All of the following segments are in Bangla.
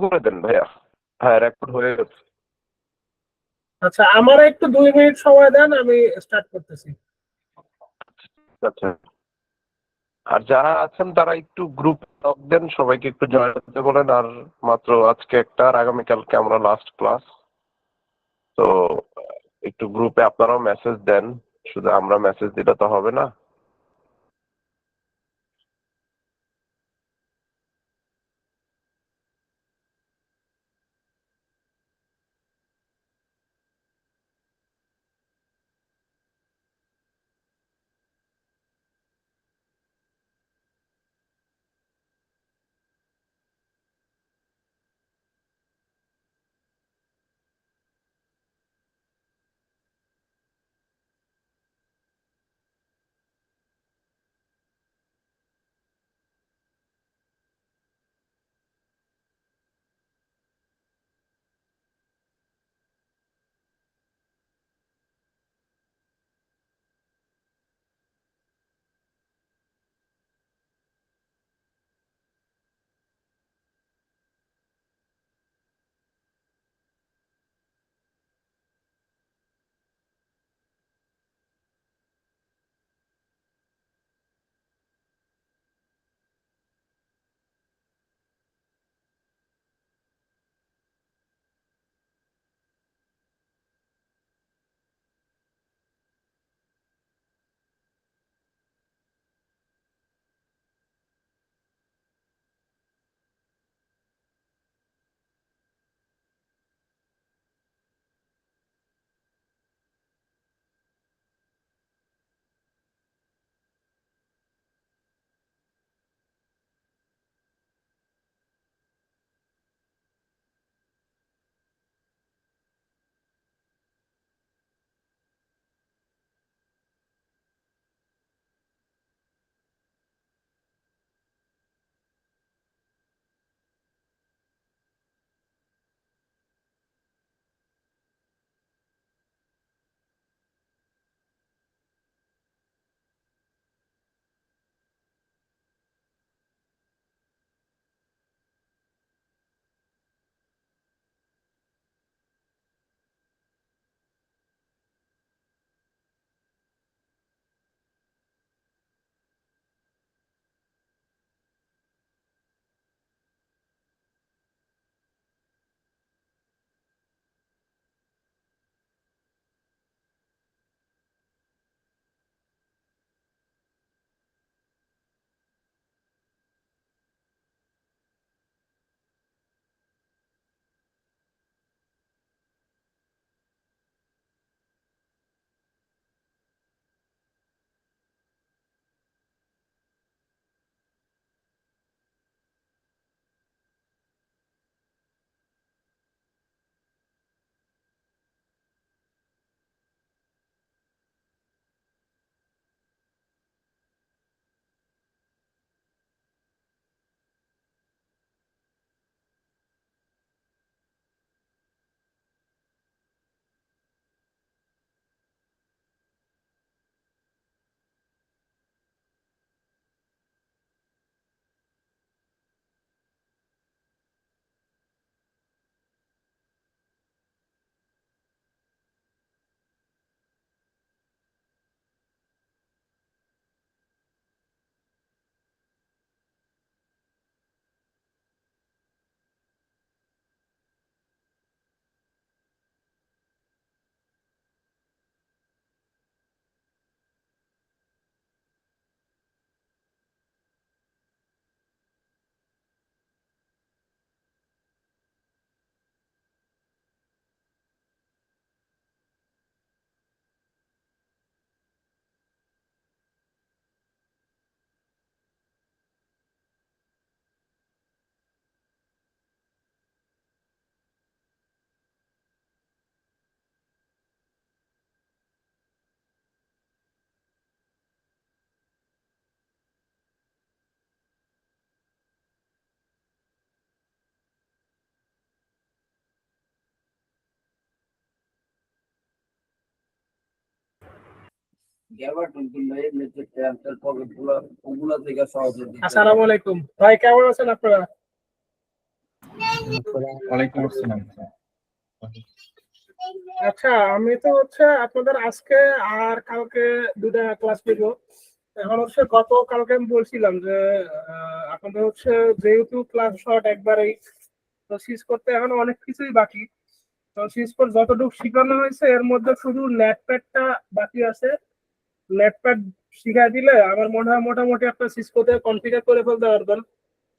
করে দেন ভাইয়া। হ্যাঁ, রেকর্ড হয়ে গেছে। আচ্ছা, আমার একটু 2 মিনিট সময় দেন, আমি স্টার্ট করতেছি। আচ্ছা, আর যারা আছেন তারা একটু গ্রুপ লক দেন, সবাইকে একটু জয়েন করতে বলেন। আর মাত্র আজকে একটা, আর আগামীকালকে আমরা লাস্ট ক্লাস। তো একটু গ্রুপে আপনারাও মেসেজ দেন, শুধু আমরা মেসেজ দিলে তো হবে না। আসসালামু আলাইকুম ভাই, কেমন আছেন আপনারা? ওয়ালাইকুম আসসালাম। আচ্ছা, আমি তো হচ্ছে আপনাদের আজকে আর কালকে দুটা ক্লাস নিব। এখন হচ্ছে কালকে আমি বলছিলাম যে আপনাদের হচ্ছে যেহেতু ক্লাস শর্ট একবারেই, তো সিজ করতে এখন অনেক কিছুই বাকি। তো সিজ কোড যতটুকু শিখানো হয়েছে এর মধ্যে শুধু নেটপ্যাডটা বাকি আছে। নেটপ্যাড শিখাই দিলে আমার মনে হয় মোটামুটি আপনার সিসকোতে কনফিগার করে ফেলতে পারবেন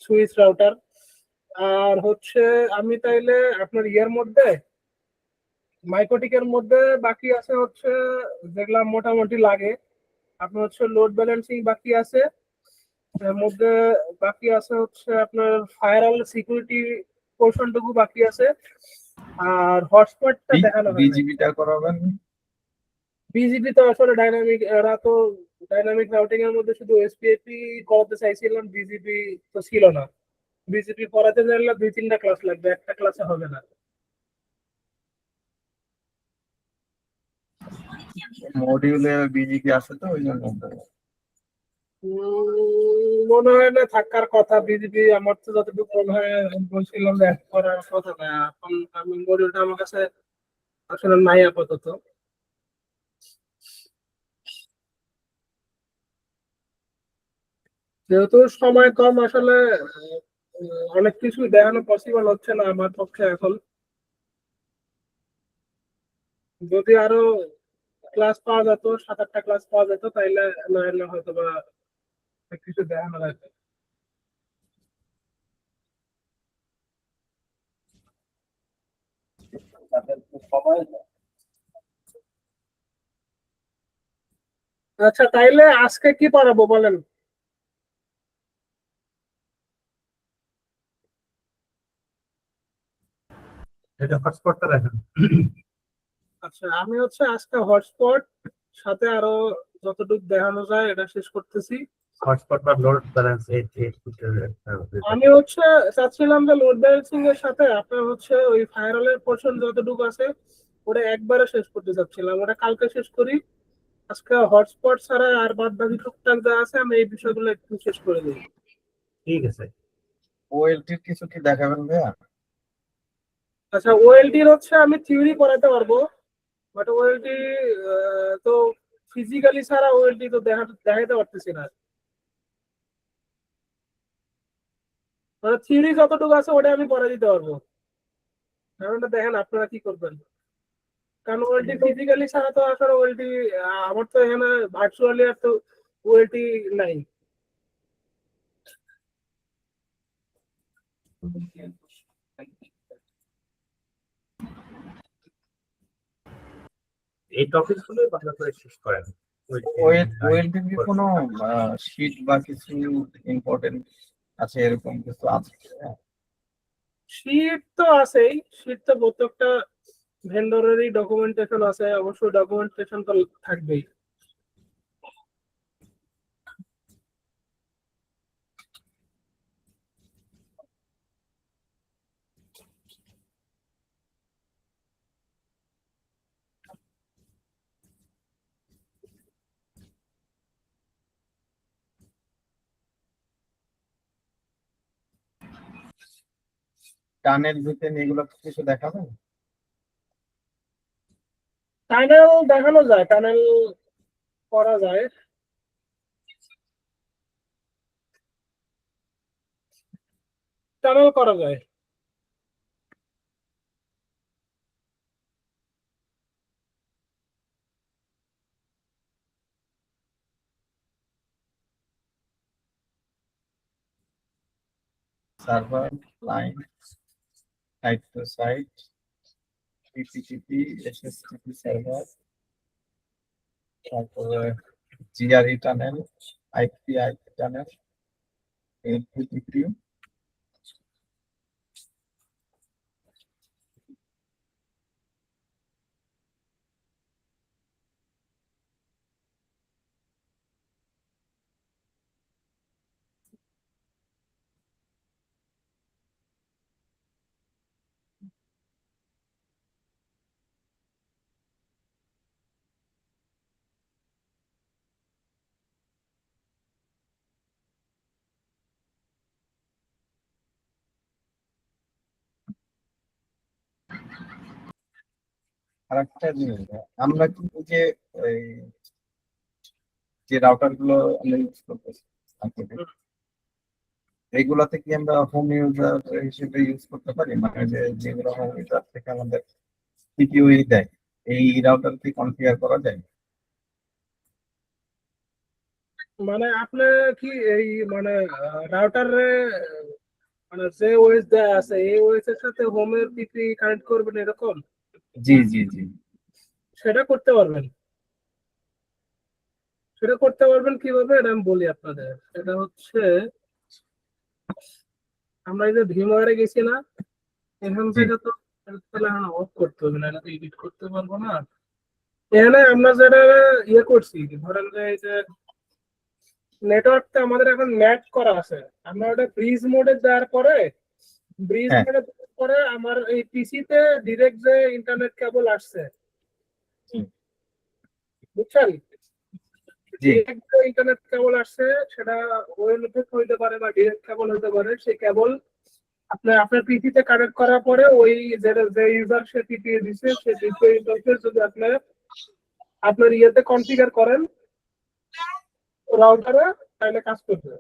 সুইচ রাউটার। আর হচ্ছে আমি তাইলে আপনার ইয়ের মধ্যে মাইকোটিকের মধ্যে বাকি আছে হচ্ছে যেগুলা মোটামুটি লাগে, আপনার হচ্ছে লোড ব্যালেন্সিং বাকি আছে, এর মধ্যে বাকি আছে হচ্ছে আপনার ফায়ারওয়াল সিকিউরিটি পোর্শনটুকু বাকি আছে, আর হটস্পটটা দেখানো হয় নাই। বিজিবিটা করাবেন। বিজিপি তো আসলে ডাইনামিক, এরা তো ডাইনামিক রাউটিং এর মধ্যে শুধু এসপিএপি করাতে চাইছিলাম, বিজিপি তো ছিল না। বিজিপি করাতে চাইলে 2-3টা ক্লাস লাগবে, একটা ক্লাসে হবে না। মডিউলে বিজিবি আছে তো ওই জন্য। মনে হয় না থাকার কথা। বিজিপি আমার তো যতটুকু মনে হয়, আমি বলছিলাম যে add করার কথা না। এখন আমি মডিউলটা আমার কাছে আসলে নাই আপাতত। যেহেতু সময় কম আসলে অনেক কিছু দেখানো পসিবল হচ্ছে না আমার পক্ষে এখন। যদি আরো ক্লাস পাওয়া যেত, 7-8টা ক্লাস পাওয়া যেত, তাইলে না হলে হয়তো বা অনেক কিছু দেখানো যেত। আচ্ছা, তাইলে আজকে কি পড়াবো বলেন? এটা হটস্পটটা দেখেন। আচ্ছা, আমি হচ্ছে আজকে হটস্পট সাথে আরো যতটুকু দেখানো যায় এটা শেষ করতেছি। হটস্পট বা লোড ব্যালেন্স এই আমি হচ্ছে চাচ্ছিলাম যে লোড ব্যালেন্সিং এর সাথে আপনার হচ্ছে ওই ফায়ারওয়ালের পোর্শন যতটুকু আছে ওটা একবারে শেষ করতে চাচ্ছিলাম, ওটা কালকে শেষ করি। আজকে হটস্পট ছাড়া আর বাদ বাকি টুকটাক যা আছে আমি এই বিষয়গুলো একটু শেষ করে দিই। ঠিক আছে। ওএলটির কিছু কি দেখাবেন ভাইয়া? আচ্ছা, ওএলটির হচ্ছে আমি থিওরি পড়াতে পারবো, বাট ওএলটি তো ফিজিক্যালি ছাড়া ওএলটি তো দেখাতে পারতেছি না। মানে থিওরি যতটুকু আছে ওটা আমি পড়া দিতে পারবো। কারণ ওটা দেখেন আপনারা কি করবেন, কারণ ওয়েলটি ফিজিক্যালি ছাড়া তো আসলে ওয়েলটি আমার তো এখানে ভার্চুয়ালি আর তো ওয়েলটি নাই। এই টপিকগুলো ভালো করে শেষ করেন। ওএলটির কি কোনো শীট বা কিছু ইম্পর্টেন্ট আছে, এরকম কিছু আছে? শীট তো আছেই, শীট তো প্রত্যেকটা ভেন্ডরেরই ডকুমেন্টেশন আছে, অবশ্যই ডকুমেন্টেশন তো থাকবেই। টানেল ভিতরে এগুলো কিছু দেখাবেন? টানেল দেখানো যায়, টানেল করা যায়। টানেল করা যায়। Server, client, site to site, PPTP, SSTP server, তারপরে GRE tunnel, IP tunnel, L2TP. আরেকটা জিনিস আমরা কিন্তু এই যে রাউটার গুলো আমরা ইউজ করতেছি এইগুলাতে কি আমরা হোম ইউজার হিসেবে ইউজ করতে পারি, মানে যে যেগুলো হোম ইউজার থেকে আমাদের সিপিইউ দেয়, এই রাউটার কি কনফিগার করা যায়? মানে আপনি কি এই মানে রাউটারে মানে যে ওএস দেয়া আছে এই ওএস এর সাথে হোমের পিপি কানেক্ট করবেন এরকম জি জি জি। সেটা করতে পারবেন। সেটা করতে পারবেন কিভাবে এটা আমি বলি আপনাদের। সেটা হচ্ছে আমরা এই যে ভিমওয়্যারে গেছি না, এখান জি থেকে তো তাহলে অফ করতে হবে, না এটা তো এডিট করতে পারবো না। এখানে আমরা যেটা ইয়ে করছি, ধরেন যে এই যে নেটওয়ার্কটা আমাদের এখন ম্যাচ করা আছে, আমরা ওটা ব্রিজ মোডে দেওয়ার পরে হ্যাঁ আমার এই পিসিতে ডিরেক্ট যে ইন্টারনেট কেবল আসছে, জি বুঝছেন? জি। ডিরেক্ট যে ইন্টারনেট কেবল আসছে সেটা ওএলএফএস হইতে পারে বা ডিরেক্ট কেবল হইতে পারে, সেই কেবল আপনার পিসিতে কানেক্ট করার পরে ওই যে ইউজার সে পিপি দিছে সে পিপি ইন্টারফেস যদি আপনার ইয়েতে কনফিগার করেন রাউটারে, তাহলে কাজ করবে।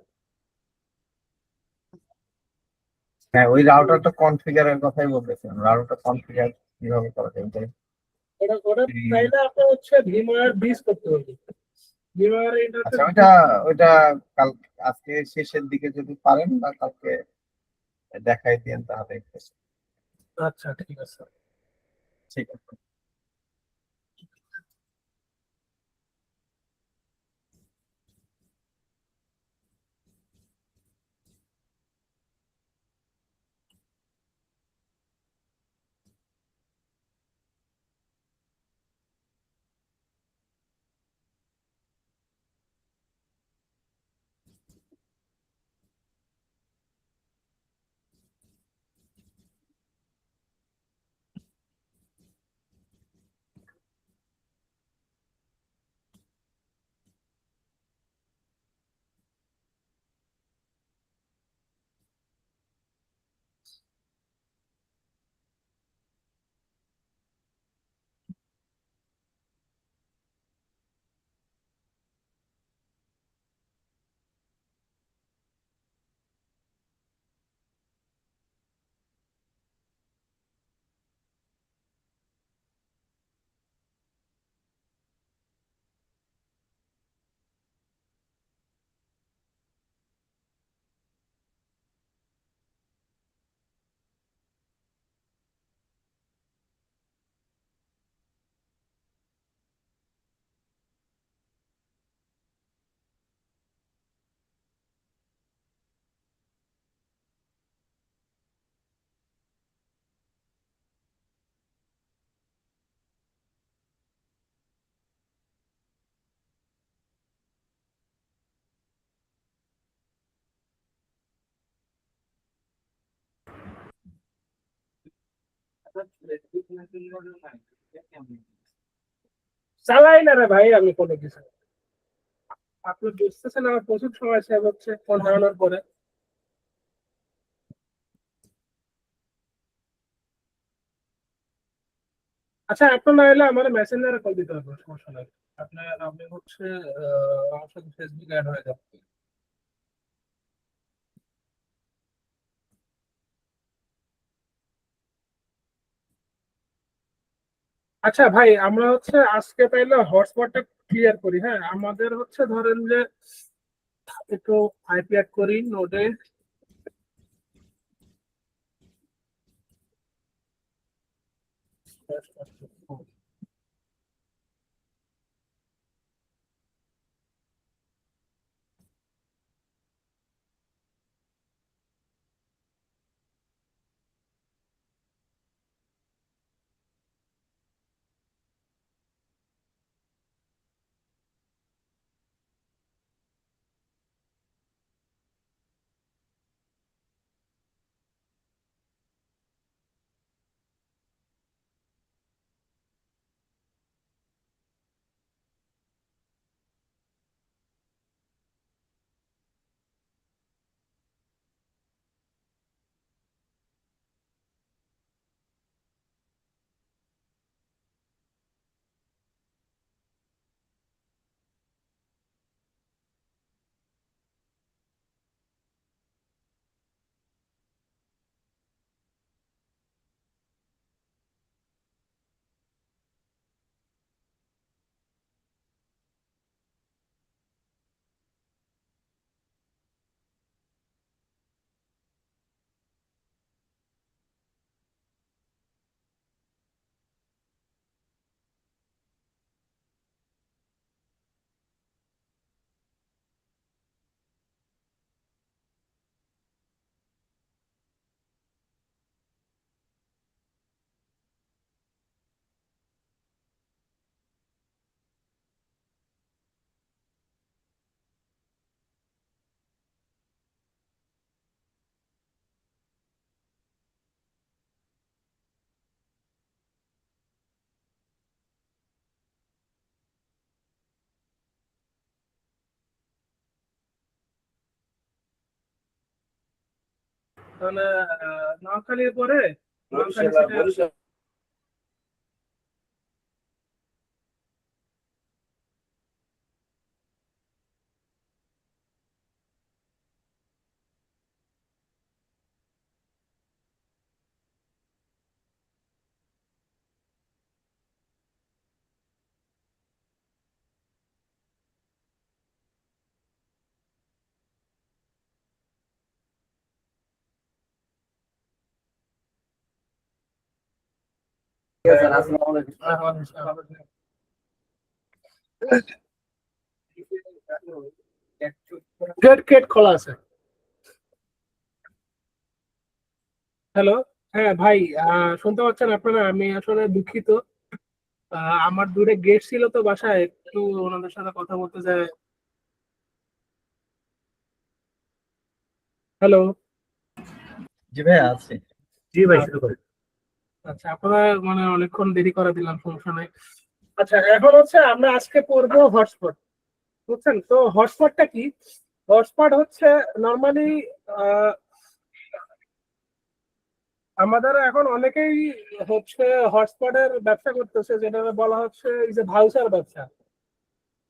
হ্যাঁ, ওই রাউটারটা কনফিগারের কথাই বলতেছিলাম, রাউটারটা কনফিগার কিভাবে করা যায় ওটাই। ওটা চাইলে আপনার হচ্ছে ভিমওয়্যার ব্রিজ করতে হবে। ভিমওয়্যার আচ্ছা, ইন্টারফেস। ওইটা ওইটা কাল আজকে শেষের দিকে যদি পারেন বা কালকে দেখাই দিন তাহলে একটু। আচ্ছা ঠিক আছে। ঠিক আছে। চালাই না রে ভাই আমি কোনো কিছু। আপনি বুঝতেছেন আমার প্রচুর সময় সেভ হচ্ছে ফোন হারানোর পরে। আচ্ছা, আপনার না হলে আমার মেসেঞ্জারে কল দিতে হবে, সমস্যা নাই। আপনি হচ্ছে আমার সাথে ফেসবুক অ্যাড হয়ে যাবে। আচ্ছা ভাই, আমরা হচ্ছে আজকে তাইলে হটস্পটটা ক্লিয়ার করি। হ্যাঁ, আমাদের হচ্ছে ধরেন যে একটু আইপি অ্যাড করি নোডে। মানে নোয়াখালীর পরে নোয়াখালী থেকে গেট গেট খোলা আছে। হ্যালো, হ্যাঁ ভাই, শুনতে পাচ্ছেন আপনারা? আমি আসলে দুঃখিত, আমার দূরে গেট ছিল তো বাসায়, একটু ওনাদের সাথে কথা বলতে চাই। হ্যালো। জি ভাই আছে। জি ভাই, শুরু করি। আচ্ছা, আপনারা মানে অনেকক্ষণ দেরি করে দিলাম, সমস্যা নাই। আচ্ছা, এখন হচ্ছে আমরা আজকে পড়বো হটস্পট, বুঝছেন তো? হটস্পটটা কি? হটস্পট হচ্ছে নর্মালি আমাদের এখন অনেকেই হচ্ছে হটস্পটের ব্যবসা করতেছে, যেটা বলা হচ্ছে এই যে ভাউচার ব্যবসা।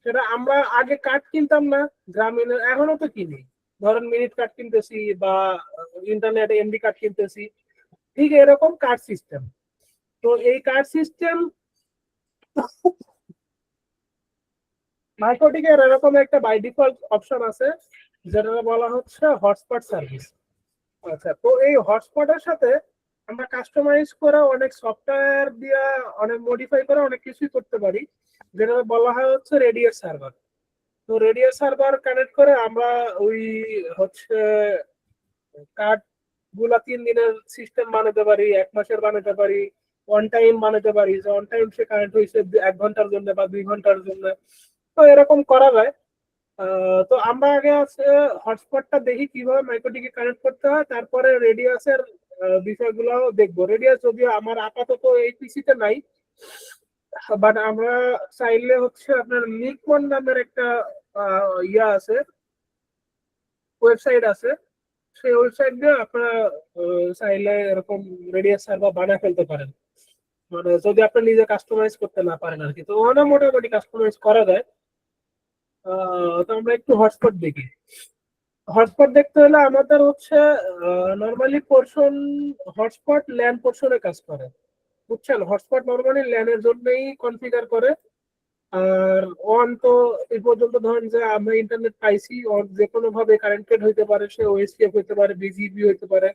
সেটা আমরা আগে কার্ড কিনতাম না গ্রামীণ, এখনো তো কিনি। ধরেন মিনিট কার্ড কিনতেছি বা ইন্টারনেট এমবি কার্ড কিনতেছি, ঠিক এরকম কার্ড সিস্টেম। তো এই কার্ড সিস্টেম মাইক্রোটিকের এরকম একটা বাই ডিফল্ট অপশন আছে, যেটা বলা হচ্ছে হটস্পট সার্ভিস। আচ্ছা, তো এই হটস্পটের সাথে আমরা কাস্টমাইজ করে অনেক সফটওয়্যার দিয়ে অনেক মডিফাই করে অনেক কিছুই করতে পারি, যেটা বলা হয় হচ্ছে রেডিও সার্ভার। তো রেডিও সার্ভার কানেক্ট করে আমরা ওই হচ্ছে কার্ড গুলা 3 দিনের সিস্টেম বানাতে পারি, 1 মাসের বানাতে পারি, অন টাইম বানাতে পারি, যে অন টাইম সে কানেক্ট হয়েছে 1 ঘন্টার জন্য বা 2 ঘন্টার জন্য। তো এরকম করা যায়। তো আমরা আগে আছে হটস্পটটা দেখি কিভাবে মাইক্রোটিকে কানেক্ট করতে হয়, তারপরে রেডিয়াসের বিষয়গুলো দেখবো। রেডিয়াস যদিও আমার আপাতত এই পিসিতে নাই, বাট আমরা চাইলে হচ্ছে আপনার লিকমন নামের একটা ইয়া আছে, ওয়েবসাইট আছে। সেই ওয়েবসাইট দিয়ে আপনারা চাইলে এরকম রেডিয়াস সার্ভার বানায় ফেলতে পারেন, মানে যদি আপনি নিজে কাস্টমাইজ করতে না পারেন আর কি। তো ওখানে মোটামুটি কাস্টমাইজ করা যায়। তো আমরা একটু হটস্পট দেখি। হটস্পট দেখতে হলে আমাদের হচ্ছে নর্মালি পোর্শন, হটস্পট ল্যান পোর্শনে কাজ করে, বুঝছেন? হটস্পট নর্মালি ল্যানের জন্যই কনফিগার করে। আর অন তো এই পর্যন্ত ধরেন যে আমরা ইন্টারনেট পাইছি, অন যে কোনো ভাবে কানেক্টেড হইতে পারে, সে ওএসপিএফ হইতে পারে, বিজিপি হইতে পারে।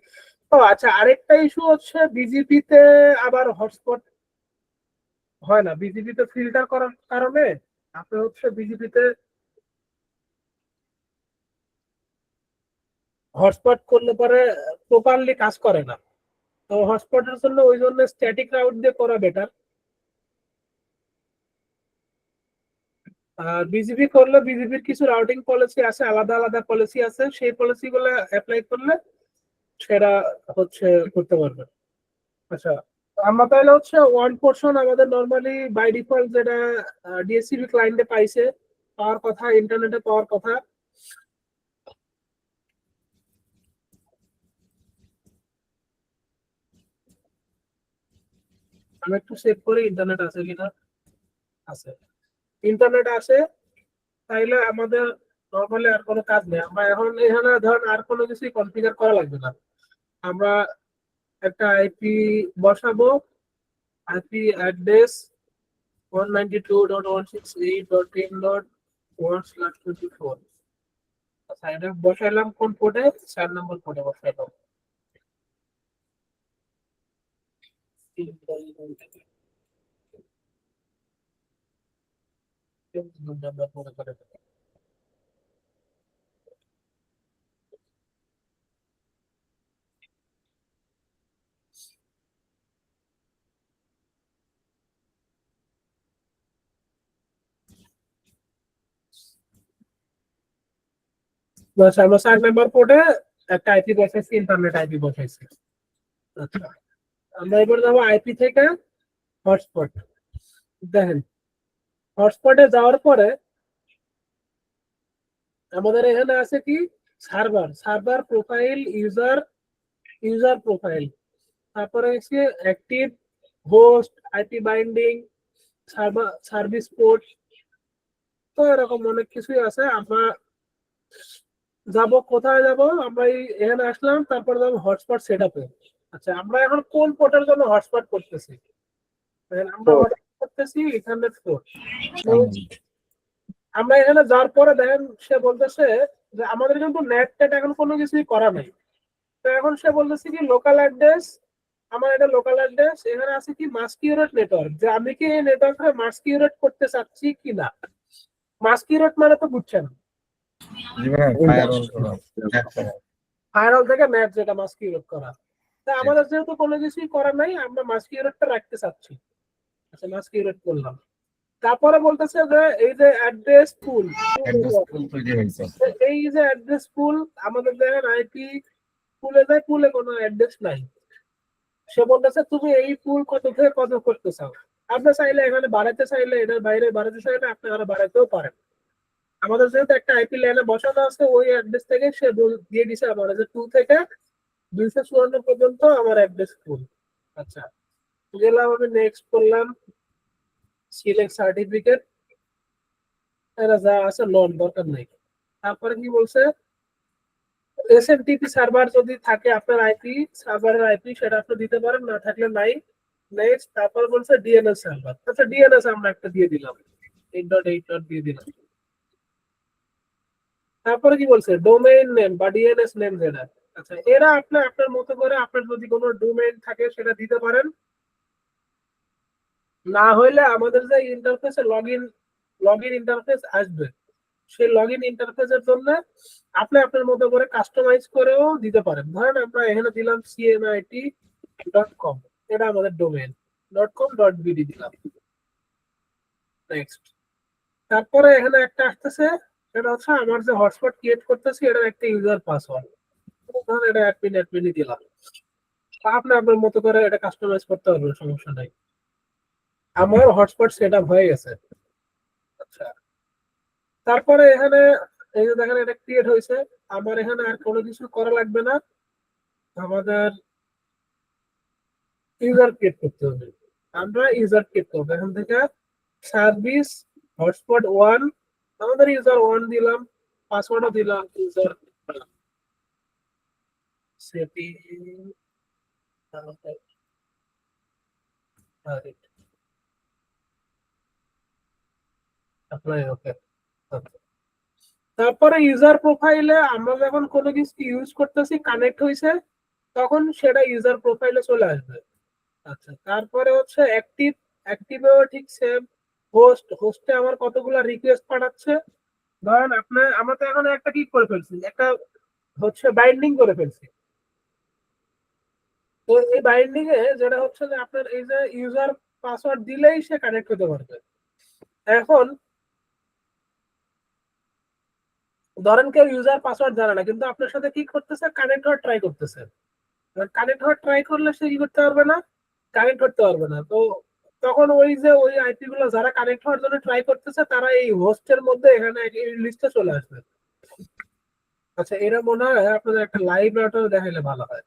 তো আচ্ছা, আরেকটা ইস্যু হচ্ছে বিজিপি তে আবার হটস্পট হয় না। বিজিপি তে ফিল্টার করার কারণে আপনি হচ্ছে বিজিপি তে হটস্পট করলে পরে প্রপারলি কাজ করে না। তো হটস্পটের জন্য ওই জন্য স্ট্যাটিক রাউট দিয়ে করা বেটার। আর বিজিপি করলে বিজিপির কিছু রাউটিং পলিসি আছে, আলাদা আলাদা পলিসি আছে, সেই পলিসি গুলো অ্যাপ্লাই করলে সেটা হচ্ছে করতে পারবে। আচ্ছা, আমরা তাহলে হচ্ছে ওয়ান পোর্শন আমাদের নর্মালি বাই ডিফল্ট যেটা ডিএসসিবি ক্লায়েন্টে পাইছে, পাওয়ার কথা, ইন্টারনেটে পাওয়ার কথা। আমি একটু চেক করি ইন্টারনেট আছে কিনা। আছে, ইন্টারনেট আছে, তাইলে আমাদের নর্মালি আর কোনো কাজ নেই। আমরা এখন এখানে ধরেন আর কোনো কিছুই কনফিগার করা লাগবে না। আমরা একটা আইপি বসাবো, আইপি অ্যাড্রেস 192.168.10.1/24। আচ্ছা, এটা বসাইলাম কোন পোর্টে? 4 নম্বর পোর্টে বসাইলাম। বাস, আমরা 4 নম্বর পোর্টে একটা আইপি বসাইছি, ইন্টারনেট আইপি বসাইছি। আচ্ছা, আমরা এবার যাবো আইপি থেকে হটস্পট। দেখেন, হটস্পটে যাওয়ার পরে আমাদের এখানে আছে কি server, server profile, user, user profile, তারপরে হচ্ছে active, host, IP binding, service port, তো এরকম অনেক কিছুই আছে। আমরা যাব, কোথায় যাব? আমরা এখানে আসলাম, তারপর যাবো হটস্পট সেট আপে। আচ্ছা, আমরা এখন কোন পোর্টের জন্য হটস্পট করতেছি? আমরা হটস্পট করতেছি ইথারনেট পোর্ট। আমরা এখানে যাওয়ার পরে দেখেন সে বলতেছে যে আমাদের কিন্তু নেট টেট এখন কোনো কিছুই করা নাই। তো এখন সে বলতেছে কি লোকাল অ্যাড্রেস, আমার এটা লোকাল অ্যাড্রেস, এখানে আছে কি মাস্কিউরেট নেটওয়ার্ক, যে আমি কি এই নেটওয়ার্কে মাস্কিউরেট করতে চাচ্ছি কিনা। মাস্কিউরেট মানে তো বুঝছেন, ফায়ারওয়াল থেকে ম্যাচ যেটা মাস্কিউরেট করা। তা আমাদের যেহেতু কোনো কিছুই করা নাই, আমরা মাস্কিউরেটটা রাখতে চাচ্ছি। আচ্ছা, মাস্কিউরেট করলাম। তারপরে বলতেছে যে এই যে অ্যাড্রেস পুল, এই যে অ্যাড্রেস পুল, আমাদের দেখেন আইপি পুলে যায়, পুলে কোনো অ্যাড্রেস নাই। সে বলতেছে তুমি এই পুল কত থেকে কত করতে চাও। আপনি চাইলে এখানে বাড়াতে চাইলে, এটার বাইরে বাড়াতে চাইলে আপনি আরো বাড়াতেও পারেন। আমাদের যেহেতু একটা আইপি লাইনে বসানো আছে, ওই অ্যাড্রেস থেকে সে দিয়ে দিছে আমার যে 2 থেকে 254 পর্যন্ত আমার অ্যাড্রেস পুল। আচ্ছা, গেলাম, আমি নেক্সট করলাম, সিলেক্ট সার্টিফিকেট, এরা যা আছে নন, দরকার নেই। তারপরে কি বলছে, এসএমটিপি সার্ভার যদি থাকে আপনার আইপি, সার্ভারের আইপি, সেটা আপনি দিতে পারেন, না থাকলে নাই। নেক্সট, তারপর বলছে ডিএনএস সার্ভার। আচ্ছা, ডিএনএস আমরা একটা দিয়ে দিলাম, 8.8 দিয়ে দিলাম। তারপরে কি বলছে, ডোমেইন নেম বা ডিএনএস নেম যেটা। আচ্ছা, এরা আপনার মতো করে আপনার যদি কোনো ডোমেইন থাকে সেটা দিতে পারেন। না হইলে আমাদের যে ইন্টারফেসে লগইন ইন্টারফেস আসবে, সেই লগইন ইন্টারফেসের জন্য আপনি আপনার মতো করে কাস্টমাইজ করেও দিতে পারেন। ধরেন আমরা এখানে দিলাম cmit.com, এটা আমাদের ডোমেইন, .com.bd দিলাম। নেক্সট, তারপরে এখানে একটা আসতেছে, সেটা হচ্ছে আমার যে হটস্পট ক্রিয়েট করতেছি এটার একটা ইউজার পাসওয়ার্ড, ধরেন এটা অ্যাডমিনই দিলাম। আপনি আপনার মতো করে এটা কাস্টমাইজ করতে পারবেন, সমস্যা নাই। আমার হটস্পট সেটআপ হয়ে গেছে। আচ্ছা, তারপরে এখানে এই যে দেখেন এটা ক্রিয়েট হয়েছে, আমার এখানে আর কোনো কিছু করা লাগবে না, আমাদের ইউজার ক্রিয়েট করতে হবে। আমরা ইউজার ক্রিয়েট করবো এখান থেকে, সার্ভিস হটস্পট 1, আমাদের ইউজার 1 দিলাম, পাসওয়ার্ডও দিলাম ইউজার সেটিং, অ্যাপ্লাই, ওকে। তারপরে ইউজার প্রোফাইলে আমরা যখন কোনো কিছু ইউজ করতেছি, কানেক্ট হয়েছে, তখন সেটা ইউজার প্রোফাইলে চলে আসবে। আচ্ছা, তারপরে হচ্ছে অ্যাক্টিভেও ঠিক সেম। হোস্টে আমার কতগুলা রিকোয়েস্ট পাঠাচ্ছে, ধরেন আমরা তো এখন একটা কি করে ফেলছি, একটা হচ্ছে বাইন্ডিং করে ফেলছি। তো এই বাইন্ডিং এ যেটা হচ্ছে যে আপনার এই যে ইউজার পাসওয়ার্ড দিলেই সে কানেক্ট হতে পারবে। এখন ধরেন কেউ ইউজার পাসওয়ার্ড জানে না, কিন্তু আপনার সাথে কি করতেছে, কানেক্ট হওয়ার ট্রাই করতেছে। কানেক্ট হওয়ার ট্রাই করলে সে কি করতে পারবে না, কানেক্ট করতে পারবে না। তো তখন ওই আইপি গুলো যারা কানেক্ট হওয়ার জন্য ট্রাই করতেছে, তারা এই হোস্টের মধ্যে এখানে এই লিস্টে চলে আসবে। আচ্ছা, এরা মনে হয় আপনাদের একটা লাইভ রাউটার দেখাইলে ভালো হয়।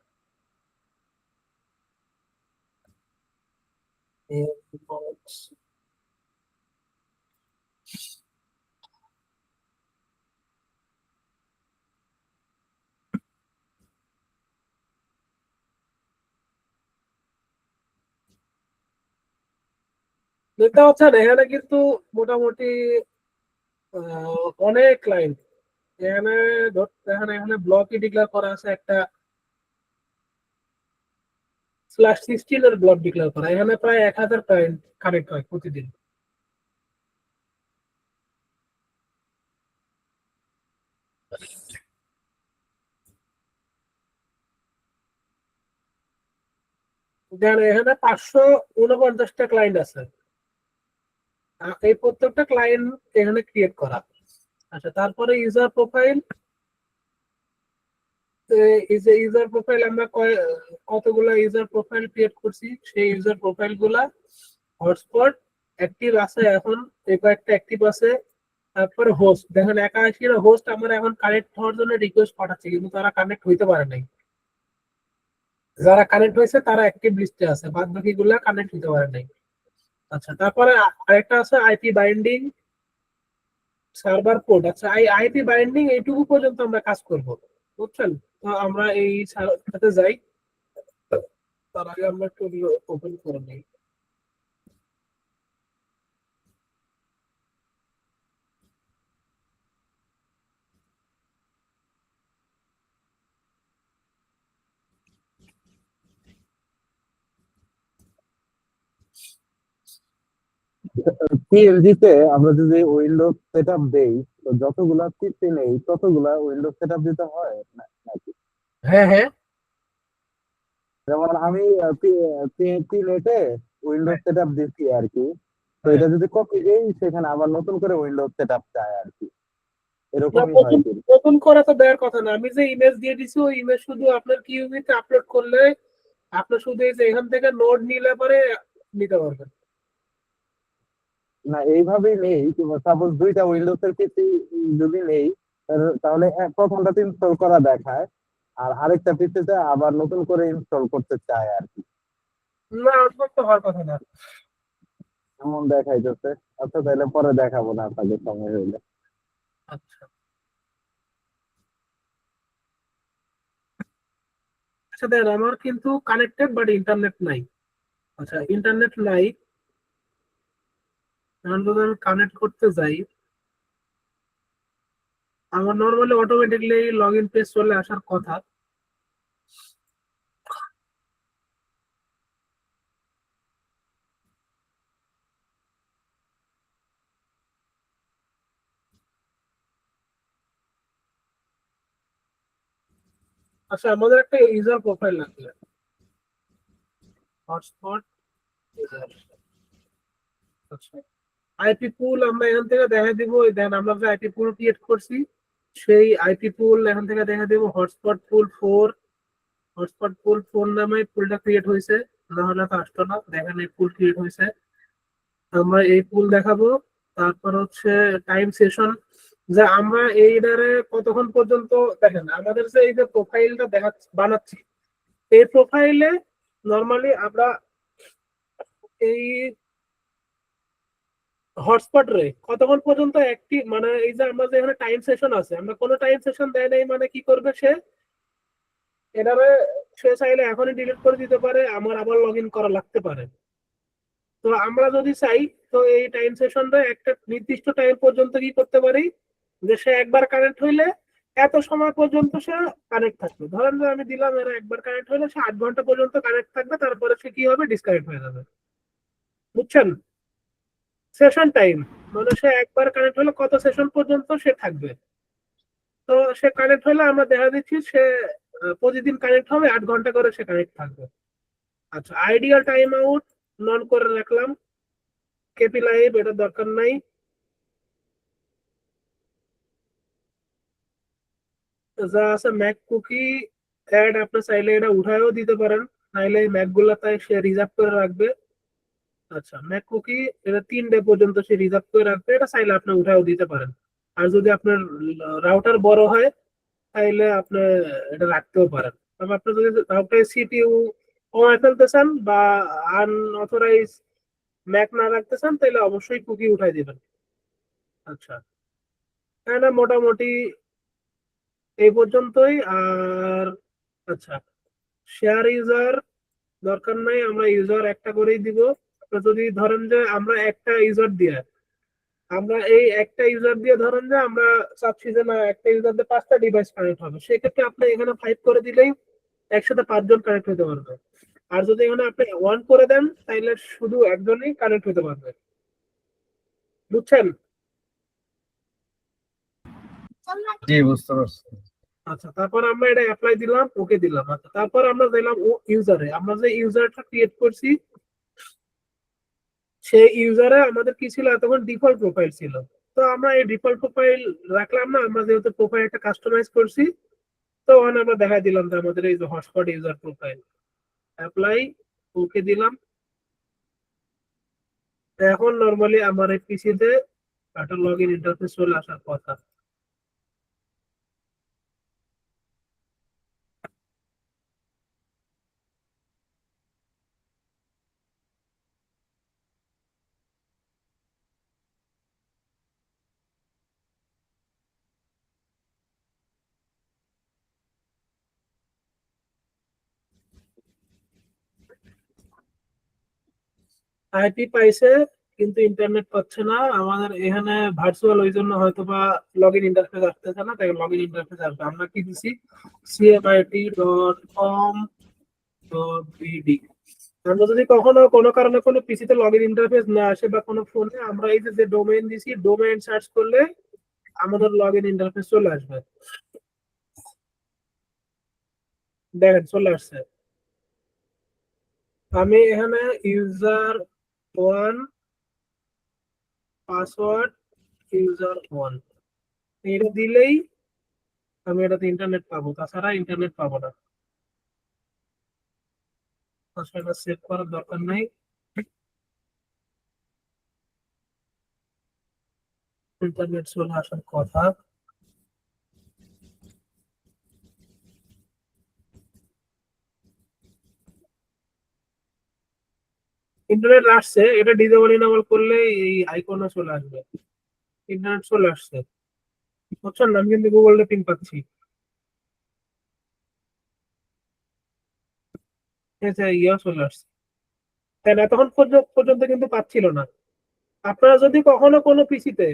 দেখতে পাচ্ছেন এখানে কিন্তু মোটামুটি অনেক ক্লায়েন্ট এখানে, এখানে ব্লকই ডিক্লেয়ার করা আছে, একটা /16 এর ব্লক ডিক্লেয়ার করা। এখানে প্রায় 1000 ক্লায়েন্ট কানেক্ট হয় প্রতিদিন। এখানে 549টা ক্লায়েন্ট আছে, এই প্রত্যেকটা ক্লায়েন্ট এখানে ক্রিয়েট করা। আচ্ছা, তারপরে ইউজার প্রোফাইল, ইউজার প্রোফাইল আমরা কতগুলা ইউজার প্রোফাইল ক্রিয়েট করছি, সেই ইউজার প্রোফাইল গুলা হটস্পট অ্যাক্টিভ আছে এখন, এই কয়েকটা অ্যাক্টিভ আছে। তারপরে হোস্ট, দেখেন 81 হোস্ট আমার এখন কানেক্ট হওয়ার জন্য রিকোয়েস্ট পাঠাচ্ছে, কিন্তু তারা কানেক্ট হইতে পারে নাই। যারা কানেক্ট হয়েছে তারা অ্যাক্টিভ লিস্টে আছে, বাদ বাকিগুলা কানেক্ট হতে পারে নাই। আচ্ছা, তারপরে আরেকটা আছে আইপি বাইন্ডিং, সার্ভার পোর্ট। আচ্ছা, এই আইপি বাইন্ডিং এইটুকু পর্যন্ত আমরা কাজ করব, বুঝছেন? তো আমরা এই সাথে যাই, তার আগে আমরা একটু ওপেন করে নিই। পিএলজি তে আমরা যদি উইন্ডোজ সেটআপ দেই, তো যতগুলা পিসি নেই ততগুলা উইন্ডোজ সেটআপ দিতে হয় নাকি? হ্যাঁ হ্যাঁ, যেমন আমি পি নেটে উইন্ডোজ সেটআপ দিচ্ছি আর কি, তো হ্যাঁ। এটা যদি কপি দেই সেখানে আবার নতুন করে উইন্ডোজ সেটআপ চায় আর কি, না, এরকমই হয় নতুন কি? নতুন করে তো দেওয়ার কথা না। আমি যে ইমেজ দিয়ে দিছি ওই ইমেজ শুধু আপনার কিউবিতে আপলোড করলে আপনি শুধু এই যে এখান থেকে নোড নিলে পরে নিতে পারবেন। না, এইভাবেই নেই, কিংবা সাপোজ দুইটা উইন্ডোজ এর পিসি যদি নেই, তাহলে প্রথমটা ইনস্টল করা দেখায় আর আরেকটা পিসিতে আবার নতুন করে ইনস্টল করতে চায় আর কি, না, ওরকম তো হওয়ার কথা না। এমন দেখাইতেছে। আচ্ছা, তাহলে পরে দেখাবো না আপনাকে সময় হইলে। আচ্ছা আচ্ছা, দেখেন আমার কিন্তু কানেক্টেড বাট ইন্টারনেট নাই। আচ্ছা, ইন্টারনেট নাই, এখন যদি আমি কানেক্ট করতে যাই, আমার normally automatically log in page চলে আসার কথা। আচ্ছা, আমাদের একটা ইউজার প্রোফাইল লাগবে, হটস্পট ইউজার। আচ্ছা, আইপি পুল আমরা এখান থেকে দেখা দিব। দেন আমরা যে আইপি পুল ক্রিয়েট করছি সেই আইপি পুল এখান থেকে দেখা দিব হটস্পট পুল 4। হটস্পট পুল 4 নামে পুলটা ক্রিয়েট হয়েছে, না হলে তো আসতো না। দেখেন এই পুল ক্রিয়েট হয়েছে, আমরা এই পুল দেখাবো। তারপর হচ্ছে টাইম সেশন, যে আমরা এইটারে কতক্ষণ পর্যন্ত, দেখেন আমাদের যে এই যে প্রোফাইলটা বানাচ্ছি, এই প্রোফাইলে নর্মালি আমরা এই হটস্পট রে কতক্ষণ পর্যন্ত অ্যাক্টিভ, মানে এই যে আমরা যে এখানে টাইম সেশন আছে, আমরা কোনো টাইম সেশন দেয় নাই, মানে কি করবে সে, এটারে সে চাইলে এখনই ডিলিট করে দিতে পারে, আমার আবার লগ ইন করা লাগতে পারে। তো আমরা যদি চাই, তো এই টাইম সেশনটা একটা নির্দিষ্ট টাইম পর্যন্ত কি করতে পারি, যে সে একবার কানেক্ট হইলে এত সময় পর্যন্ত সে কানেক্ট থাকবে। ধরেন যে আমি দিলাম এরা একবার কানেক্ট হইলে সে 8 ঘন্টা পর্যন্ত কানেক্ট থাকবে, তারপরে সে কি হবে, ডিসকানেক্ট হয়ে যাবে, বুঝছেন? সেশন টাইম মানে সে একবার কানেক্ট হলে কত সেশন পর্যন্ত সে থাকবে। তো সে কানেক্ট হলে আমরা দেখা দিচ্ছি সে প্রতিদিন কানেক্ট হবে, 8 ঘন্টা করে সে কানেক্ট থাকবে। আচ্ছা, আইডিয়াল টাইম আউট নন করে রাখলাম, কেপি লাইভ এটা দরকার নাই। যা আছে ম্যাক কুকি অ্যাড, আপনি চাইলে এটা উঠায়ও দিতে পারেন, নাইলে ম্যাক গুলা তাই সে রিজার্ভ করে রাখবে। আচ্ছা, ম্যাক কুকি এটা 3 ডে পর্যন্ত সে রিজার্ভ করে রাখবে, এটা চাইলে আপনি উঠায়ও দিতে পারেন। আর যদি আপনার রাউটার বড় হয় তাইলে আপনি এটা রাখতেও পারেন। তবে আপনি যদি রাউটার সিপিইউ কমায় ফেলতে চান বা আনঅথরাইজ ম্যাক না রাখতে চান, তাহলে অবশ্যই কুকি উঠাই দিবেন। আচ্ছা, এটা মোটামুটি এই পর্যন্তই। আর আচ্ছা, শেয়ার ইউজার দরকার নাই, আমরা ইউজার একটা করেই দিব। যদি ধরেন যে আমরা একটা ইউজার দিয়ে, আমরা এই একটা ইউজার দিয়ে ধরেন যে আমরা চাচ্ছি যে না একটা ইউজার দিয়ে 5টা ডিভাইস কানেক্ট হবে, সেক্ষেত্রে আপনি এখানে 5 করে দিলেই একসাথে 5 জন কানেক্ট হতে পারবে। আর যদি এখানে আপনি 1 করে দেন তাহলে শুধু একজনই কানেক্ট হতে পারবে, বুঝছেন? জি, বুঝতে পারছি। আচ্ছা, তারপর আমরা এটা অ্যাপ্লাই দিলাম, ওকে দিলাম। আচ্ছা, তারপর আমরা দিলাম ও ইউজারে, আমরা যে ইউজারটা ক্রিয়েট করছি সেই ইউজারে আমাদের কি ছিল, এতক্ষণ ডিফল্ট প্রোফাইল ছিল। তো আমরা এই ডিফল্ট প্রোফাইল রাখলাম না, আমরা যেহেতু প্রোফাইল একটা কাস্টমাইজ করছি, তো ওখানে আমরা দেখা দিলাম যে আমাদের এই যে হটস্পট ইউজার প্রোফাইল, অ্যাপ্লাই, ওকে দিলাম। এখন নরমালি আমার এই পিসিতে একটা লগ ইন ইন্টারফেস চলে আসার কথা। আইপি পাইছে কিন্তু ইন্টারনেট পাচ্ছে না। আমাদের এখানে ভার্চুয়াল, ওই জন্য হয়তো বা লগ ইন ইন্টারফেস আসতেছে না, তাই লগ ইন ইন্টারফেস আসবে। আমরা কি দিছি, cmit.com.bd। আমরা যদি কখনো কোনো কারণে কোনো পিসিতে লগ ইন ইন্টারফেস না আসে বা কোনো ফোনে, আমরা এই যে ডোমেইন দিছি, ডোমেইন সার্চ করলে আমাদের লগ ইন ইন্টারফেস চলে আসবে। দেখেন চলে আসছে। আমি এখানে user one, password user one, এটা দিলেই আমি এটাতে ইন্টারনেট পাবো, তাছাড়া ইন্টারনেট পাবো না। পাসওয়ার্ডটা সেভ করার দরকার নাই। ইন্টারনেট চলে আসার কথা। ইন্টারনেট আসছে, এটা ডিজেবল ইনেবল করলে এই আইকনটা চলে আসবে। ইন্টারনেট চলে আসছে, বুঝছেন না? আমি কিন্তু গুগল পিং পাচ্ছি। এই যে ইয়া চলে আসছে, তাই না? তখন পর্যন্ত কিন্তু পাচ্ছিল না। আপনারা যদি কখনো কোনো পিসিতে,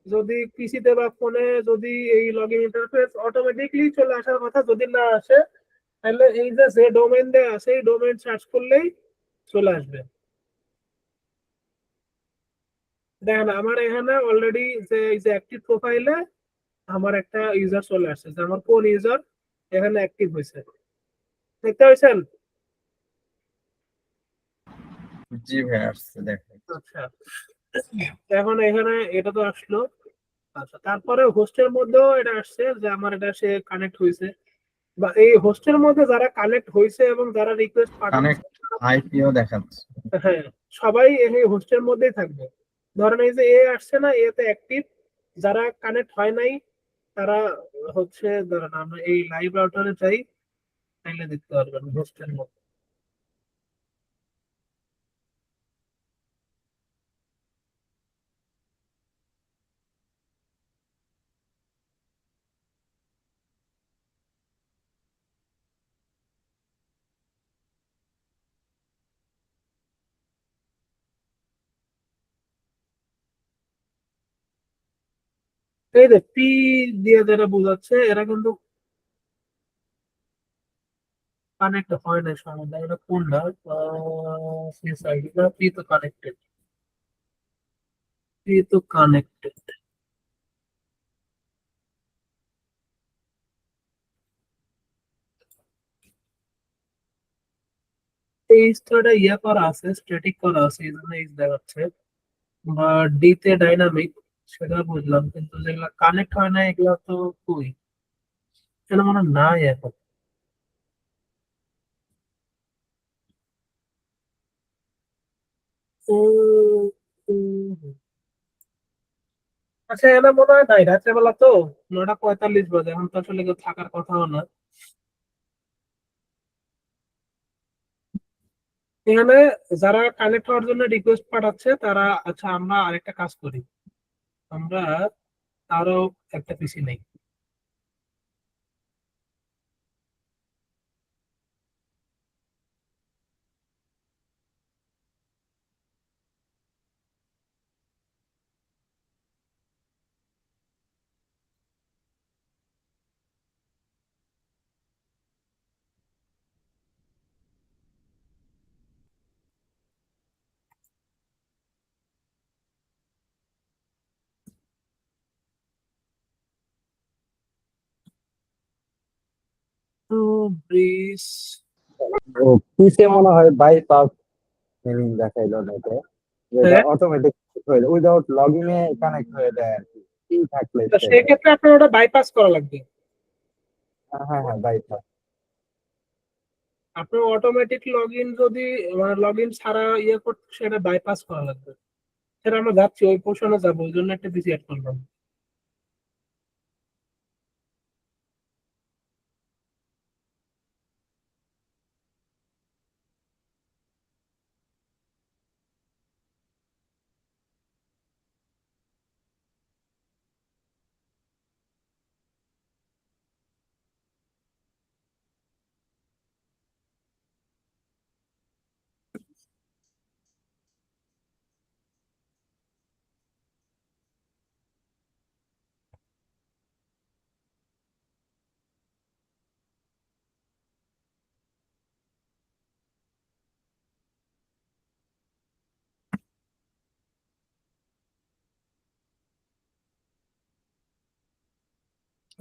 যদি পিসিতে বা ফোনে যদি এই লগ ইন ইন্টারফেস অটোমেটিকলি চলে আসার কথা যদি না আসে, তাহলে এই যে ডোমেইন দেয়া আছে, এই ডোমেইন সার্চ করলেই চলে আসবে। দেখেন আমার এখানে অলরেডি যে এই যে অ্যাক্টিভ প্রোফাইলে আমার একটা ইউজার চলে আসছে, যে আমার কোন ইউজার এখানে অ্যাক্টিভ হয়েছে, দেখতে পাচ্ছেন? জি ভাই, আসছে দেখো। আচ্ছা, এখন এখানে এটা তো আসলো। আচ্ছা, তারপরে হোস্টের মধ্যেও এটা আসছে যে আমার এটা সে কানেক্ট হয়েছে, বা এই হোস্টের মধ্যে যারা কানেক্ট হয়েছে এবং যারা রিকোয়েস্ট পাঠাচ্ছে, কানেক্ট আইপিও দেখাচ্ছে। হ্যাঁ, সবাই এই হোস্টের মধ্যেই থাকবে। ধরেন এই যে এ আসছে না, এতে অ্যাক্টিভ, যারা কানেক্ট হয় নাই তারা হচ্ছে, ধরেন আমরা এই লাইভ রাউটারে যাই, তাইলে দেখতে পারবেন হোস্টের মধ্যে। এই যে পি দিয়ে যারা বোঝাচ্ছে, এরা কিন্তু কানেক্ট হয় না সমাধান। এটা কোনটা? সিএসআইডি না, পি তো কানেক্টেড, পি তো কানেক্টেড। এই স্তরটা ইয়ে করা আছে, স্ট্যাটিক করা আছে, এই জন্য এই দেখাচ্ছে। বা ডি তে ডাইনামিক, সেটা বুঝলাম, কিন্তু যেগুলা কানেক্ট হয় না এগুলা তো কই, এটা মনে হয় নাই এখন। উম, উম, আচ্ছা, এটা মনে হয় নাই, রাত্রেবেলা তো 9:45 বাজে, এখন তো আসলে কেউ থাকার কথাও না এখানে। যারা কানেক্ট হওয়ার জন্য রিকোয়েস্ট পাঠাচ্ছে তারা, আচ্ছা আমরা আরেকটা কাজ করি, আমরা আরো একটা পিসি নেই। তো ব্রিজ, ও পিসে মনে হয় বাইপাস মিনিং দেখাইলো নেটে, যেটা হ্যাঁ, অটোমেটিক হয়ে যায় উইদাউট লগইন এ কানেক্ট হয়ে যায় আর কি, কি থাকলে তো সেটা। সেক্ষেত্রে আপনার ওটা বাইপাস করা লাগবে। হ্যাঁ হ্যাঁ, বাইপাস। আপনার অটোমেটিক লগ ইন যদি, মানে লগ ইন ছাড়া ইয়ে করতে, সেটা বাইপাস করা লাগবে। সেটা আমরা যাচ্ছি, ওই পোর্শনে যাবো, ওই জন্য একটা পিসি অ্যাড করলাম।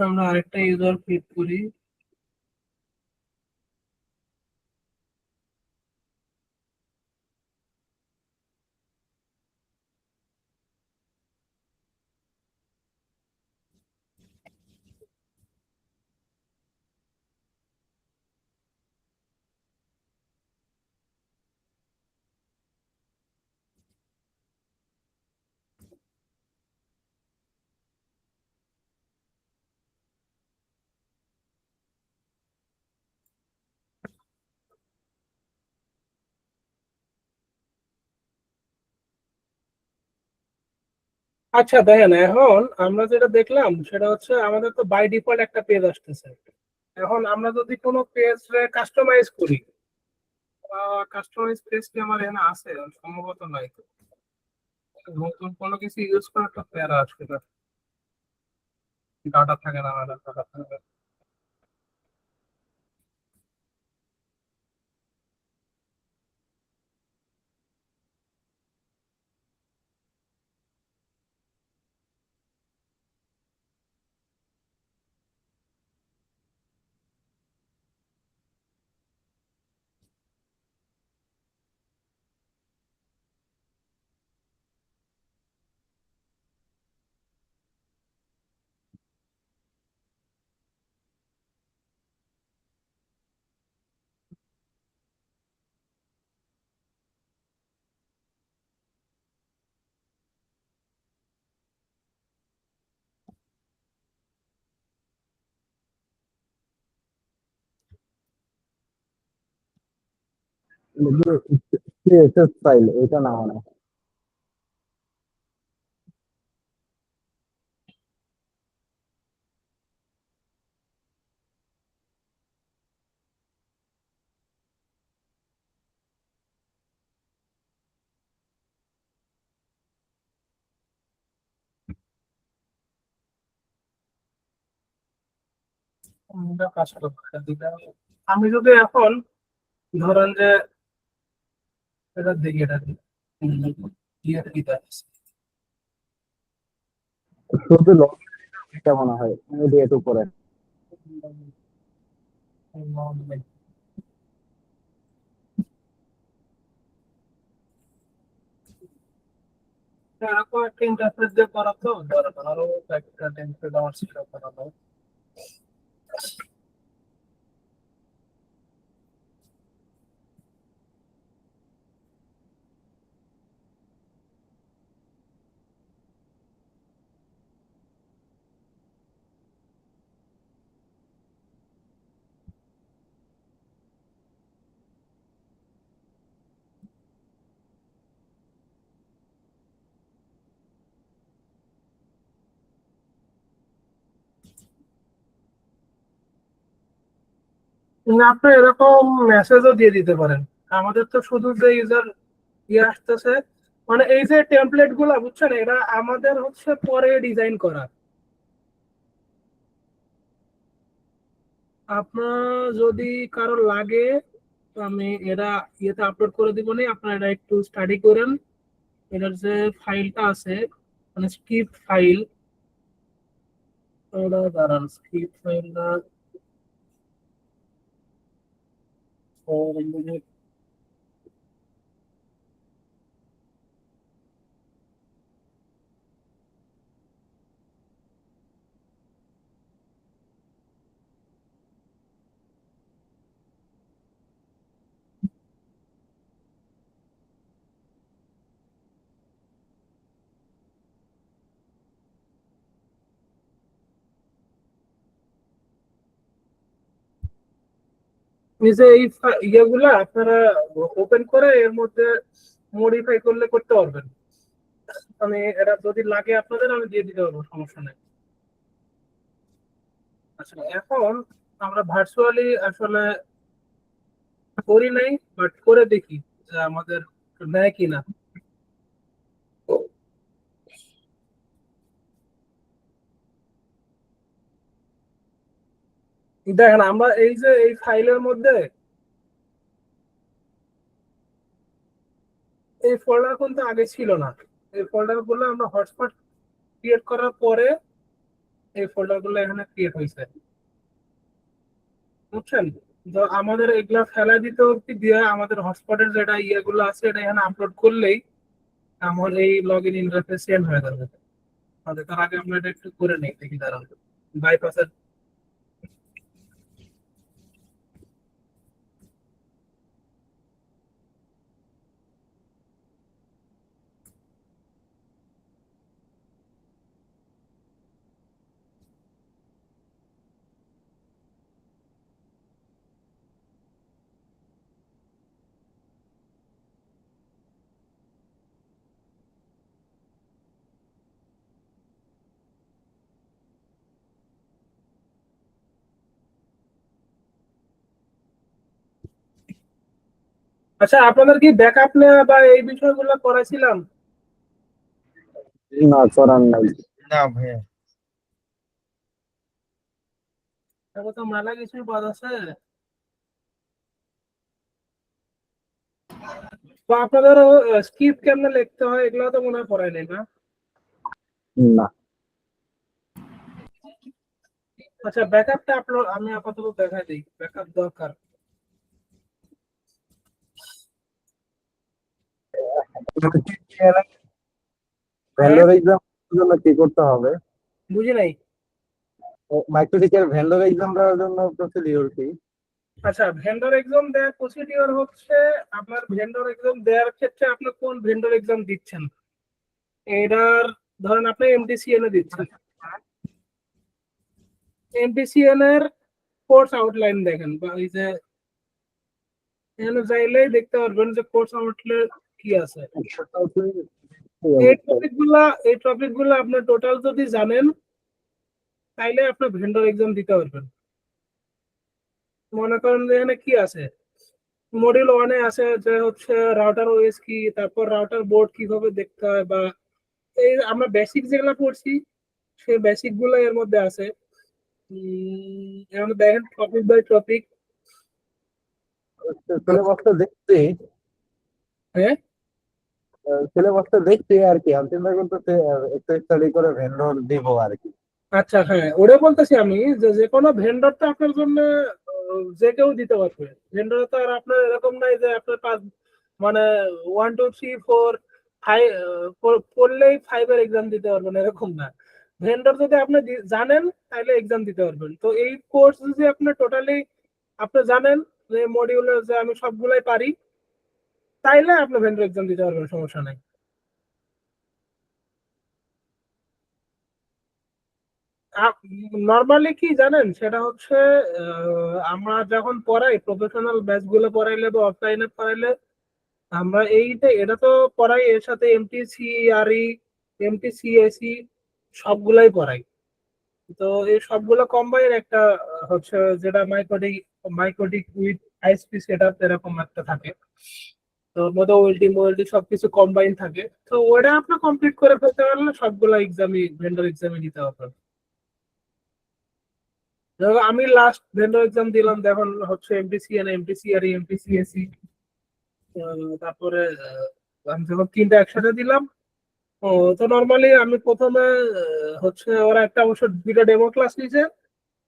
আমরা আরেকটা ইউজার ক্রিয়েট করি। আচ্ছা দেখেন, এখন আমরা যেটা দেখলাম সেটা হচ্ছে আমাদের তো বাই ডিফল্ট একটা পেজ আসতেছে। এখন আমরা যদি কোনো পেজ কাস্টমাইজ করি, কাস্টমাইজ পেজ কি আমার এখানে আছে? সম্ভবত নাই। নতুন কোনো কিছু ইউজ করা একটা প্যারা আসবে, ডাটা থাকে না, আমার ডাটা থাকে না। সিএসএস ফাইল এটা না মানে আমরা কাজ করবো এটা দিলে। আমি যদি এখন ধরেন যে এটা দেখি, এটা দিই, দিতে আছে। শুধু লগ এটা মনে হয় এডিট উপরে এরকম একটা ইন্টারফেস দিয়ে করা তো দরকার, আরো একটা টেমপ্লেট আমার ছিল করানো। আপনি এরকম মেসেজও দিয়ে দিতে পারেন। আমাদের তো শুধু যে ইউজার ইয়ে আসতেছে, মানে এই যে টেমপ্লেট গুলা বুঝছেন, এরা আমাদের হচ্ছে পরে ডিজাইন করা। আপনার যদি কারো লাগে তো আমি এরা ইয়েতে আপলোড করে দিব, নি আপনারা এটা একটু স্টাডি করেন। এটার যে ফাইলটা আছে, মানে স্ক্রিপ্ট ফাইল, ওটা দাঁড়ান, স্ক্রিপ্ট ফাইলটা নিজে এই ইয়েগুলা আপনারা ওপেন করে এর মধ্যে মডিফাই করলে করতে পারবেন। আমি এটা যদি লাগে আপনাদের আমি দিয়ে দিতে পারবো, সমস্যা নেই। আচ্ছা এখন আমরা ভার্চুয়ালি আসলে করি নাই, বাট করে দেখি যে আমাদের নেয় কিনা। দেখেন আমরা এই যে এই ফাইলের মধ্যে এই ফোল্ডার কিন্তু আগে ছিল না। এই ফোল্ডার গুলো আমরা হটস্পট ক্রিয়েট করার পরে এই ফোল্ডার গুলো এখানে ক্রিয়েট হয়েছে, বুঝছেন? তো আমাদের এগুলা ফেলা দিতে অব্দি দিয়ে আমাদের হটস্পটের যেটা ইয়েগুলো আছে এটা এখানে আপলোড করলেই আমার এই লগ ইন ইন্টারফেস সেন্ড হয়ে যাবে। তার আগে আমরা এটা একটু করে নেই, দেখি দাঁড়ান বাইপাসের। আচ্ছা, আপনাদের কি ব্যাকআপ নেওয়া বা এই বিষয়গুলো করাইছিলাম? না, করার নাই। না ভাইয়া, এখন তো মেলা কিছুই পদ আছে। তো আপনাদের স্ক্রিপ্ট কেমনে লিখতে হয় এগুলো তো মনে হয় পড়াই নাই না? না, আচ্ছা, ব্যাকআপটা আপনার আমি আপাতত দেখাই দিই, ব্যাকআপ দরকার। ভেন্ডর এক্সাম জন্য কি করতে হবে? বুঝি নাই। মাইক্রোটিকের ভেন্ডর এক্সাম দেওয়ার জন্য প্রসিডিউর কি? আচ্ছা, ভেন্ডর এক্সাম দেওয়ার প্রসিডিওর হচ্ছে আপনার ভেন্ডর এক্সাম দেওয়ার ক্ষেত্রে আপনি কোন ভেন্ডর এক্সাম দিচ্ছেন। এটার ধরেন আপনি এমটিসিএন এ দিচ্ছেন, এমটিসিএন এর কোর্স আউটলাইন দেখেন, বা এই যে এখানে চাইলেই দেখতে পারবেন যে কোর্স আউটলাইন কি আছে। এই টপিক গুলা আপনি টোটাল যদি জানেন তাইলে আপনি ভেন্ডর এক্সাম দিতে পারবেন। মনে করেন যে এখানে কি আছে, মডিউল 1 এ আছে যে হচ্ছে রাউটার ওএস কি, তারপর রাউটার বোর্ড কিভাবে দেখতে হয়, বা এই আমরা বেসিক যেগুলো পড়ছি সেই বেসিক গুলো এর মধ্যে আছে। এখন দেখেন টপিক বাই টপিক। সিলেবাসটা দেখছি, হ্যাঁ, সিলেবাসটা দেখছি আর কি, আমি চিন্তা করতেছি একটু স্টাডি করে ভেন্ডর দিব আর কি। আচ্ছা, হ্যাঁ ওটা বলতেছি আমি যে যে কোনো ভেন্ডর তো আপনার জন্য যে কেউ দিতে পারবে। ভেন্ডর তো আর আপনার এরকম নাই যে আপনার পাঁচ মানে 1 2 3 4 5 পড়লেই 5 এর এক্সাম দিতে পারবেন এরকম না। ভেন্ডর যদি আপনি জানেন তাহলে এক্সাম দিতে পারবেন। তো এই কোর্স যদি আপনি টোটালি আপনি জানেন যে মডিউলের যে আমি সবগুলাই পারি, তাইলে আপনি ভেন্ডর এক্সাম দিতে পারবেন, সমস্যা নাই। নর্মালি কি জানেন, সেটা হচ্ছে আমরা যখন পড়াই প্রফেশনাল ব্যাচ গুলো পড়াইলে বা অফলাইনে পড়াইলে আমরা এটা তো পড়াই, এর সাথে এমটিসিআরই এমটিসিএসি সবগুলাই পড়াই। তো এই সবগুলো কম্বাইন একটা হচ্ছে যেটা MikroTik MikroTik with ISP setup এরকম একটা থাকে। তো ওর মধ্যে ওএলটি মোএলটি সবকিছু কম্বাইন থাকে। তো ওটা আপনি কমপ্লিট করে ফেলতে পারলে সবগুলো এক্সামই ভেন্ডর এক্সামই দিতে পারবেন। দেখো, আমি লাস্ট ভেন্ডর এক্সাম দিলাম, দেখুন হচ্ছে এমটিসিএন এমটিসিআরই এমটিসিএসি, তারপরে আমি যখন তিনটা একসাথে দিলাম। ও, তো নর্মালি আমি প্রথমে হচ্ছে ওরা একটা অবশ্য দুটো ডেমো ক্লাস নিয়েছে।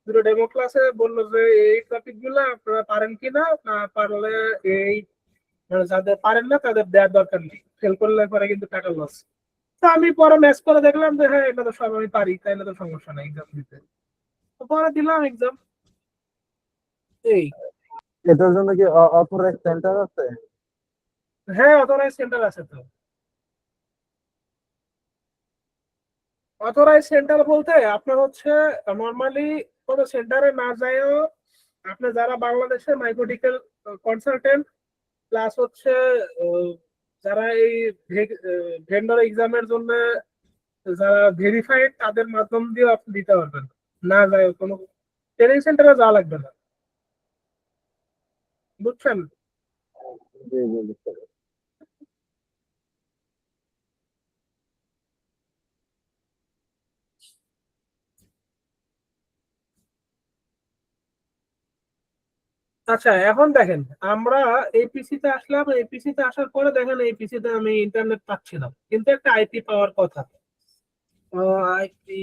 দুটো ডেমো ক্লাসে বললো যে এই টপিক গুলো আপনারা পারেন কিনা, না পারলে এই যাদের পারেন না তাদের দেওয়ার দরকার নেই, ফেল করলে পরে কিন্তু টাকা লস। তো আমি পরে ম্যাচ করে দেখলাম যে হ্যাঁ এটা তো সব আমি পারি, তাইলে তো সমস্যা নাই এক্সাম দিতে। তো পরে দিলাম এক্সাম। এই এটার জন্য কি অথরাইজ সেন্টার আছে? হ্যাঁ, অথরাইজ সেন্টার আছে তো। অথরাইজ সেন্টার বলতে আপনার হচ্ছে নর্মালি কোনো সেন্টারে না যায়ও আপনি যারা বাংলাদেশে মাইক্রোটিক্যাল কনসালটেন্ট প্লাস হচ্ছে আহ, যারা এই ভেন্ডর এক্সামের জন্য যারা ভেরিফাইড তাদের মাধ্যম দিয়ে আপনি দিতে পারবেন। না যায় কোনো ট্রেনিং সেন্টারে যাওয়া লাগবে না, বুঝছেন? জি জি, বুঝতে পেরেছি। আচ্ছা, এখন দেখেন আমরা এপিসি তে আসলাম, এপিসি তে আসার পরে দেখেন এপিসি তে আমি ইন্টারনেট পাচ্ছিলাম, কিন্তু একটা আইপি পাওয়ার কথা। আইপি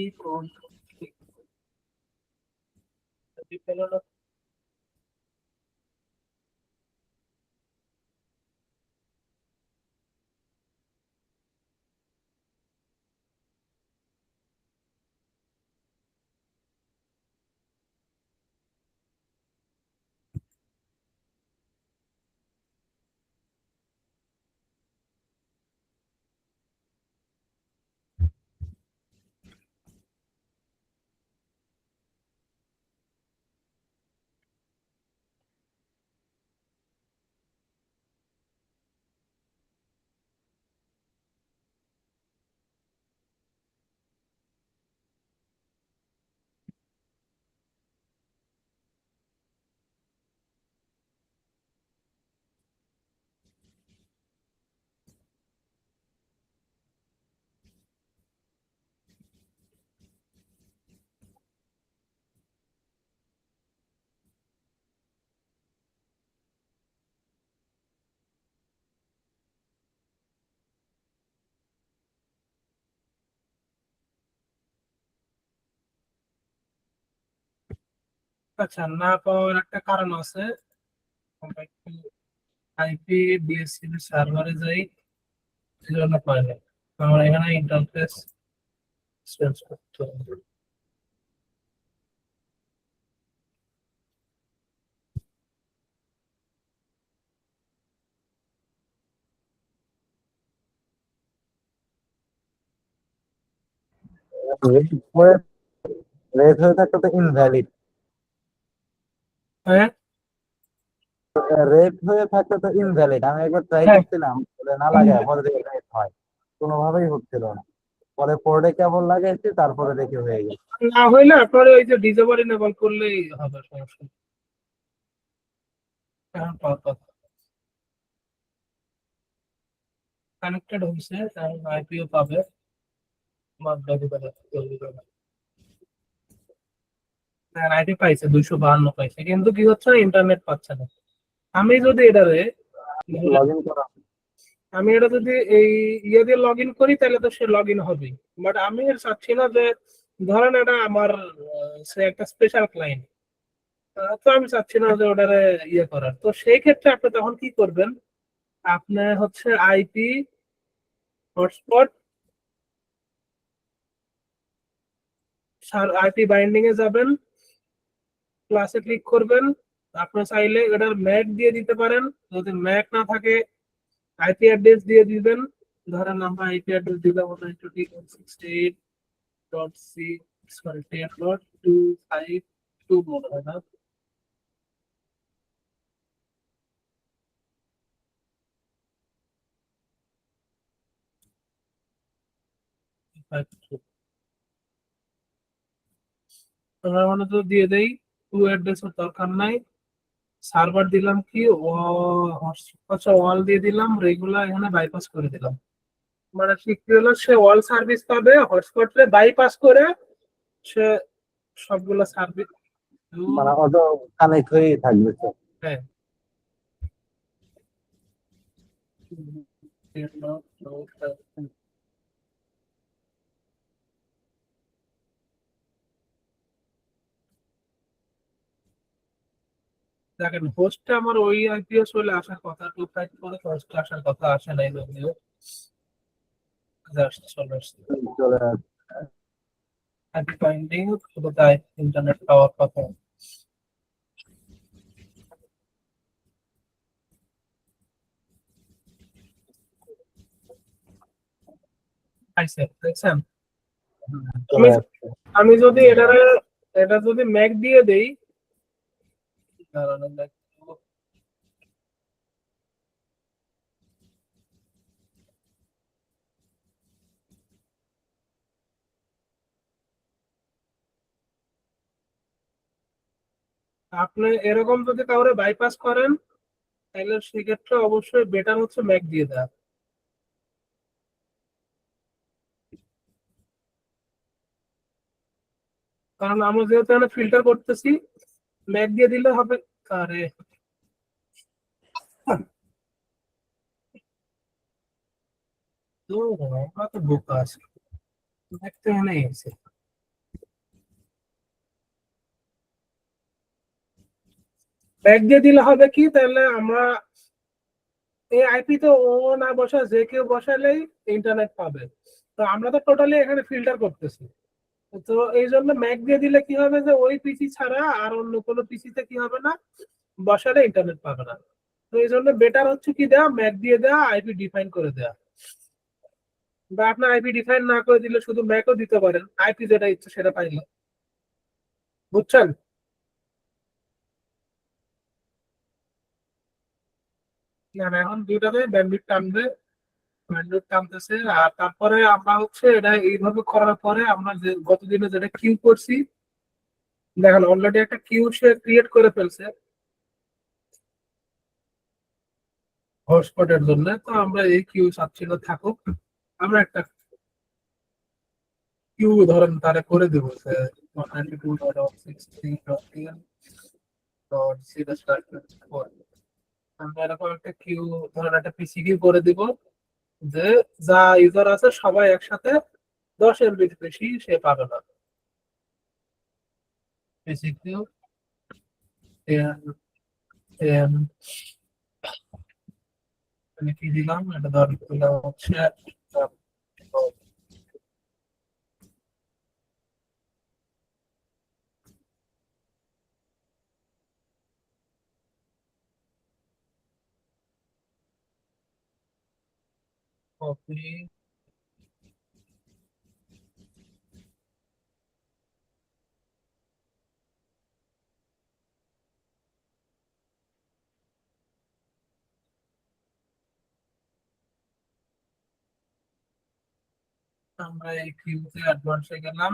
আচ্ছা, না পাওয়ার একটা কারণ আছে। আমরা একটু আইপি ডিএসসিপি সার্ভারে যাই, সেজন্য পাই না। আমরা এখানে ইন্টারফেস চেঞ্জ করতে হবে। রেড হয়ে থাকলে তো ইনভ্যালিড, হ্যাঁ রেড হয়ে থাকলে তো ইনভ্যালিড। আমি একবার ট্রাই হ্যাঁ, করছিলাম, পরে না লাগে, পরে দেখে red হয়, কোনোভাবেই হচ্ছিল না। পরে পোর্টে কেবল লাগাইছি, তারপরে দেখে হয়ে গেছে। না হইলে আপনার ওই যে ডিজেবল ইনেবল করলেই হবে, সমস্যা নেই। এখন পাওয়া কানেক্টেড হয়েছে, কারণ আইপিও পাবে। আইপি পাইছে 252 পাইছে, কিন্তু কি হচ্ছে, ইন্টারনেট পাচ্ছে না। আমি যদি এটারে লগ ইন করা আমি এটা যদি এই ইয়ে দিয়ে লগ ইন করি, তাহলে তো সে লগ ইন হবেই। বাট আমি এর চাচ্ছি না যে, ধরেন এটা আমার সে একটা স্পেশাল ক্লায়েন্ট, তো আমি চাচ্ছি না যে ওটারে ইয়ে করার। তো সেই ক্ষেত্রে আপনি তখন কি করবেন, আপনি হচ্ছে আইপি হটস্পট আইপি বাইন্ডিং এ যাবেন, ক্লাসে ক্লিক করবেন। আপনি চাইলে এটার ম্যাক দিয়ে দিতে পারেন, যদি ম্যাক না থাকে আইপি অ্যাড্রেস দিয়ে দিবেন। ধরেন আমরা আইপি অ্যাড্রেস দিলাম 192.168.6 মনে হয় না। আমরা মানে তো দিয়ে দেই, টু অ্যাড্রেসের দরকার নাই। সার্ভার দিলাম কি, আচ্ছা ওয়াল দিয়ে দিলাম, রেগুলার এখানে বাইপাস করে দিলাম। মানে ঠিক কি হলো, সে অল সার্ভিস পাবে, হটস্পটে বাইপাস করে সে সবগুলো সার্ভিস। মানে অটো কানেক্ট হয়েই থাকবে তো। হ্যাঁ, দেখেন হোস্টে আমার ওই আইপিও চলে আসার কথা, 254 হোস্টে আসার কথা, আসে নাই যদিও। চলে আসছে চলে আসবে। আইপি বাইন্ডিং, কোথায় ইন্টারনেট পাওয়ার কথা। আইসে দেখছেন। চলে আসছে। আমি যদি এটা যদি ম্যাক দিয়ে দেই, দাঁড়ান, আপনি এরকম যদি কাউরে বাইপাস করেন, তাহলে সেক্ষেত্রে অবশ্যই বেটার হচ্ছে ম্যাক দিয়ে দেওয়া। কারণ আমরা যেহেতু এখানে ফিল্টার করতেছি, ম্যাক দিয়ে দিলে হবে। আরে তো আমরা তো বোকা আছি, ম্যাক তো এখানে এসে। ব্যাক দিয়ে দিলে হবে কি, তাহলে আমরা এই আইপি তো ও না বসা যে কেউ বসালেই ইন্টারনেট পাবে। তো আমরা তো টোটালি এখানে ফিল্টার করতেছি। তো এই জন্য ম্যাক দিয়ে দিলে কি হবে যে ওই পিসি ছাড়া আর অন্য কোনো পিসিতে কি হবে না, বসালে ইন্টারনেট পাবে না। তো এই জন্য বেটার হচ্ছে কি দেওয়া, ম্যাক দিয়ে দেওয়া, আইপি ডিফাইন করে দেওয়া। বা আপনার আইপি ডিফাইন না করে দিলে শুধু ম্যাকও দিতে পারেন, আইপি যেটা ইচ্ছে সেটা পাইলে। বুঝছেন? না না, এখন দুইটাতে ব্যান্ডউইথ টানবে, ব্যান্ডউইথ টানতেছে। আর তারপরে আমরা হচ্ছে এটা এইভাবে করার পরে আমরা যে গতদিনে যেটা কিউ করছি, দেখেন অলরেডি একটা কিউ সে ক্রিয়েট করে ফেলছে হটস্পটের জন্য। তো আমরা এই কিউ চাচ্ছি না থাকুক, আমরা একটা কিউ ধরেন তারা করে দেবো যে 192.163.10.0/4 আমরা এরকম একটা কিউ ধরেন একটা পিসি কিউ করে দিব, যে যা ইউজার আছে সবাই একসাথে 10 এমবির বেশি সে পাবে না। পিসি কিউ 10 আমি কি দিলাম, এটা ধরেন দিলাম হচ্ছে কপি আমরা এই কিউতে অ্যাডভান্সে গেলাম।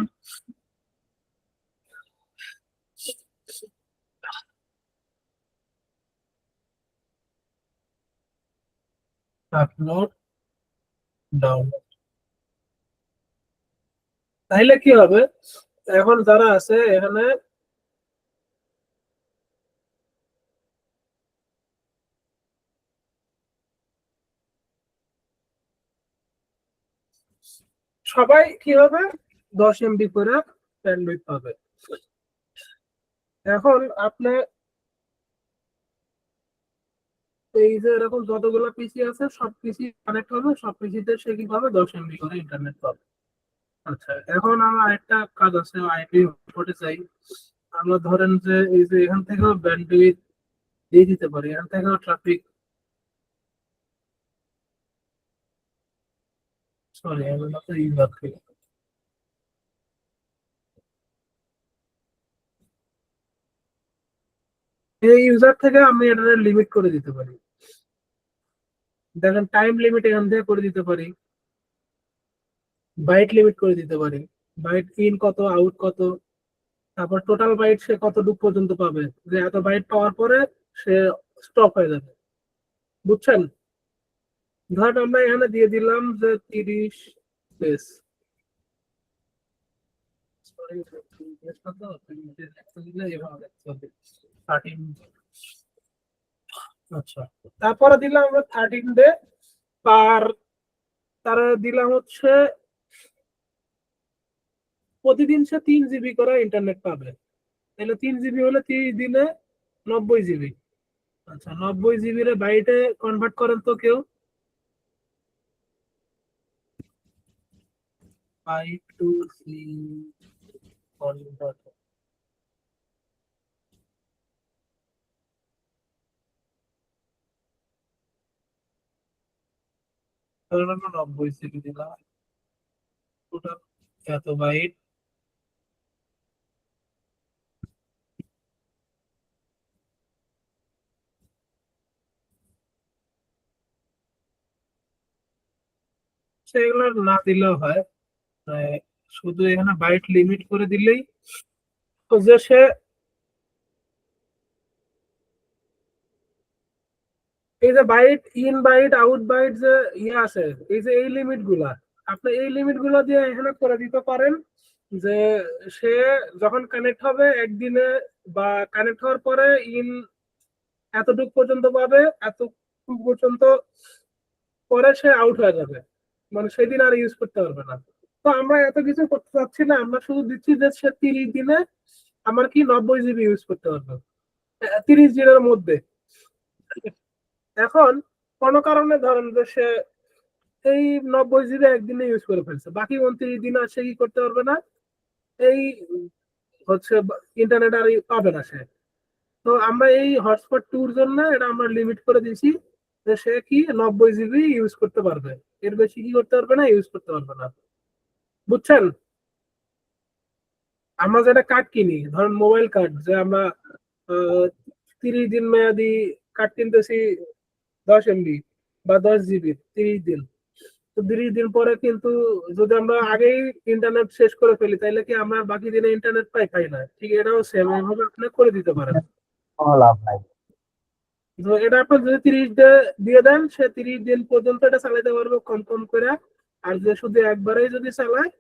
আপলোড ডাউনলোড, তাইলে কি হবে, এখন যারা আছে এখানে সবাই কি হবে 10 এমবি করে ব্যান্ডউইথ পাবে। এখন আপনি এই যে এরকম যতগুলো পিসি আছে সব পিসি কানেক্ট হবে, সব পিসিতে সে কি পাবে 10 এমবি করে ইন্টারনেট পাবে। আচ্ছা, এখন আমার আরেকটা কাজ আছে, আইপি হটস্পটে চাই। আমরা ধরেন যে এই যে এখান থেকেও ব্যান্ডউইথ দিয়ে দিতে পারি, এখান থেকেও ট্রাফিক, সরি এগুলো তো ইউজার থেকে, এই ইউজার থেকে আমি এটা লিমিট করে দিতে পারি। দেখেন টাইম লিমিট এখান থেকে করে দিতে পারি, বাইট লিমিট করে দিতে পারি, বাইট ইন কত আউট কত, তারপর টোটাল বাইট সে কতটুকু পর্যন্ত পাবে, যে এত বাইট পাওয়ার পরে সে স্টপ হয়ে যাবে। বুঝছেন? ধরেন আমরা এখানে দিয়ে দিলাম যে 30 পেজ, আচ্ছা, তারপরে দিলাম আমরা 13 ডে পার, তারা দিলাম হচ্ছে প্রতিদিন সে 3 জিবি করে ইন্টারনেট পাবে। তাহলে 3 জিবি হলে 30 দিনে 90 জিবি। আচ্ছা, 90 জিবি রে বাইটে কনভার্ট করেন তো কেউ, বাইট টু সি কনভার্ট, ধরুন আমরা 90 জিবি দিলাম, টোটাল এত বাইট। সেগুলো না দিলেও হয়, মানে শুধু এখানে বাইট লিমিট করে দিলেই তো, যে সে এই যে byte in byte out byte যে ইয়ে আছে, এই যে এই লিমিট গুলা আপনি এই লিমিট গুলো দিয়ে এখানে করে দিতে পারেন, যে সে যখন কানেক্ট হবে একদিনে বা কানেক্ট হওয়ার পরে ইন এতটুকু পর্যন্ত পাবে, এতটুকু পর্যন্ত পরে সে আউট হয়ে যাবে, মানে সেদিন আর ইউজ করতে পারবে না। তো আমরা এত কিছু করতে চাচ্ছি না, আমরা শুধু দিচ্ছি যে সে 30 দিনে আমার কি 90 জিবি ইউজ করতে পারবে। 30 দিনের মধ্যে। এখন কোনো কারণে ধরেন যে সে এই 90 জিবি একদিনে ইউজ করে ফেলছে, বাকি 29 দিন আর সে কি করতে পারবে না, এই হচ্ছে ইন্টারনেট আর পাবে না সে। তো আমরা এই হটস্পট টুর জন্য এটা আমরা লিমিট করে দিয়েছি যে সে কি 90 জিবি ইউজ করতে পারবে, এর বেশি কি করতে পারবে না, ইউজ করতে পারবে না। বুঝছেন? আমরা যেটা কার্ড কিনি, ধরেন মোবাইল কার্ড, যে আমরা 30 দিন মেয়াদি কার্ড কিনতেছি 10 MB বা 10 GB 30 দিন। তো 30 দিন পরে কিন্তু যদি আমরা আগেই ইন্টারনেট শেষ করে ফেলি, তাহলে কি আমরা বাকি দিনে ইন্টারনেট পাই না? ঠিক এটাও সেম এভাবে আপনি করে দিতে পারেন। কোনো লাভ নাই। তো এটা আপনি যদি 30 দিয়ে দেন, সে 30 দিন পর্যন্ত এটা চালাতে পারবে কম কম করে। আর যে শুধু একবারেই যদি চালায়,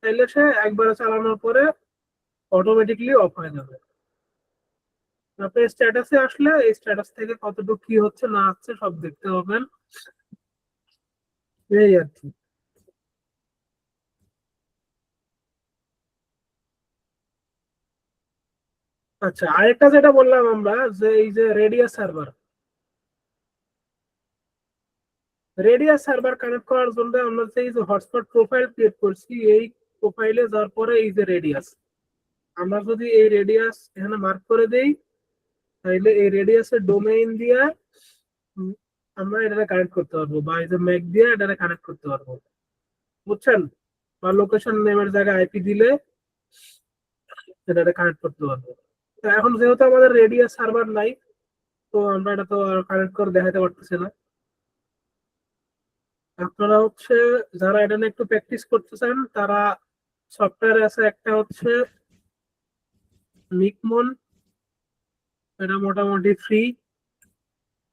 তাহলে সে একবারে চালানোর পরে অটোমেটিকলি অফ হয়ে যাবে। আপনি স্ট্যাটাসে আসলে এই স্ট্যাটাস থেকে কতটুকু কি হচ্ছে না হচ্ছে সব দেখতে পাবেন, এই আর কি। আচ্ছা, আরেকটা যেটা বললাম আমরা, যে এই যে রেডিয়াস সার্ভার কানেক্ট করার জন্য আমরা যে এই যে হটস্পট প্রোফাইল ক্রিয়েট করছি, এই প্রোফাইলে যাওয়ার পরে এই যে রেডিয়াস, আমরা যদি এই রেডিয়াস এখানে মার্ক করে দেই, তাহলে এই রেডিয়াসের ডোমেইন দিয়ে আমরা এটা কানেক্ট করতে পারবো, বা এই যে ম্যাক দিয়ে এটা কানেক্ট করতে পারবো। বুঝছেন? বা লোকেশন নেমের জায়গায় আইপি দিলে এটা কানেক্ট করতে পারবো। তো এখন যেহেতু আমাদের রেডিয়াস সার্ভার নাই, তো আমরা এটা তো কানেক্ট করে দেখাতে পারতেছি না। আপনারা হচ্ছে যারা এটা নিয়ে একটু প্র্যাকটিস করতে চান, তারা সফটওয়্যার আছে একটা হচ্ছে মিকমন, এটা মোটামুটি ফ্রি,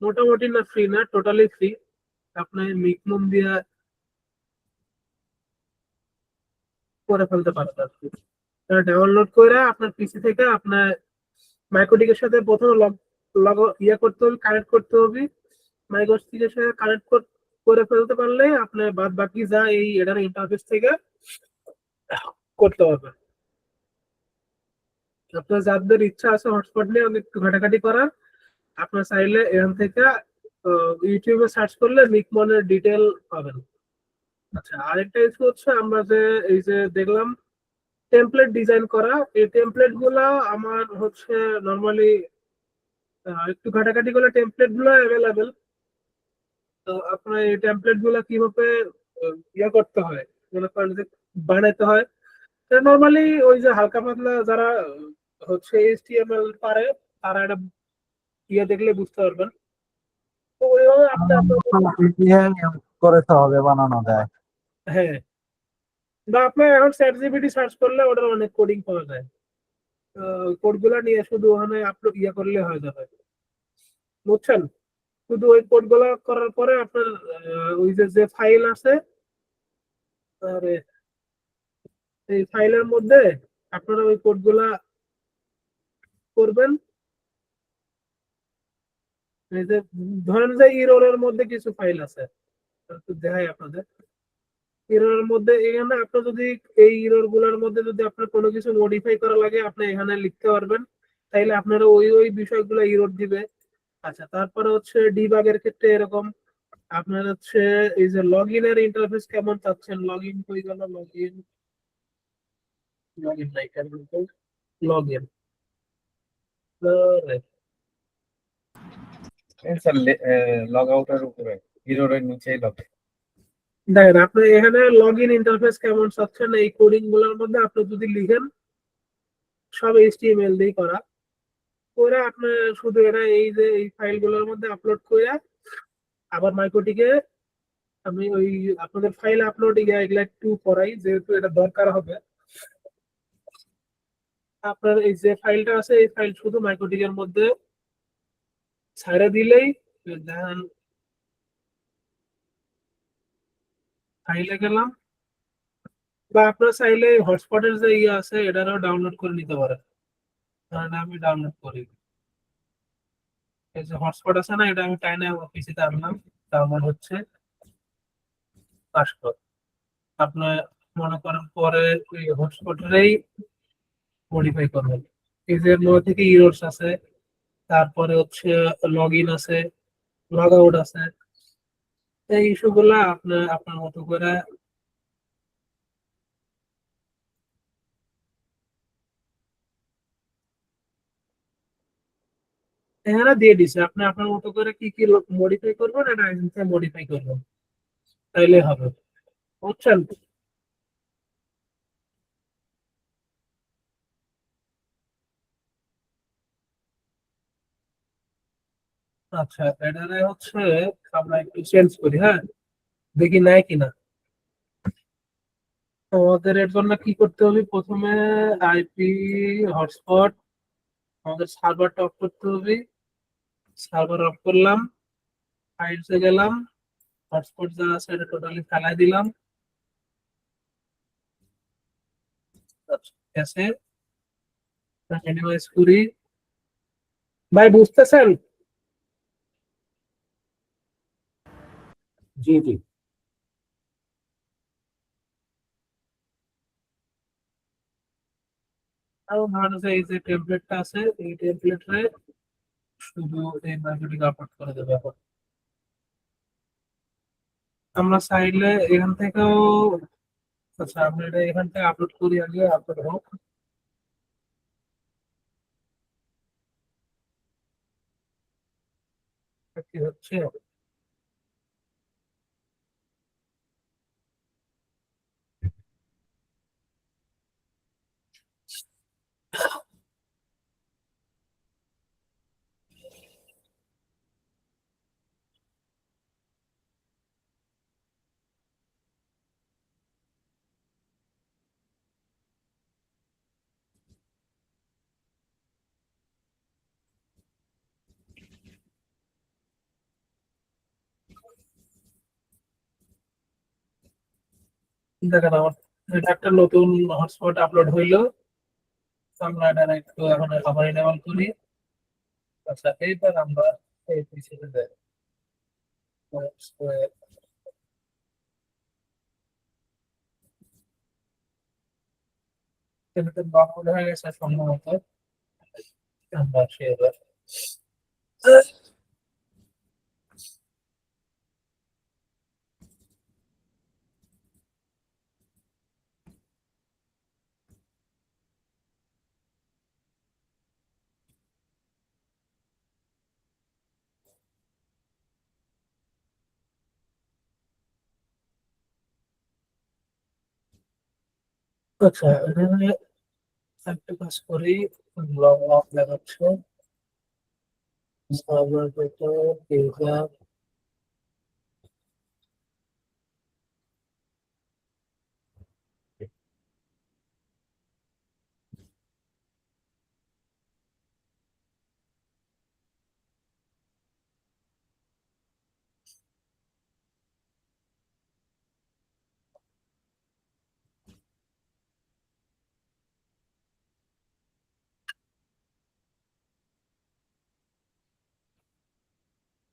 মোটামুটি না ফ্রি না, টোটালি ফ্রি। আপনি মিকমন দিয়ে করে ফেলতে পারেন আর কি। ডাউনলোড করে আপনার পিসি থেকে আপনার মাইক্রোটিকের সাথে প্রথমে লগ করতে হবে, কানেক্ট করতে হবে। মাইক্রোটিকের সাথে কানেক্ট করে ফেলতে পারলে আপনি বাদ বাকি যা এই এটার ইন্টারফেস থেকে করতে পারবেন। আপনার যাদের ইচ্ছা আছে হটস্পট নিয়ে অনেক ঘাটাঘাটি করার, আপনার চাইলে এখান থেকে ইউটিউবে সার্চ করলে মিকমনের ডিটেল পাবেন। আচ্ছা, আরেকটা ইস্যু হচ্ছে আমরা যে এই যে দেখলাম টেমপ্লেট ডিজাইন করা, এই টেমপ্লেট গুলা আমার হচ্ছে নর্মালি একটু ঘাটাঘাটি করলে টেমপ্লেট গুলো অ্যাভেলেবেল। তো আপনার এই টেমপ্লেট গুলা কিভাবে করতে হয়, মনে করেন যে বানাইতে হয়, নর্মালি ওই যে হালকা পাতলা যারা হচ্ছে HTML পারে, তারা এটা দেখলে বুঝতে পারবেন। তো ওইভাবে আপনি করে হবে বানানো যায়। হ্যাঁ, বা আপনার এখন চ্যাট জিপিটি সার্চ করলে ওটার অনেক কোডিং পাওয়া যায়, কোড গুলা নিয়ে শুধু ওখানে আপলোড করলে হয়ে যাবে। বুঝছেন? শুধু ওই কোড গুলা করার পরে আপনার ওই যে ফাইল আছে, আরে এই ফাইলের মধ্যে আপনারা ওই কোড গুলা করবেন। এই যে ধরেন যে ইরোরের মধ্যে কিছু ফাইল আছে, দেখাই আপনাদের। ইরোরের মধ্যে এখানে আপনার যদি এই ইরোর গুলার মধ্যে যদি আপনার কোনো কিছু মডিফাই করা লাগে, আপনি এখানে লিখতে পারবেন, তাইলে আপনারা ওই বিষয়গুলো ইরোর দিবে। আচ্ছা, তারপরে হচ্ছে ডিবাগের ক্ষেত্রে এরকম আপনার হচ্ছে এই যে লগ ইনের ইন্টারফেস কেমন চাচ্ছেন, লগ ইন হয়ে গেল, লগ ইন নাই কেন, লগ ইন স্যার লগ আউটের উপরে হিরোর নিচেই লগ। দেখেন আপনি এখানে লগ ইন ইন্টারফেস কেমন চাচ্ছেন, এই কোডিং গুলোর মধ্যে আপনি যদি লিখেন সব HTML দিয়ে করা, করে আপনি শুধু এটা এই যে এই ফাইল গুলোর মধ্যে আপলোড করে আবার মাইক্রোটিকে আমি ওই আপনাদের ফাইল আপলোড এগুলা একটু করাই, যেহেতু এটা দরকার হবে। আপনার এই যে ফাইলটা আছে, এই ফাইল শুধু মাইক্রোটিকের মধ্যে ছাড়া দিলেই দেখেন, ফাইলে গেলাম, বা আপনার চাইলে হটস্পটের যে ইয়ে আছে এটারও ডাউনলোড করে নিতে পারেন। তাহলে আমি ডাউনলোড করি, এই যে হটস্পট আছে না, এটা আমি টাইনে পিসিতে আনলাম, ডাউনলোড হচ্ছে, পাসপোর্ট আপনার মনে করেন পরে ওই হটস্পটেরই মডিফাই করবেন। এই যে এর মধ্যে থেকে ইরোর্স আছে, তারপরে হচ্ছে লগ ইন আছে, লগ আউট আছে। এই ইস্যু গুলা আপনার আপনার মতো করে এখানে দিয়ে দিছে, আপনি আপনার মতো করে কি কি মডিফাই করবেন এটা এখান থেকে মডিফাই করবেন, তাইলে হবে, বুঝছেন? আচ্ছা, এটারে হচ্ছে আমরা একটু চেঞ্জ করি, হ্যাঁ, দেখি নাই কিনা। আমাদের এর জন্য কি করতে হবে, প্রথমে আইপি হটস্পট, আমাদের সার্ভারটা অফ করতে হবে। সার্ভার অফ করলাম, ফাইলসে গেলাম, হটস্পট যা আছে এটা টোটালি ফেলাই দিলাম। আচ্ছা, ঠিক আছে, মিনিমাইজ করি। ভাই বুঝতেছেন? জি জি। আর ধরেন যে এই যে টেমপ্লেটটা আছে, এই টেমপ্লেটে শুধু এই বায়োমেট্রিক আপলোড করে দেবে এখন। আমরা চাইলে এখান থেকেও, আচ্ছা আমরা এটা এখান থেকে আপলোড করি, আগে আপলোড হোক। কি হচ্ছে, দেখেন আমার এটা একটা নতুন হটস্পট আপলোড হইলো। তো আমরা এটা একটু এখন আবার এনেবল করি। আচ্ছা, এইবার আমরা এই পিছিয়ে দেয় বাংলা হয়ে গেছে সম্ভবত। আমরা আসি এবার। আচ্ছা, এখানে একটা কাজ করি, লগ অফ দেখাচ্ছে, সার্ভার ডেটা ইউজার।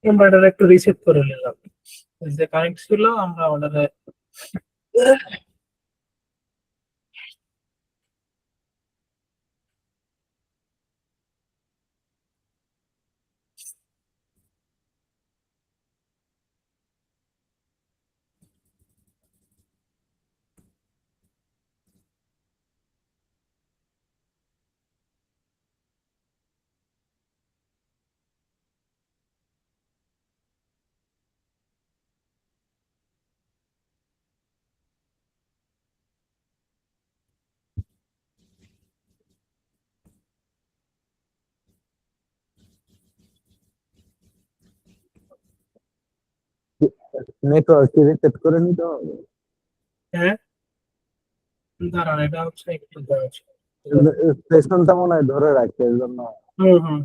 আমরা এটা একটু রিসেট করে নিলাম, এই যে কানেক্ট ছিল আমরা ওটারে। নেটওয়ার্ক রিসেট করে নিতে হবে। হ্যাঁ, দাঁড়ান এটা হচ্ছে একটু দাঁড়াচ্ছে। সেশনটা মনে হয় ধরে রাখছে এর জন্য। হুম হুম।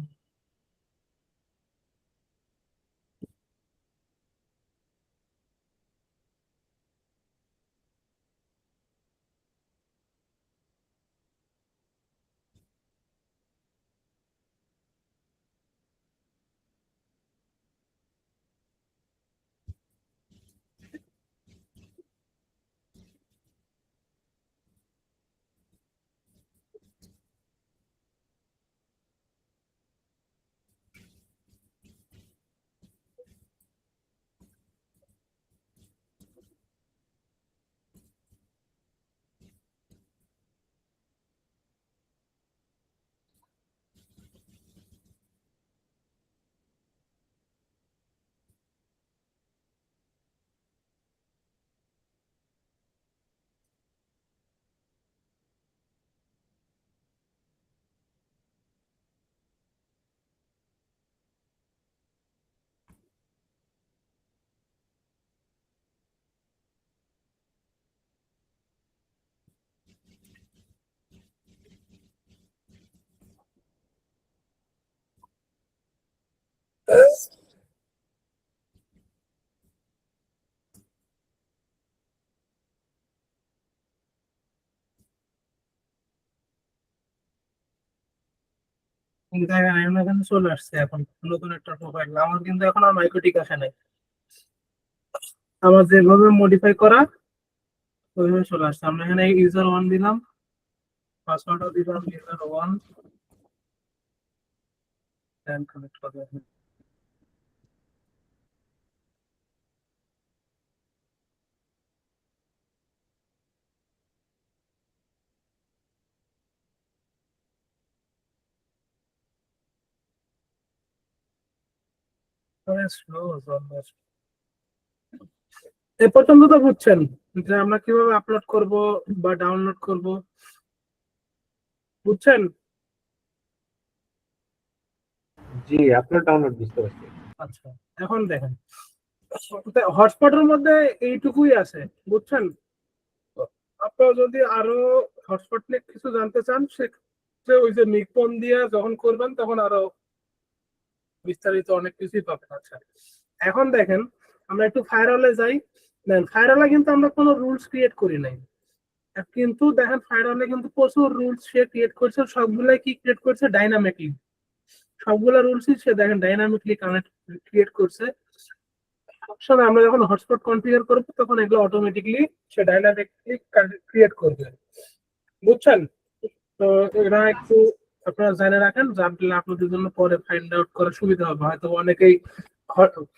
দেখেন আমি এখানে চলে আসছে এখন নতুন একটা প্রোফাইল। আমার কিন্তু এখন আর মাইক্রোটিক আসে নাই, আমার যেভাবে মডিফাই করা ওইভাবে চলে আসছে। আমরা এখানে ইউজার ওয়ান দিলাম, পাসওয়ার্ডও দিলাম ইউজার ওয়ান, দেন কানেক্ট করবে। Slow almost. এ পর্যন্ত তো বুঝছেন যে আমরা কিভাবে আপলোড করব বা ডাউনলোড করব, বুঝছেন? জি, আপনার ডাউনলোড বুঝতে পারছি। আচ্ছা, এখন দেখেন হটস্পটের মধ্যে এইটুকুই আছে, বুঝছেন? আপনারা যদি আরো হটস্পট নিয়ে কিছু জানতে চান, সেক্ষেত্রে ওই যে নিকপন দিয়ে যখন করবেন তখন আরো বিস্তারিত অনেক কিছুই পাবেন। আচ্ছা, এখন দেখেন আমরা একটু ফায়ারওয়ালে যাই। দেখেন ফায়ারওয়ালে কিন্তু আমরা কোনো রুলস ক্রিয়েট করি নাই, কিন্তু দেখেন ফায়ারওয়ালে কিন্তু প্রচুর রুলস সে ক্রিয়েট করছে, সবগুলাই কি ক্রিয়েট করছে ডাইনামিকলি, সবগুলা রুলসই সে দেখেন ডাইনামিকলি কানেক্ট ক্রিয়েট করছে। অপশনে আমরা যখন হটস্পট কনফিগার করব তখন এগুলো অটোমেটিকলি সে ডাইনামিকলি ক্রিয়েট করবে, বুঝছেন? তো এটা একটু আপনারা জেনে রাখেন, জানলে আপনাদের জন্য পরে ফাইন্ড আউট করা সুবিধা হবে। হয়তো অনেকেই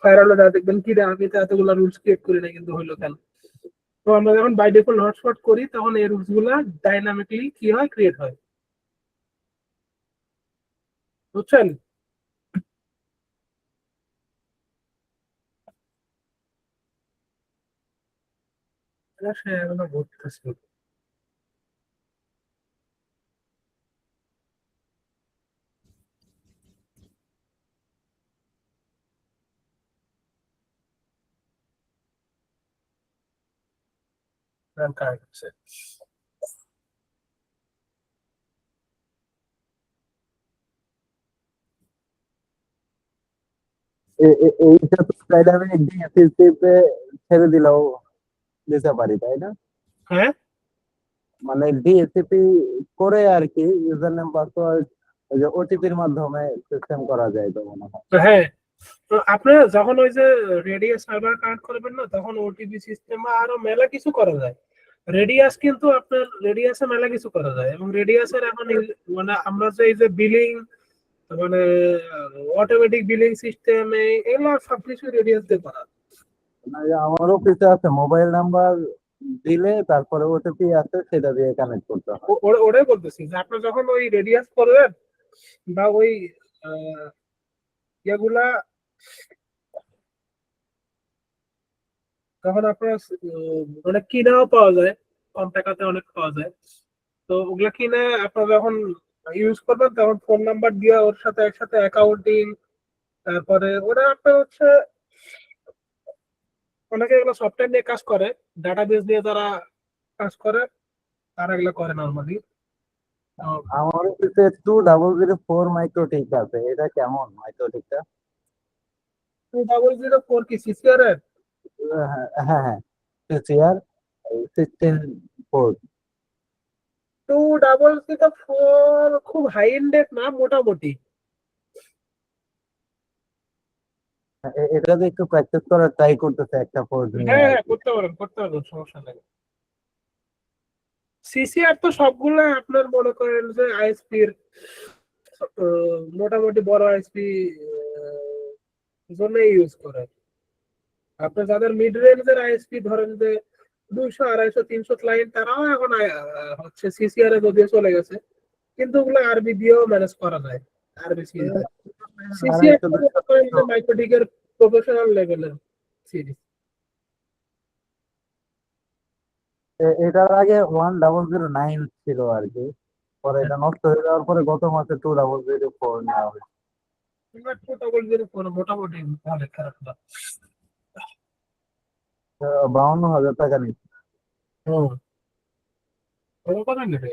ফায়ারওয়ালে যা দেখবেন কি রে, আমি তো এতগুলা রুলস ক্রিয়েট করি না, কিন্তু হইলো কেন? তো আমরা যখন বাই ডিফল্ট হটস্পট করি তখন এই রুলস গুলা ডাইনামিকলি কি হয়, ক্রিয়েট হয়, বুঝছেন? এটা সে এখনো ঘুরতেছে। কারেক্ট আছে। এইটা তো চাইলে আমি ডিএসসি তে ছেড়ে দিলেও দিতে পারি, তাই না? হ্যাঁ, মানে ডিএসসিপি করে আর কি ইউজার নেম পাসওয়ার্ড ওই যে ওটিপির মাধ্যমে সিস্টেম করা যায় তো মনে হয়। তো হ্যাঁ, তো আপনারা যখন ওই যে রেডিয়াস সার্ভার কানেক্ট করবেন না, তখন ওটিপি সিস্টেম আরো মেলা কিছু করা যায়। রেডিয়াস কিন্তু আপনার রেডিয়াসে মেলা কিছু করা যায়, এবং রেডিয়াসের এখন মানে আমরা যে এই যে বিলিং মানে অটোমেটিক বিলিং সিস্টেম এগুলো সবকিছু রেডিয়াস দিয়ে করা। মানে আমার অফিসে আছে মোবাইল নাম্বার দিলে তারপরে ওটিপি আছে সেটা দিয়ে কানেক্ট করতে হয়। ওটাই বলতেছি যে আপনি যখন ওই রেডিয়াস করবেন বা ওই আহ, ইয়েগুলা তখন আপনার অনেক কিনাও পাওয়া যায়, কম টাকাতে অনেক পাওয়া যায়। তো ওগুলা কিনে আপনার যখন ইউজ করবেন তখন ফোন নাম্বার দিয়ে ওর সাথে একসাথে অ্যাকাউন্টিং, তারপরে ওরা আপনার হচ্ছে অনেকে এগুলো সফটওয়্যার নিয়ে কাজ করে, ডাটাবেস নিয়ে যারা কাজ করে তারা এগুলো করে নর্মালি। আমার অফিসে 2004 মাইক্রোটিক আছে, এটা কেমন মাইক্রোটিকটা? 2004 কি সিসিআর এর? হ্যাঁ হ্যাঁ হ্যাঁ, সিসিআর 16 পোর্ট। 2004 খুব হাই এন্ডেড না, মোটামুটি। এটা দিয়ে একটু প্র্যাকটিস করার ট্রাই করতেছে একটা পোর্ট নিয়ে হ্যাঁ আর হ্যাঁ, কি। করতে পারেন করতে পারেন, সমস্যা নেই। সিসিআর তো সবগুলো আপনার মনে করেন যে আইএসপির মোটামুটি বড় আইএসপি জন্য ইউজ করে। আপনার যাদের মিড রেঞ্জের আইএসপি ধরেন যে 200 250 300 ক্লায়েন্ট, তারাও এখন হচ্ছে সিসিআর এ যদিও চলে গেছে, কিন্তু ওগুলো আরবি দিয়েও ম্যানেজ করা যায়। আরবি মানে সিসিআর শুধু মনে করেন যে মাইক্রোটিকের প্রফেশনাল লেভেলের সিরিজ। এটার আগে 1009 ছিল আর কি, পরে এটা নষ্ট হয়ে যাওয়ার পরে গত মাসে 2004 নেওয়া হয়েছে। মোটামুটি ভালো, খারাপ না। 52,000 টাকা নিচ্ছে। হুম, ওরা কত নেবে?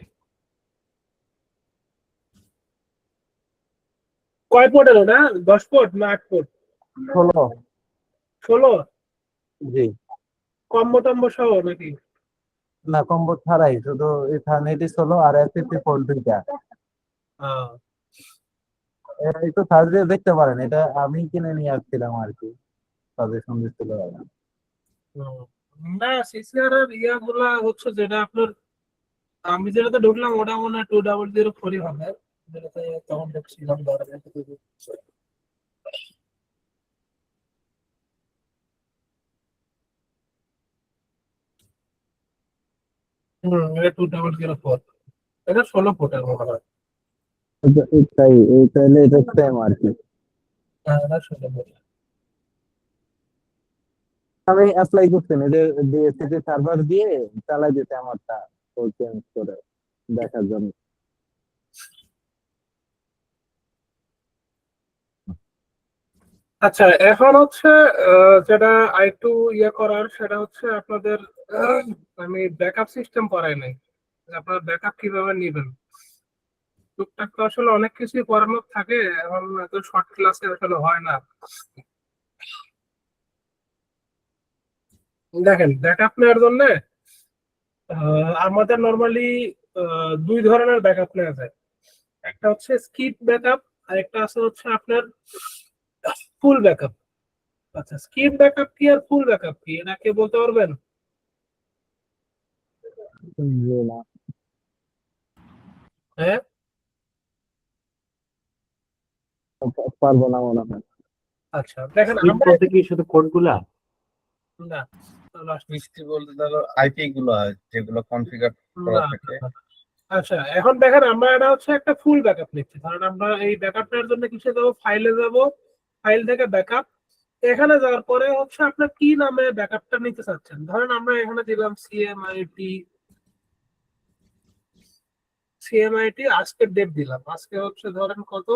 কয় পোর্টের ওটা? 10 পোর্ট না 8 পোর্ট? 16। 16? জি। কম্বো টম্বো সহ নাকি? না, কম্বো ছাড়াই শুধু ইথারনেটই 16 আর এসএসসি পোর্ট 2টা। আহ, একটু সার্চ দিয়ে দেখতে পারেন, এটা আমি কিনে নিয়ে আসছিলাম আর কি, সাজেশন দিচ্ছিল ওরা। হুম। না, সিসিআর এর ইয়াগুলা হচ্ছে যেটা আপনার, আমি যেটাতে ঢুকলাম ওটা মনে হয় 2004 হবে, যেটাতে তখন ঢুকছিলাম ধরেন। এটা 2004, এটা 16 ফুটের মনে হয়। তাই এই তাহলে এটা সেম আর কি। হ্যাঁ, এটা 16 ফুট। আমি অ্যাপ্লাই করছি না, যে ডিএসসি সার্ভার দিয়ে চালাই দিতে আমারটা চেঞ্জ করে দেখার জন্য। আচ্ছা, এখন হচ্ছে যেটা আরেকটু ইয়ে করার সেটা হচ্ছে আপনাদের, আমি ব্যাকআপ সিস্টেম করাই নাই, যে আপনার ব্যাকআপ কিভাবে নেবেন। টুকটাক তো আসলে অনেক কিছুই করানোর থাকে, এখন এত শর্ট ক্লাসে আসলে হয় না। দেখেন, ব্যাকআপ নেওয়ার জন্য আমাদের নর্মালি দুই ধরনের ব্যাকআপ নেওয়া যায়। একটা হচ্ছে স্কিপ ব্যাকআপ, আর একটা আছে হচ্ছে আপনার ফুল ব্যাকআপ। আচ্ছা, স্কিপ ব্যাকআপ কি আর ফুল ব্যাকআপ কি, এটা কে বলতে পারবেন? জি না, হ্যাঁ, পারবো না মনে হয়। আচ্ছা দেখেন স্কিপ আমরা, বলতে কি শুধু কোডগুলা? না, লাস্ট, মিষ্টি বলতে ধরো আইপি গুলো যেগুলো কনফিগার করা না, থাকে। না। আচ্ছা, এখন দেখেন আমরা এটা হচ্ছে একটা ফুল ব্যাকআপ নিচ্ছি, কারণ আমরা এই ব্যাকআপটার জন্য কিসে যাবো, ফাইলে যাব, ফাইল থেকে ব্যাকআপ। এখানে যাওয়ার পরে হচ্ছে আপনার কি নামে ব্যাকআপটা নিতে চাচ্ছেন, ধরেন আমরা এখানে দিলাম সিএমআইটি আজকের ডেট দিলাম, আজকে হচ্ছে ধরেন কত,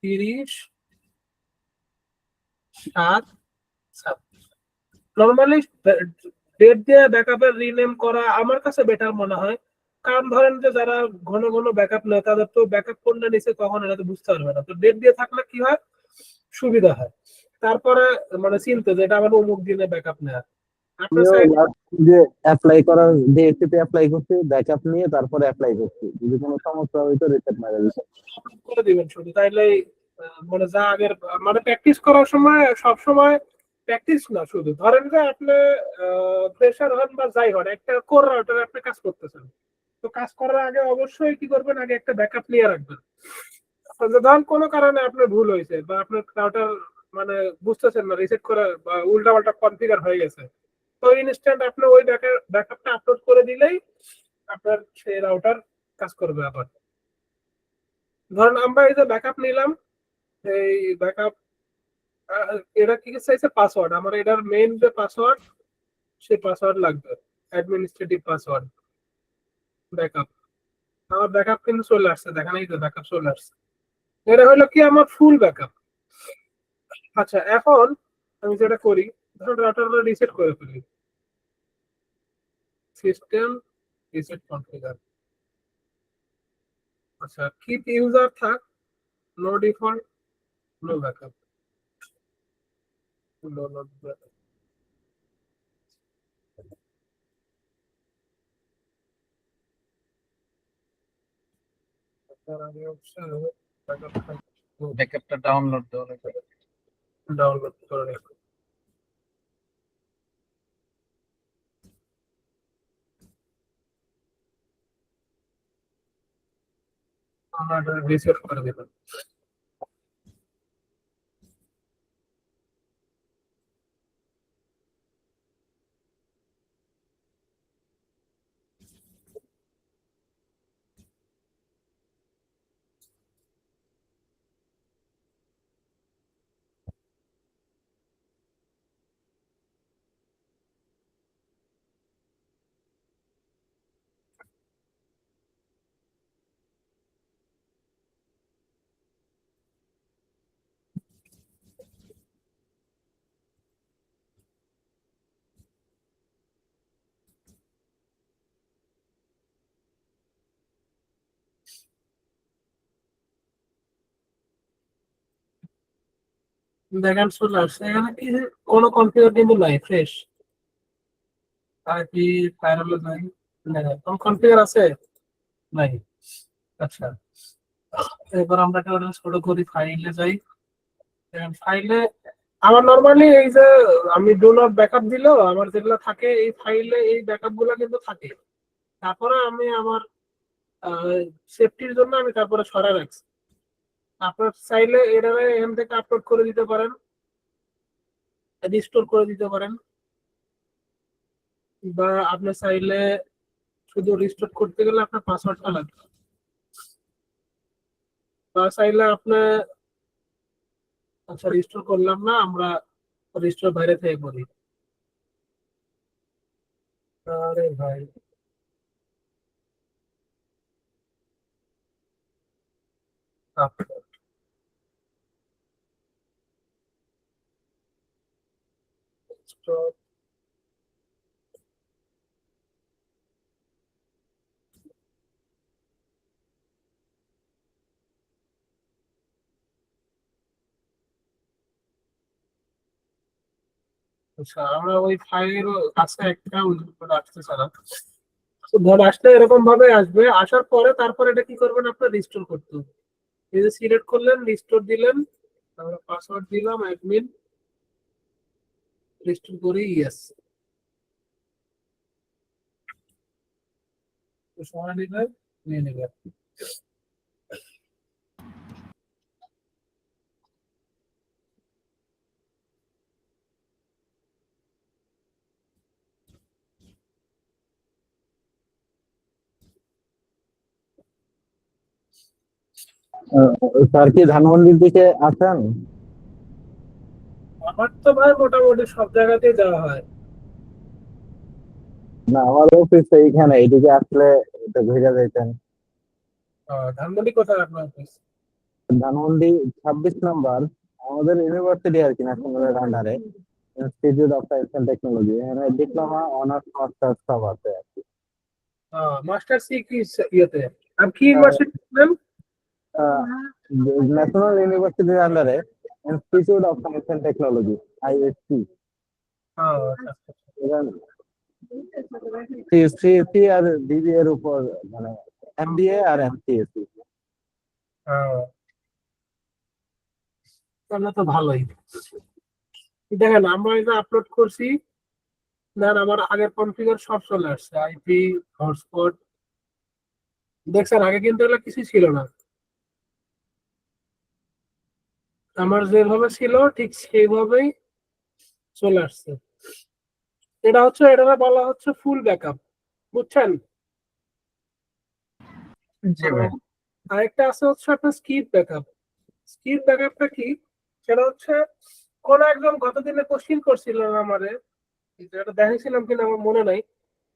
30/7। নর্মালি ডেট দিয়ে ব্যাকআপের রিনেম করা আমার কাছে বেটার মনে হয়, কারণ ধরেন যে যারা ঘন ঘন ব্যাকআপ নেয় তাদের তো ব্যাকআপ কোনটা নিচে কখন এটা তো বুঝতে পারবে না, তো ডেট দিয়ে থাকলে কি হয়, সুবিধা হয়। তারপরে মানে চিন্তা যে এটা আমার অমুক দিনে ব্যাকআপ নেওয়া, আপনার আমিও সাইড last যে অ্যাপ্লাই করার ডিএসসি তে অ্যাপ্লাই করছি, ব্যাকআপ নিয়ে তারপরে অ্যাপ্লাই করছি, যদি কোনো সমস্যা হইতো রিসেট মারা দিত। করে দিবেন শুধু, তাইলে মানে যা আগের, মানে প্র্যাকটিস করার সময় সব সময় প্র্যাকটিস না, শুধু ধরেন যে আপনি প্রেশার হন বা যাই হন, একটা কোর রাউটারে আপনি কাজ করতেছেন, তো কাজ করার আগে অবশ্যই কি করবেন, আগে একটা ব্যাকআপ নিয়ে রাখবেন। যে ধরেন কোনো কারণে আপনার ভুল হয়েছে বা আপনার রাউটার মানে বুঝতেছেন না, রিসেট করে বা উল্টা পাল্টা কনফিগার হয়ে গেছে, তো ইনস্ট্যান্ট আপনি ওই ব্যাকআপটা আপলোড করে দিলেই আপনার সেই রাউটার কাজ করবে আবার। ধরেন আমরা এই যে ব্যাকআপ নিলাম, এই ব্যাকআপ, এটা কি চাইছে, পাসওয়ার্ড, আমার এটার মেইন যে পাসওয়ার্ড, সেই পাসওয়ার্ড লাগবে, অ্যাডমিনিস্ট্রেটিভ পাসওয়ার্ড ব্যাকআপ। আমার ব্যাকআপ কিন্তু চলে আসছে, দেখেন এই যে ব্যাকআপ চলে আসছে, এটা হলো কি আমার ফুল ব্যাকআপ। আচ্ছা, এখন আমি যেটা করি, ধরুন রাউটারটা রিসেট করে ফেলি, সিস্টেম রিসেট কনফিগার। আচ্ছা, কিপ ইউজার থাক, no default, no backup, no no backup. তার আগে হচ্ছে ব্যাকআপটা ব্যাকআপটা ডাউনলোড দেওয়া লাগবে। ডাউনলোড করে রাখুন। আমরা রিসেট করে দিলাম। দেখেন চলে আসছে, এখানে কি কোনো কনফিগার কিন্তু নাই, ফ্রেশ আইপি ফায়ারওয়াল নাই, দেখেন কোন কনফিগার আছে, নাই। আচ্ছা, এবার আমরা একটা ছোট করি, ফাইলে যাই। ফাইলে আমার নরমালি এই যে আমি ডু নট ব্যাকআপ দিলেও আমার যেগুলো থাকে এই ফাইলে এই ব্যাকআপ গুলো কিন্তু থাকে। তারপরে আমি আমার সেফটির জন্য আমি তারপরে সরাই রাখছি। আপনার চাইলে এটা এখান থেকে আপলোড করে দিতে পারেন, রিস্টোর করে দিতে পারেন, বা আপনি চাইলে শুধু রিস্টোর করতে গেলে আপনার পাসওয়ার্ডটা লাগবে, বা চাইলে আপনি আচ্ছা রিস্টোর করলাম না, আমরা রিস্টোর বাইরে থেকে করি। আরে ভাই, আচ্ছা। আচ্ছা, আমরা ওই ফাইল কাছে একটা উল্লেখ করে আসতে ছাড়া তো ধর আসলে এরকম ভাবে আসবে, আসার পরে তারপরে এটা কি করবেন, আপনার রিস্টোর করতে হবে। এই যে সিলেক্ট করলেন, রিস্টোর দিলেন, আমরা পাসওয়ার্ড দিলাম অ্যাডমিন, রিস্টোর করি, ইয়েস। সময় নিবে, নিয়ে নেবে। স্যার কি ধানমন্ডির দিকে আছেন? আমার তো ভাই মোটামুটি সব জায়গাতেই যাওয়া হয়। না, আমার অফিস এইখানে, এইদিকে আসলে একটু ঘুরে যাইতেন। ধানমন্ডি কোথায় আপনার অফিস? ধানমন্ডি 26 নম্বর, আমাদের ইউনিভার্সিটি আর কি, ন্যাশনালের আন্ডারে institute of science and technology, এখানে ডিপ্লোমা, অনার্স, মাস্টার্স সব আছে আর কি। মাস্টার সি কি ইয়েতে, আর কি ইউনিভার্সিটি বলেন? ন্যাশনাল ইউনিভার্সিটির আন্ডারে institute of science and technology, ISC. আচ্ছা, সিএসসি আর বিবি এর উপর, মানে এমবিএ আর এমসিএসসি। তাহলে তো ভালোই। দেখেন আমরা এটা আপলোড করছি, দেন আমার আগের কনফিগার সব চলে আসছে, আইপি, হটস্পট। দেখছেন আগে কিন্তু এগুলো কিছু ছিল না, আমার যেভাবে ছিল ঠিক সেইভাবেই চলে আসছে। এটা বলা হচ্ছে ফুল ব্যাকআপ, বুঝছেন? জি ভাই। আরেকটা আছে হচ্ছে আপনার স্কিপ ব্যাকআপ। স্কিপ ব্যাকআপটা কি? সেটা হচ্ছে কোন একজন গতদিনে কোশ্চিন করছিল আমারে, এটা দেখেছিলাম কিনা আমার মনে নাই,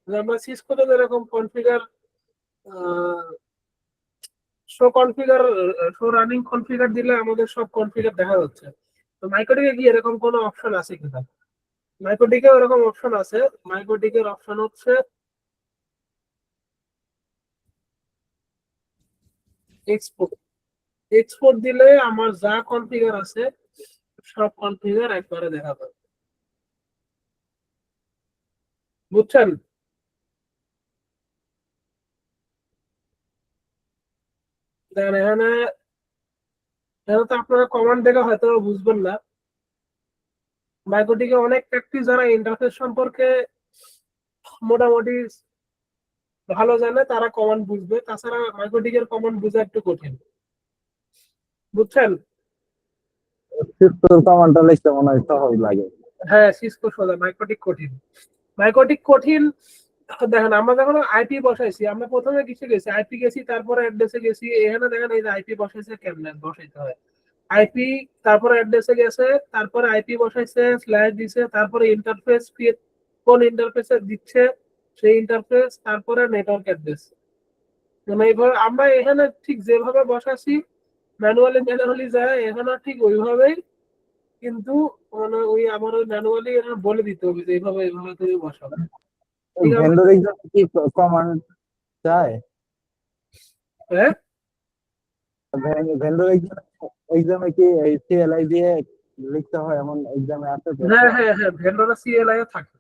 যে আমরা সিসকোতে যেরকম কনফিগার শো রানিং কনফিগার দিলে আমাদের সব কনফিগার দেখা যাচ্ছে। তো মাইক্রোটিকে কি এরকম কোনো অপশন আছে কিনা? মাইক্রোটিকে এরকম অপশন আছে। মাইক্রোটিকের অপশন হচ্ছে এক্সপোর্ট। এক্সপোর্ট দিলে আমার যা কনফিগার আছে সব কনফিগার একবারে দেখা যাবে, বুঝছেন? দেখেন এখানে, এখানে তো আপনারা কমান্ড দেখে হয়তো বুঝবেন না। মাইক্রোটিকে অনেক প্র্যাকটিস যারা ইন্টারফেস সম্পর্কে মোটামুটি ভালো জানে তারা কমান্ড বুঝবে, তাছাড়া মাইক্রোটিকের কমান্ড বোঝা একটু কঠিন, বুঝছেন? সিস্টোর কমান্ডটা লিখতে মনে হয় সহজ লাগে। হ্যাঁ, সিসকো সোজা, মাইক্রোটিক কঠিন। মাইক্রোটিক কঠিন। দেখেন আমরা যখন আইপি বসাইছি, আমরা প্রথমে কিছু গেছি, আইপি গেছি, তারপরে অ্যাড্রেসে গেছি। এখানে দেখেন এই যে আইপি বসাইছে, কেমনে বসাইতে হয় আইপি, তারপরে অ্যাড্রেসে গেছে, তারপরে আইপি বসাইছে, স্ল্যাশ দিছে, তারপরে ইন্টারফেস ক্রিয়েট, কোন ইন্টারফেসে দিচ্ছে সেই ইন্টারফেস, তারপরে নেটওয়ার্ক অ্যাড্রেস। মানে এইভাবে আমরা এখানে ঠিক যেভাবে বসাছি ম্যানুয়ালি যায় এখানে ঠিক ওইভাবেই, কিন্তু মানে ওই আমার ওই ম্যানুয়ালি বলে দিতে হবে যে এইভাবে এইভাবে তুমি বসাবে, ঠিক আছে? ভেন্ডর এক্সাম কি কমান্ড চায়? হ্যাঁ, ভেন্ডর এক্সামে কি এই সিএলআই দিয়ে লিখতে হয় এমন এক্সামে আছে তো? হ্যাঁ, হ্যাঁ, হ্যাঁ, ভেন্ডররা সিএলআই এ থাকে।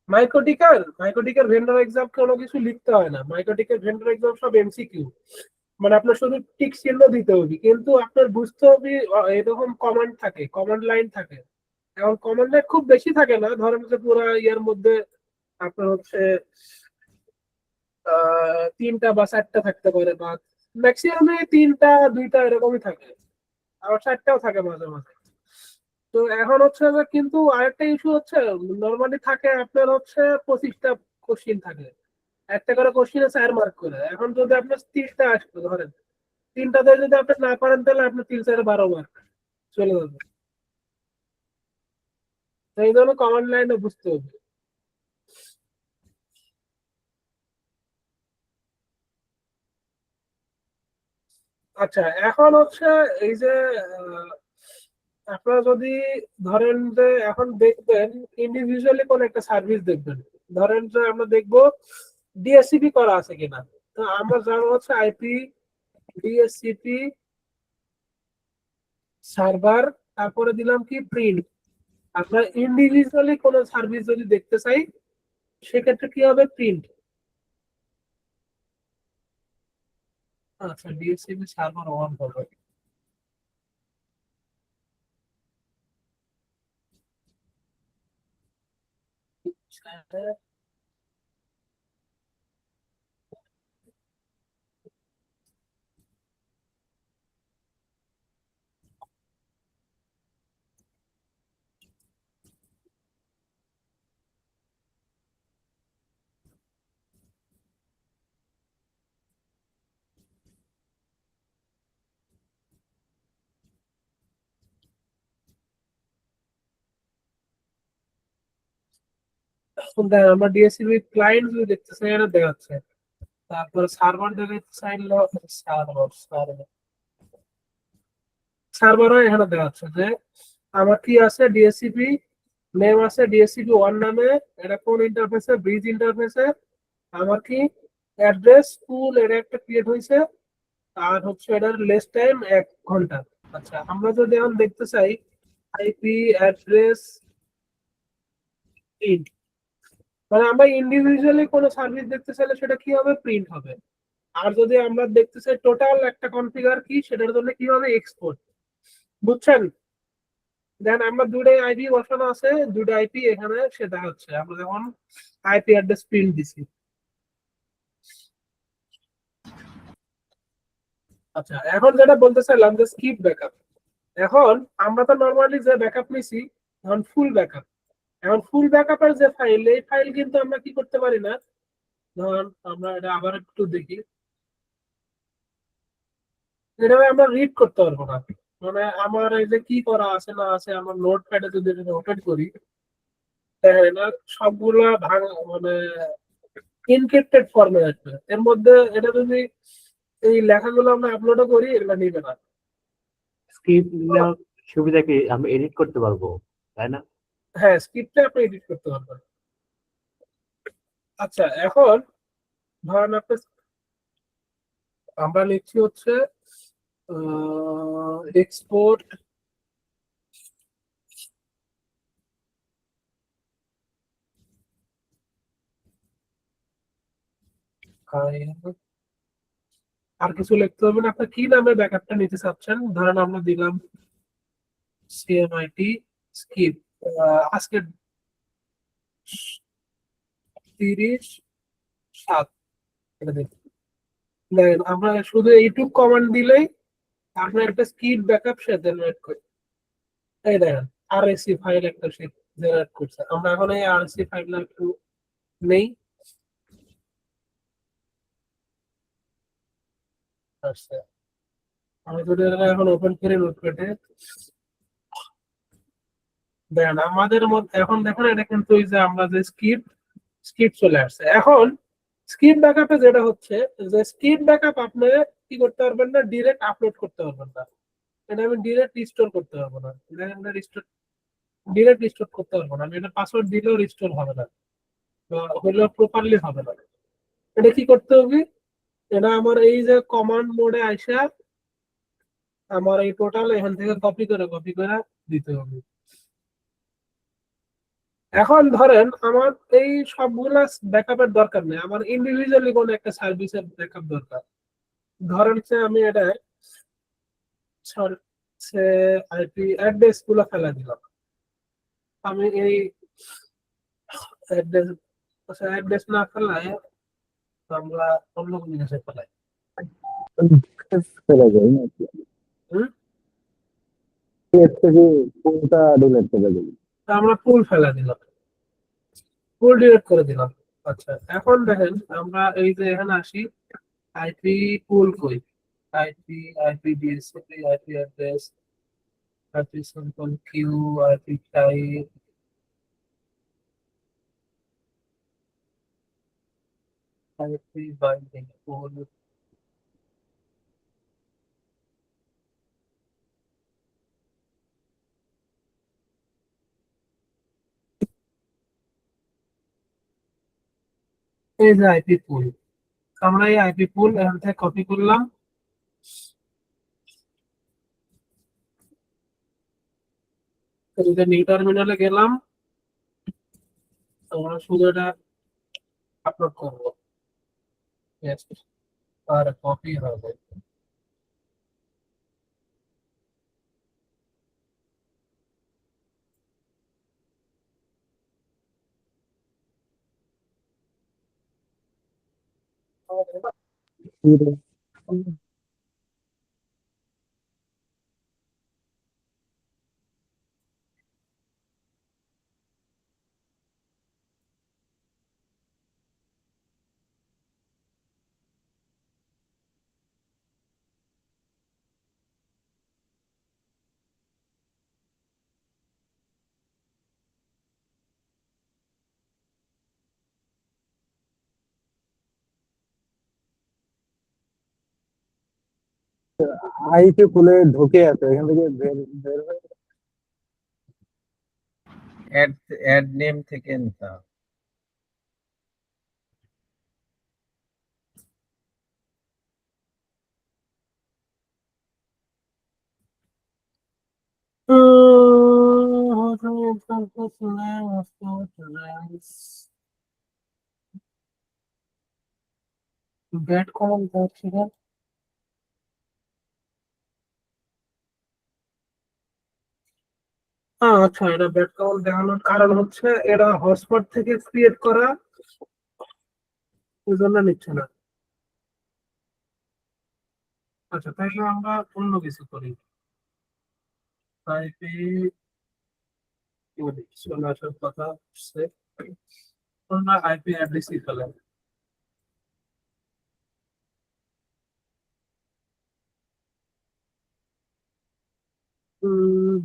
মাইক্রোটিকের ভেন্ডর এক্সাম কোনো কিছু লিখতে হয় না, মাইক্রোটিকের ভেন্ডর এক্সাম সব এমসিকিউ। মানে আপনার শুধু টিক চিহ্ন দিতে হবে, কিন্তু আপনার বুঝতে হবে এরকম কমান্ড থাকে, কমান্ড লাইন থাকে। এখন কমান্ড লাইন খুব বেশি থাকে না, ধরেন যে পুরো ইয়ার মধ্যে আপনার হচ্ছে 3টা বা 4টা থাকতে পারে, বা ম্যাক্সিমামে 3টা 2টা এরকমই থাকে, আবার 4টাও থাকে মাঝে মাঝে। তো এখন হচ্ছে যে কিন্তু আরেকটা ইস্যু হচ্ছে, নর্মালি থাকে আপনার হচ্ছে 25টা কোশ্চিন থাকে, একটা করে কোশ্চিনে 4 মার্ক করে। এখন যদি আপনার 3টা আসবে ধরেন, 3টাতে যদি আপনি না পারেন তাহলে আপনার 3 4 12 মার্ক চলে যাবে। তো এই ধরনের কমান্ড লাইনে বুঝতে হবে। আচ্ছা, এখন হচ্ছে এই যে আহ, আপনারা যদি ধরেন যে এখন দেখবেন ইন্ডিভিজুয়ালি কোন একটা সার্ভিস দেখবেন, ধরেন যে আমরা দেখবো ডিএসসিপি করা আছে কিনা। তো আমরা জানবো হচ্ছে আইপি, ডিএসসিপি, সার্ভার, তারপরে দিলাম কি প্রিন্ট। আমরা ইন্ডিভিজুয়ালি কোন সার্ভিস যদি দেখতে চাই সেক্ষেত্রে কি হবে, প্রিন্ট। আচ্ছা, ডিএসসিপি সার্ভার অন হবে। এখন দেখেন আমরা ডিএসসিপি ক্লায়েন্ট যদি দেখতে চাই এটা দেখাচ্ছে, তারপরে সার্ভার দেখতে চাইলে সার্ভার সার্ভার সার্ভারও এখানে দেখাচ্ছে যে আমার কি আছে, ডিএসসিপি নেম আছে ডিএসসিপি 1 নামে, এটা কোন ইন্টারফেসে, ব্রিজ ইন্টারফেসে। আমার কি অ্যাড্রেস স্কুল এটা একটা ক্রিয়েট হয়েছে, আর হচ্ছে এটার লেস টাইম 1 ঘন্টা। আচ্ছা, আমরা যদি এখন দেখতে চাই আইপি অ্যাড্রেস প্রিন্ট, মানে আমরা ইন্ডিভিজুয়ালি কোনো সার্ভিস দেখতে চাইলে সেটা কি হবে, প্রিন্ট হবে। আর যদি আমরা দেখতে চাই টোটাল একটা কনফিগার কি, সেটার জন্য কি হবে, এক্সপোর্ট। বুঝছেন? দেন আমরা দুটাই আইপি বসানো আছে, দুটো আইপি এখানে সেটা হচ্ছে আমরা যখন আইপি অ্যাড্রেস প্রিন্ট দিছি। আচ্ছা, এখন যেটা বলতে চাইলাম যে স্কিপ ব্যাকআপ। এখন আমরা তো নরমালি যে ব্যাকআপ নিছি এখন ফুল ব্যাকআপ। এখন ফুল ব্যাকআপের যে ফাইল, এই ফাইল কিন্তু আমরা কি করতে পারি না। ধরুন আমরা এটা আবার একটু দেখি, এটা আমরা রিড করতে পারবো না। মানে আমার এই যে কি করা আছে না আছে, আমার নোট প্যাডে যদি ওপেন করি, দেখেন না সবগুলা ভাঙা, মানে এনক্রিপ্টেড ফর্মে আসবে। এর মধ্যে এটা যদি এই লেখাগুলো আমরা আপলোডও করি, এগুলো নিবে না। স্ক্রিপ্ট নেওয়ার সুবিধা কি আমি এডিট করতে পারবো, তাই না? হ্যাঁ, স্ক্রিপ্টে আপনি এডিট করতে পারবেন। আচ্ছা, এখন ধরেন আপনি, আমরা লিখছি হচ্ছে এক্সপোর্ট আর কিছু লিখতে হবে না। আপনি কি নামে ব্যাকআপটা নিতে চাচ্ছেন, ধরেন আমরা দিলাম সিএমআইটি স্কিপ, আজকে 30/7, এটা দেখুন। দেখেন আমরা শুধু এইটুক কমান্ড দিলেই আপনার একটা স্কিপ ব্যাকআপ সে জেনারেট করে। এই দেখেন আরএসসি ফাইল একটা সে জেনারেট করছে। আমরা এখন এই আরএসসি ফাইলটা একটু নেই। আচ্ছা, আমি যদি এটা এখন ওপেন করি নোটপ্যাডে, দেখেন আমাদের মধ্যে এখন দেখুন এটা কিন্তু ওই যে আমরা যে স্কিপ চলে আসছে। এখন স্কিপ ব্যাকআপে যেটা হচ্ছে যে স্কিপ ব্যাকআপ আপনি কি করতে পারবেন না, ডিরেক্ট আপলোড করতে পারবেন না। এটা আমি ডিরেক্ট রিস্টোর করতে পারবো না, ডিরেক্ট রিস্টোর করতে পারবো না। আমি এটা পাসওয়ার্ড দিলেও রিস্টোর হবে না, বা হলেও প্রপারলি হবে না। এটা কি করতে হবে, এটা আমার এই যে কমান্ড মোডে আইসা আমার এই টোটাল এখান থেকে কপি করে দিতে হবে। এখন ধরেন আমার এই সবগুলা ব্যাকআপের দরকার নেই, আমার ইন্ডিভিজুয়ালি কোনো একটা সার্ভিসের ব্যাকআপ দরকার। ধরেন হচ্ছে আমি এটা সে আইপি অ্যাড্রেস গুলো ফেলা দিলাম। আমি এই অ্যাড্রেস অ্যাড্রেস না ফেলায় আমরা অন্য কোনো জিনিসে ফেলাই। ফেলে যাই নাকি? হুম? এর থেকে কোনটা ডিলেট করে দিই? তা আমরা পুল ফেলা দিলাম, পুল ডিলিট করে দিলাম। আচ্ছা, এখন দেখেন আমরা এই যে এখানে আসি, আইপি পুল কই, IP, IP DSC, IP address, IP simple queue, IP type, IP binding pool. এই যে আইপি পুল, আমরা এই আইপি পুল এখান থেকে কপি করলাম, নিউ টার্মিনালে গেলাম, আমরা শুধু এটা আপলোড করবো। Yes, আর কপি হবে। আইপি খুলে ঢুকে আছে, এখান থেকে বের বের হয়ে অ্যাড অ্যাড নেম থেকে নিতে হবে। ব্যাট কলম যাচ্ছে না। আচ্ছা, এটা ব্যাট কলম দেখানোর কারণ হচ্ছে এটা হটস্পট থেকে ক্রিয়েট করা, ওই জন্য নিচ্ছে না। আচ্ছা, তাইলে আমরা অন্য কিছু করি। আইপি চলে আসার কথা হচ্ছে আমরা আইপি অ্যাড্রেসই ফেলেন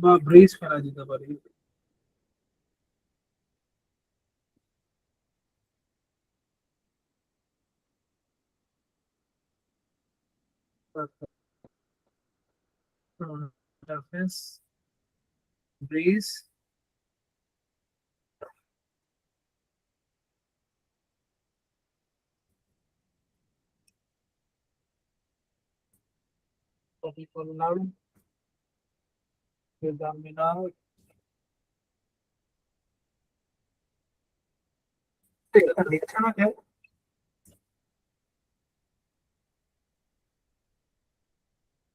বা ব্রিজ ফেলা দিতে পারি। ইন্টারফেস ব্রিজ, কপি করলাম, টার্মিনাল, লিখছে না কেন?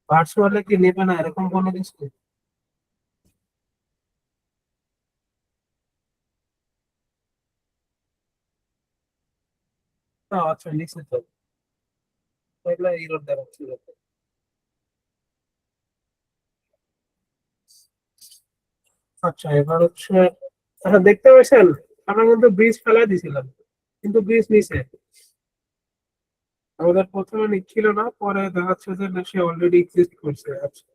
ভার্চুয়ালে কি নেবে না এরকম কোনো কিছু? আচ্ছা, লিখছে তো, তাহলে এরর দেখাচ্ছিল। আচ্ছা, এবার হচ্ছে আচ্ছা, দেখতে পাচ্ছেন আমরা কিন্তু ব্রিজ ফেলা দিছিলাম, কিন্তু ব্রিজ নিচে আমাদের প্রথমে নিচ্ছিল না, পরে দেখাচ্ছে যে না, সে অলরেডি এক্সিস্ট করছে। আচ্ছা,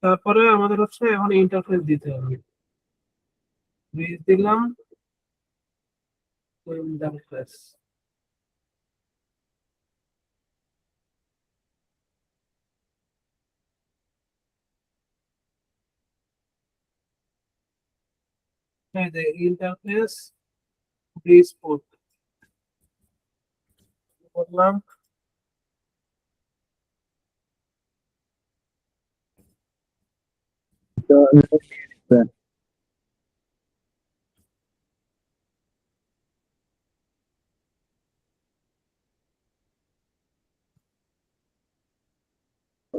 তারপরে আমাদের হচ্ছে এখন ইন্টারফেস দিতে হবে, ব্রিজ দিলাম, ইন্টারফেস, ইন্টারফেস ব্রিজ পোর্ট করলাম।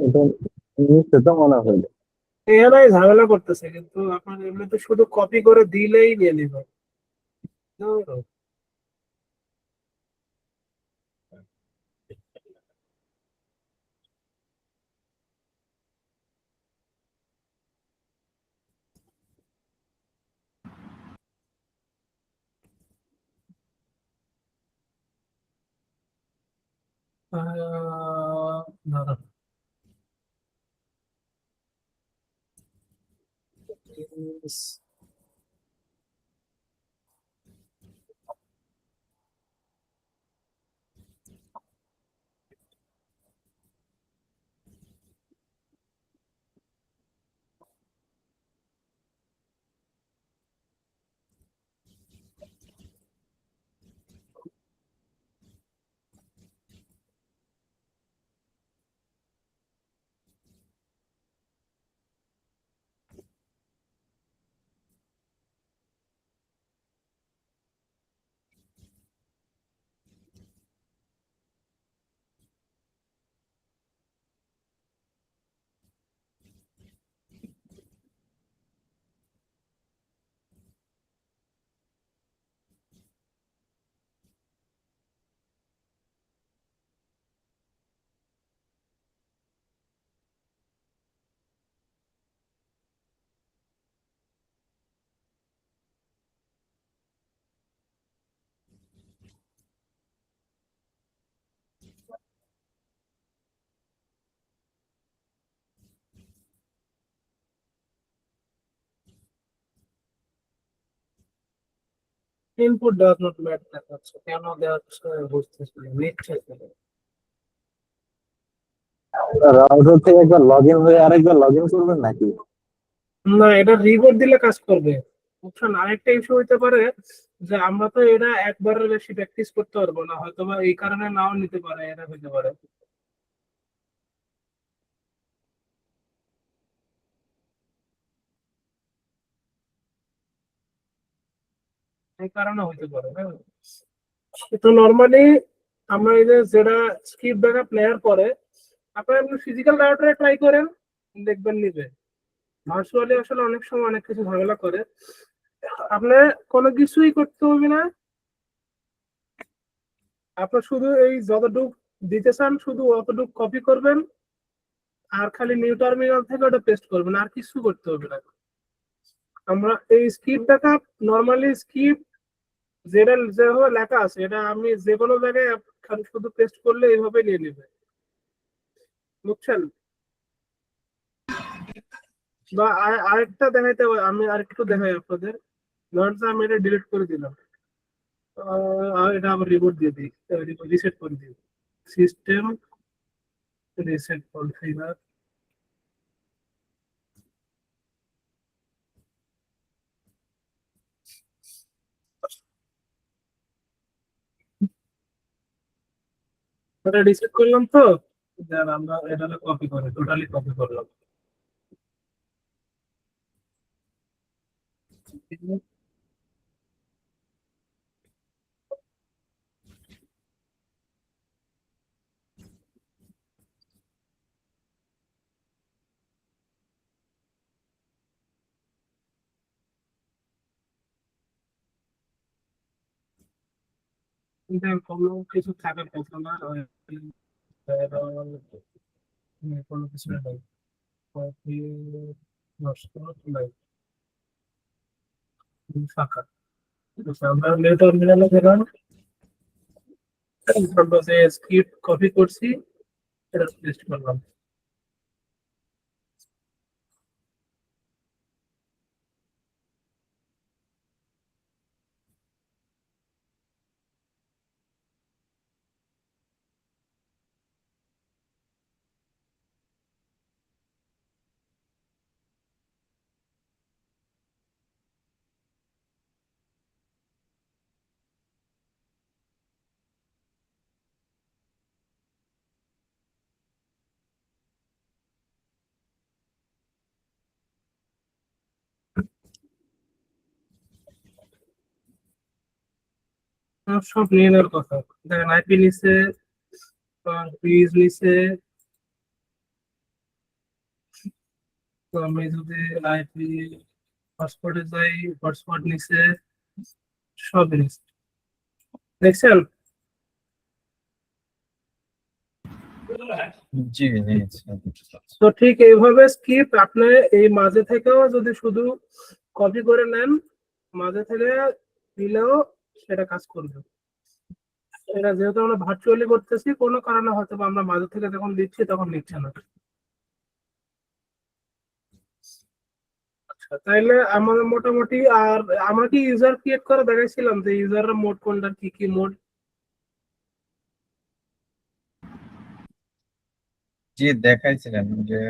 এটা নিশ্চিত তো মনে হইলো। এখানে ঝামেলা করতেছে, কিন্তু আপনার এমনিতে শুধু কপি করে দিলেই নিয়ে নিবে। দাঁড়ান। ইনপুট ডাজ নট ম্যাচ দেখাচ্ছে, কেন দেখাচ্ছে বুঝতেছি না, নিচ্ছে কেন? রাউটার থেকে একবার লগ ইন হয়ে আরেকবার লগ ইন করবেন নাকি? না, এটা রিবোট দিলে কাজ করবে। বুঝছেন, আরেকটা ইস্যু হইতে পারে যে আমরা তো এটা একবারের বেশি প্র্যাকটিস করতে পারবো না, হয়তো বা এই কারণে নাও নিতে পারে, এটা হইতে পারে। এই কারণে হইতে পারে, হ্যাঁ। তো নর্মালি আমরা এই যে যেটা স্ক্রিপ্ট দেখা প্লেয়ার করে, আপনারা এমনি ফিজিক্যাল রাউটারে ট্রাই করেন, দেখবেন নিবে। ভার্চুয়ালি আসলে অনেক সময় অনেক কিছু ঝামেলা করে। আপনার কোনো কিছুই করতে হবে না, আপনার শুধু এই যতটুক দিতে চান শুধু অতটুক কপি করবেন, আর খালি নিউ টার্মিনাল থেকে ওটা পেস্ট করবেন, আর কিছু করতে হবে না। আমরা এই স্ক্রিপ্ট দেখা নর্মালি স্ক্রিপ্ট যেটা যেভাবে লেখা আছে, এটা আমি যে কোনো জায়গায় খালি শুধু পেস্ট করলে এইভাবে নিয়ে নেবে। বুঝছেন? বা আরেকটা দেখাইতে হবে, আমি আরেকটু দেখাই আপনাদের। ধরেন যে আমি এটা ডিলিট করে দিলাম, আর এটা আবার রিবোট দিয়ে দিই, রিসেট করে দিই। সিস্টেম রিসেট কনফিগার, এটা রিসেট করলাম তো। দেন আমরা এটা কপি করে টোটালি কপি করলাম। কিন্তু কোনো কিছু থাকার কথা না, কোনো কিছু নাই, কপি নষ্ট নাই, ফাঁকা। আমরা নিউ টার্মিনালে গেলাম, আমরা যে স্ক্রিপ্ট কপি করছি এটা পেস্ট করলাম। সব নিয়ে নেওয়ার কথা। দেখেন আইপি নিচে, পেজ নিচে, আমি যদি আইপি হটস্পটে যাই, হটস্পট নিচে সব নিচে দেখছেন। জি জি তো ঠিক এইভাবে স্কিপ আপনি এই মাঝে থেকেও যদি শুধু কপি করে নেন, মাঝে থেকে দিলেও সেটা কাজ করবে। এটা যেহেতু আমরা ভার্চুয়ালি করতেছি, কোনো কারণে হয়তো বা আমরা মাঝে থেকে যখন দিচ্ছি তখন নিচ্ছে না। আচ্ছা, তাইলে আমাদের মোটামুটি, আর আমরা কি ইউজার ক্রিয়েট করে দেখাইছিলাম যে ইউজারের মোড কোনটা, কি কি মোড? জি দেখাইছিলেন যে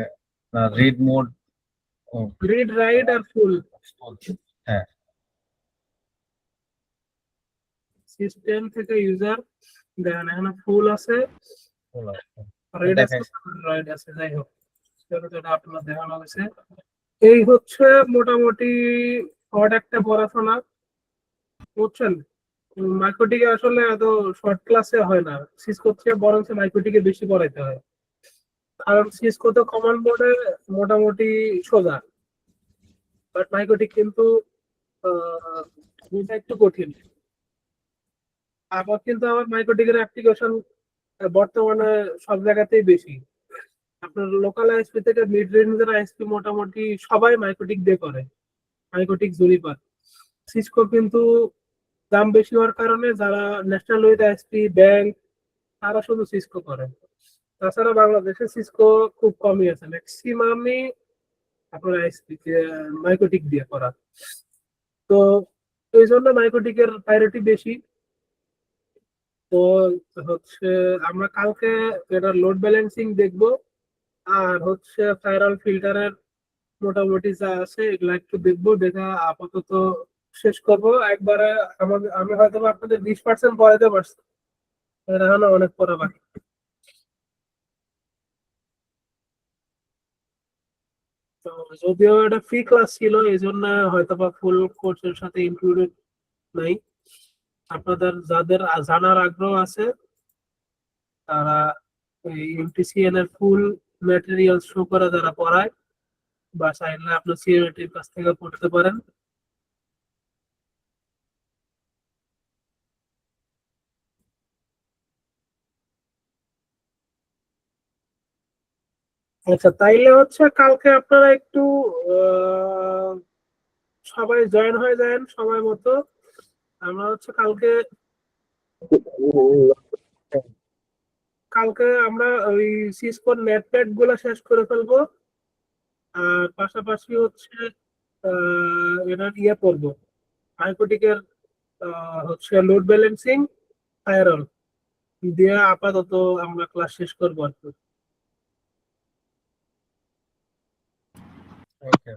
রিড মোড। রিড, রাইট আর ফুল। হ্যাঁ সিস্টেম থেকে ইউজার দেখেন এখানে ফুল আছে, full আছে। রিড আছে, দেখাইছি। রাইট আছে। যাই হোক, যেটা আপনার দেখানো হয়েছে, এই হচ্ছে মোটামুটি শর্ট একটা পড়াশোনা, বুঝছেন। মাইক্রোটিকে আসলে এত শর্ট ক্লাসে হয় না, সিসকো থেকে বরং মাইক্রোটিকে বেশি পড়াইতে হয়, কারণ সিসকো তো কমান্ড বোর্ডে মোটামুটি সোজা, বাট মাইক্রোটিক কিন্তু এটা একটু কঠিন। আবার কিন্তু আমার মাইক্রোটিকের অ্যাপ্লিকেশন বর্তমানে সব জায়গাতেই বেশি। আপনার লোকাল আইএসপি থেকে মিড রেঞ্জের আইএসপি মোটামুটি সবাই মাইক্রোটিক দিয়ে করে, মাইক্রোটিক জুনিপার। সিসকো কিন্তু দাম বেশি হওয়ার কারণে যারা ন্যাশনাল উইথ আইএসপি ব্যাংক তারা শুধু সিসকো করে। তাছাড়া বাংলাদেশে সিসকো খুব কমই আছে, ম্যাক্সিমামই আপনার আইএসপি মাইক্রোটিক দিয়ে করা। তো এই জন্য মাইক্রোটিকের প্রায়োরিটি বেশি। তো হচ্ছে আমরা কালকে এটা লোড ব্যালেন্সিং দেখবো, আর হচ্ছে ফায়ারওয়াল ফিল্টারের মোটামুটি যা আছে এগুলা একটু দেখবো, দেখা আপাতত শেষ করবো একবারে। আমি হয়তো বা আপনাদের 20% পড়াইতে পারছি, এর এখনো অনেক পড়া বাকি। তো যদিও এটা ফ্রি ক্লাস ছিল, এই জন্য হয়তো বা ফুল কোর্সের সাথে ইনক্লুডেড নাই। আপনাদের যাদের জানার আগ্রহ আছে তারা এই এমটিসিএন এর ফুল ম্যাটেরিয়াল শো করে যারা পড়ায়, বা চাইলে আপনার সিএমএটির কাছ থেকে পড়তে পারেন। আচ্ছা, তাইলে হচ্ছে কালকে আপনারা একটু আহ, সবাই জয়েন হয়ে যান সময় মতো। আমরা হচ্ছে কালকে কালকে আমরা ওই সিসকোর নেট প্যাড গুলা শেষ করে ফেলবো, আর পাশাপাশি হচ্ছে এটার ইয়ে করবো, আইকোটিকের হচ্ছে লোড ব্যালেন্সিং, ফায়ারওয়াল দিয়ে আপাতত আমরা ক্লাস শেষ করবো আর কি। ওকে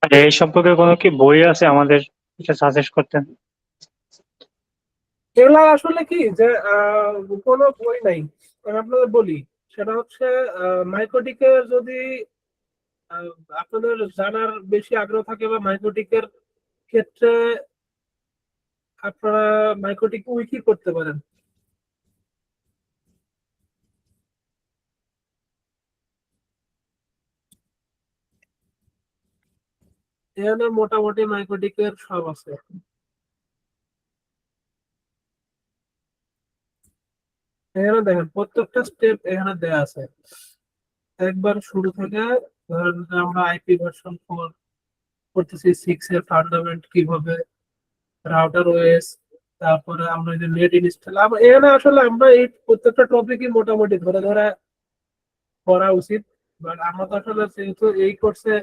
আর এই সম্পর্কে কোনো কি বই আছে আমাদের সাজেস্ট করতেন? এগুলা আসলে কি যে কোনো বই নাই, আমি আপনাদের বলি। সেটা হচ্ছে মাইক্রোটিকের যদি আহ, আপনাদের জানার বেশি আগ্রহ থাকে বা মাইক্রোটিকের ক্ষেত্রে আপনারা মাইক্রোটিক উইকি করতে পারেন। এখানে মোটামুটি মাইক্রোটিকের সব আছে। এখানে দেখেন প্রত্যেকটা স্টেপ এখানে দেয়া আছে, একবার শুরু থেকে। ধরেন যে আমরা আইপি ভার্সন 4 করতেছি, 6 এর ফান্ডামেন্ট কিভাবে, রাউটার ওএস, তারপরে আমরা যে নেট ইনস্টল, এখানে আসলে আমরা এই প্রত্যেকটা টপিকই মোটামুটি ধরে ধরে পড়া উচিত। বাট আমরা তো আসলে যেহেতু এই কোর্সে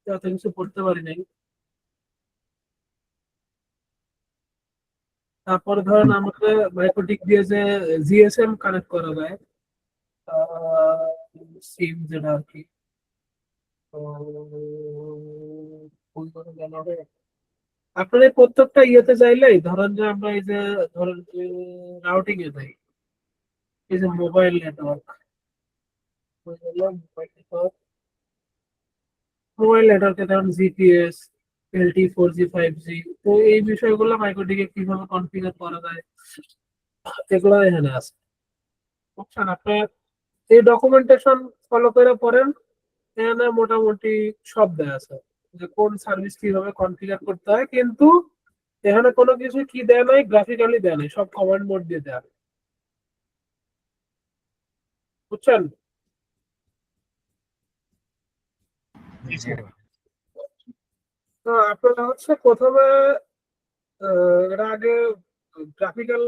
এত কিছু পড়তে পারি নাই। তারপরে ধরেন আমাদের মাইক্রোটিক দিয়ে যে জিএসএম কানেক্ট করা যায়, সিম যেটা আর কি। তো ভুল করে গেল রে। আপনার এই প্রত্যেকটা ইয়েতে চাইলেই ধরেন যে আমরা এই যে ধরেন রাউটিং এ যাই, এই যে মোবাইল নেটওয়ার্ক, মোবাইল নেটওয়ার্কে ধরেন জিপিএস, এলটি, 4G, 5G, তো এই বিষয়গুলো মাইক্রোটিকে কিভাবে কনফিগার করা যায় এগুলো এখানে আছে, বুঝছেন। আপনি এই ডকুমেন্টেশন ফলো করে পড়েন, এখানে মোটামুটি সব দেয়া আছে যে কোন সার্ভিস কিভাবে কনফিগার করতে হয়, কিন্তু এখানে কোনো কিছু কি দেয়া নাই, গ্রাফিক্যালি দেয়া নাই, সব কমান্ড মোড দিয়ে দেয়া, বুঝছেন? তো আপনারা হচ্ছে প্রথমে এর আগে গ্রাফিক্যাল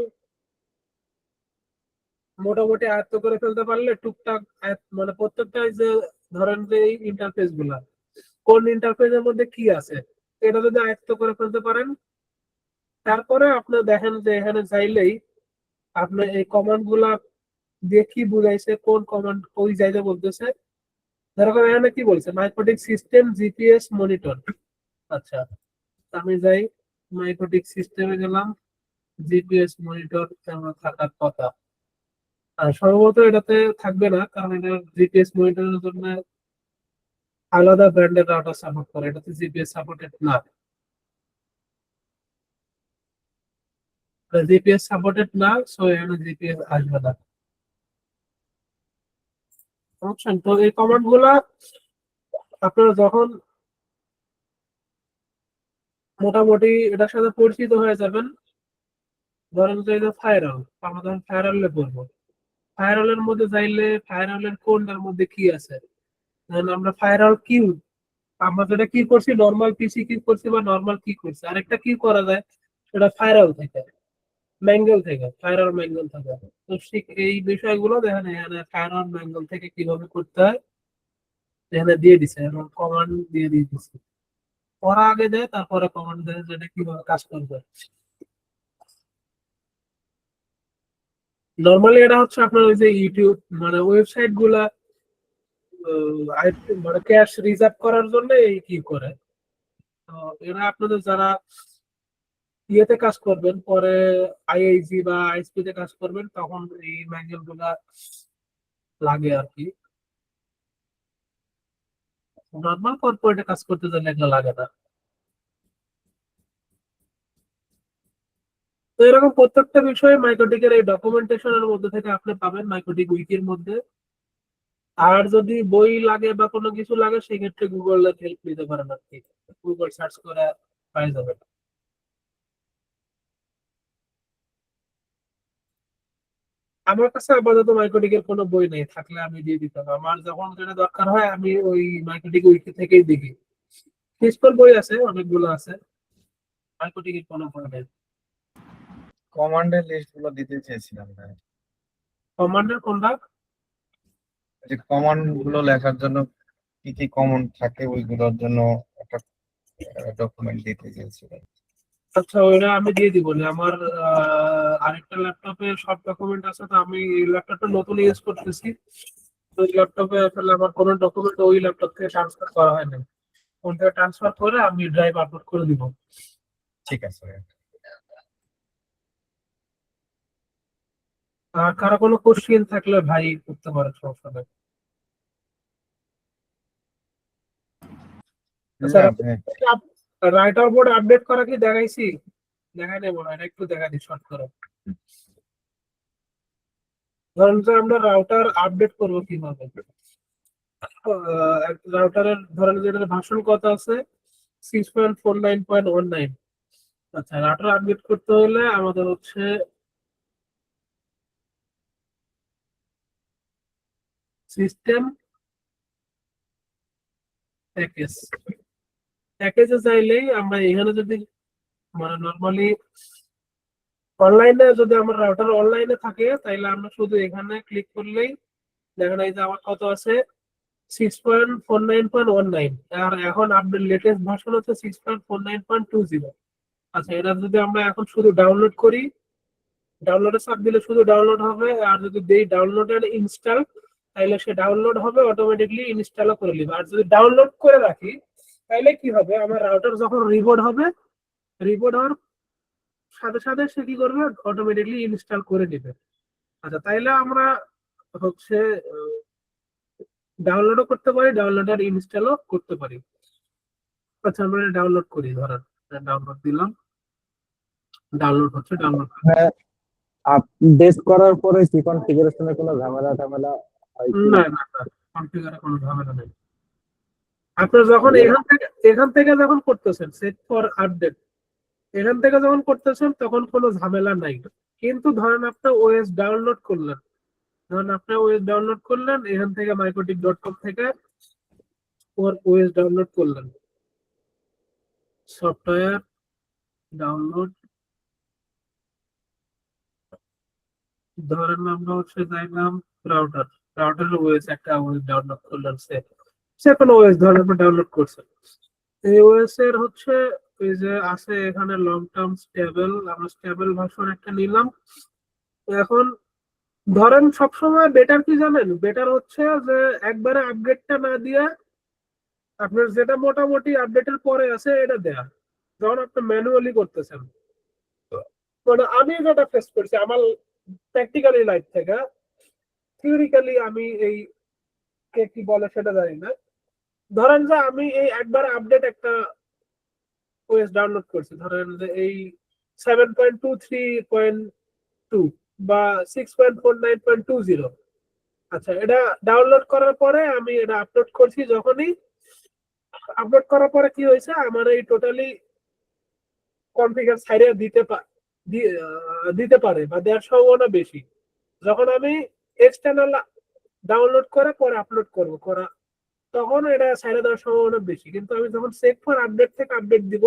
মোটামুটি আয়ত্ত করে ফেলতে পারলে টুকটাক মানে প্রত্যেকটা যে ধরেন যে এই ইন্টারফেস গুলা কোন ইন্টারফেসের মধ্যে কি আছে এটা যদি আয়ত্ত করে ফেলতে পারেন, তারপরে আপনি দেখেন যে এখানে চাইলেই আপনি এই কমান্ড গুলা দিয়ে কি বুঝাইছে, কোন কমান্ড ওই জায়গায় বলতেছে। যেরকম এখানে কি বলছে, মাইক্রোটিক সিস্টেম জিপিএস মনিটর। আচ্ছা, আমি যাই মাইক্রোটিক সিস্টেমে গেলাম, জিপিএস মনিটর থাকার কথা। আর সম্ভবত এটাতে থাকবে না, কারণ এটা জিপিএস মনিটরের জন্য আলাদা ব্র্যান্ডের রাউটার সাপোর্ট করে, এটাতে জিপিএস সাপোর্টেড না। জিপিএস সাপোর্টেড না, সো এখানে জিপিএস আসবে না, বুঝছেন? তো এই কমান্ড গুলা আপনারা যখন মোটামুটি এটার সাথে পরিচিত হয়ে যাবেন, ধরেন যে ফায়ারওয়াল, আমরা ধরেন ফায়ারওয়ালে করবো, ফায়ারওয়ালের মধ্যে যাইলে ফায়ারওয়ালের কোনটার মধ্যে কি আছে, ধরেন আমরা ফায়ারওয়াল কিউ, আমরা যেটা কি করছি নর্মাল পিসি কি করছি বা নর্মাল কি করছি, আরেকটা কি করা যায় সেটা ফায়ারওয়াল থেকে, ম্যাঙ্গেল থেকে, ফায়ারওয়াল ম্যাঙ্গেল থেকে। তো ঠিক এই বিষয়গুলো দেখেন এখানে ফায়ারওয়াল ম্যাঙ্গেল থেকে কিভাবে করতে হয় এখানে দিয়ে দিছে এবং কমান্ড দিয়ে দিচ্ছে, পড়া আগে দেয় তারপরে কমান্ড দেয় যেটা কিভাবে কাজ করবে। নর্মালি এটা হচ্ছে আপনার ওই যে ইউটিউব মানে ওয়েবসাইট গুলা মানে ক্যাশ রিজার্ভ করার জন্য এই কি করে। তো এরা আপনাদের যারা ইয়েতে কাজ করবেন, পরে আইআইজি বা আইএসপি তে কাজ করবেন, তখন এই ম্যানুয়াল গুলা লাগে আর কি। নর্মাল কর্পোরেটে কাজ করতে গেলে এগুলো লাগে না। তো এরকম প্রত্যেকটা বিষয়ে মাইক্রোটিকের এই ডকুমেন্টেশনের মধ্যে থেকে আপনি পাবেন মাইক্রোটিক উইকির মধ্যে। আর যদি বই লাগে বা কোনো কিছু লাগে সেক্ষেত্রে গুগলের হেল্প নিতে পারেন আর কি, গুগল সার্চ করে পাই যাবেন। আমার কাছে আপাতত মাইক্রোটিকের কোনো বই নেই, থাকলে আমি দিয়ে দিতাম। আমার যখন যেটা দরকার হয় আমি ওই মাইক্রোটিক উইকি থেকেই দেখি। ফিজিক্যাল বই আছে, অনেকগুলো আছে, মাইক্রোটিকের কোনো বই নেই। কমান্ডের লিস্ট গুলো দিতে চেয়েছিলাম না, কমান্ডের কোনটা? যে কমান্ড গুলো লেখার জন্য কি কি কমান্ড থাকে ওইগুলোর জন্য একটা ডকুমেন্ট দিতে চেয়েছিলাম। আচ্ছা, ওইটা আমি দিয়ে দিব না। আমার আরেকটা ল্যাপটপে সব ডকুমেন্ট আছে, তো আমি এই ল্যাপটপটা নতুন ইউজ করতেছি। তো ওই ল্যাপটপে আসলে আমার কোনো ডকুমেন্ট ওই ল্যাপটপ থেকে ট্রান্সফার করা হয় না, ফোন থেকে ট্রান্সফার করে আমি ড্রাইভ আপলোড করে দিব। ঠিক আছে। আর কারো কোনো কোশ্চেন থাকলে ভাই করতে পারে, সমস্যা নেই। রাইটার বোর্ড আপডেট করা কি দেখাইছি? দেখাই নেবো না, এটা একটু দেখা দিই শর্ট করে। ধরেন যে আমরা রাউটার আপডেট করবো কিভাবে, রাউটারের ধরেন যে এটার ভার্সন কত আছে, 6.49.19। আচ্ছা, রাউটার আপডেট করতে হলে আমাদের হচ্ছে সিস্টেম প্যাকেজ, প্যাকেজে চাইলেই আমরা এখানে যদি মানে নর্মালি অনলাইনে যদি আমার রাউটার অনলাইনে থাকে তাইলে আমরা শুধু এখানে ক্লিক করলেই দেখেন এই যে আমার কত আছে 6.49.19, আর এখন আপডেট লেটেস্ট ভার্সন হচ্ছে 6.49.20। আচ্ছা, এটা যদি আমরা এখন শুধু ডাউনলোড করি, ডাউনলোডে চাপ দিলে শুধু ডাউনলোড হবে, আর যদি দেই ডাউনলোড এন্ড ইনস্টল তাহলে সে ডাউনলোড হবে, অটোমেটিকলি ইনস্টলও করে নেবে। আর যদি ডাউনলোড করে রাখি তাহলে কি হবে, আমার রাউটার যখন রিবোড হবে, রিবোড হওয়ার সাথে সাথে সে কি করবে, অটোমেটিকলি ইনস্টল করে নেবে। আচ্ছা, তাইলে আমরা হচ্ছে ডাউনলোডও করতে পারি, ডাউনলোড আর ইনস্টলও করতে পারি। আচ্ছা, আমরা ডাউনলোড করি, ধরেন ডাউনলোড দিলাম, ডাউনলোড হচ্ছে, ডাউনলোড আপডেট করার পরে কি কনফিগারেশনে কোনো ঝামেলা টামেলা হয় কি? না না না, কনফিগারে কোনো ঝামেলা নেই। আপনার যখন এখান থেকে যখন করতেছেন সেট ফর আপডেট, এখান থেকে যখন করতেছেন তখন কোনো ঝামেলা নাই। কিন্তু ধরেন আপনি ওএস ডাউনলোড করলেন, এখান থেকে mycotic.com থেকে ওএস ডাউনলোড করলেন, সফটওয়্যার ডাউনলোড, ধরেন আমরা হচ্ছে যাইলাম রাউটার ওএস একটা ওএস ডাউনলোড করলেন, সে কোনো ওএস ধরেন আপনি ডাউনলোড করছেন। এই ওএস এর হচ্ছে এই যে আছে এখানে লং টার্ম স্টেবল, আমরা স্টেবল ভার্সন একটা নিলাম। এখন ধরেন সবসময় বেটার কি জানেন, বেটার হচ্ছে যে একবারে আপডেটটা না দিয়ে আপনার যেটা মোটামুটি আপডেটের পরে আছে এটা দেয়া, যখন আপনি ম্যানুয়ালি করতেছেন। মানে আমি যেটা ফেস করছি আমার প্র্যাকটিক্যালি লাইফ থেকে, থিওরিক্যালি আমি এই কে কি বলে সেটা জানি না। ধরেন যে আমি এই একবার আপডেট একটা ওএস ডাউনলোড করছি, ধরেন যে এই 7.23.2 বা 6.49.20। আচ্ছা, এটা ডাউনলোড করার পরে আমি এটা আপলোড করছি, যখনই আপলোড করার পরে কি হয়েছে, আমার এই টোটালি কনফিগার সাইডে দিতে পারে বা দেওয়ার সম্ভাবনা বেশি যখন আমি এক্সটার্নাল ডাউনলোড করে পরে আপলোড করা, তখন এটা সাইডে দেওয়ার সম্ভাবনা বেশি। কিন্তু আমি যখন চেক ফর আপডেট থেকে আপডেট দিব,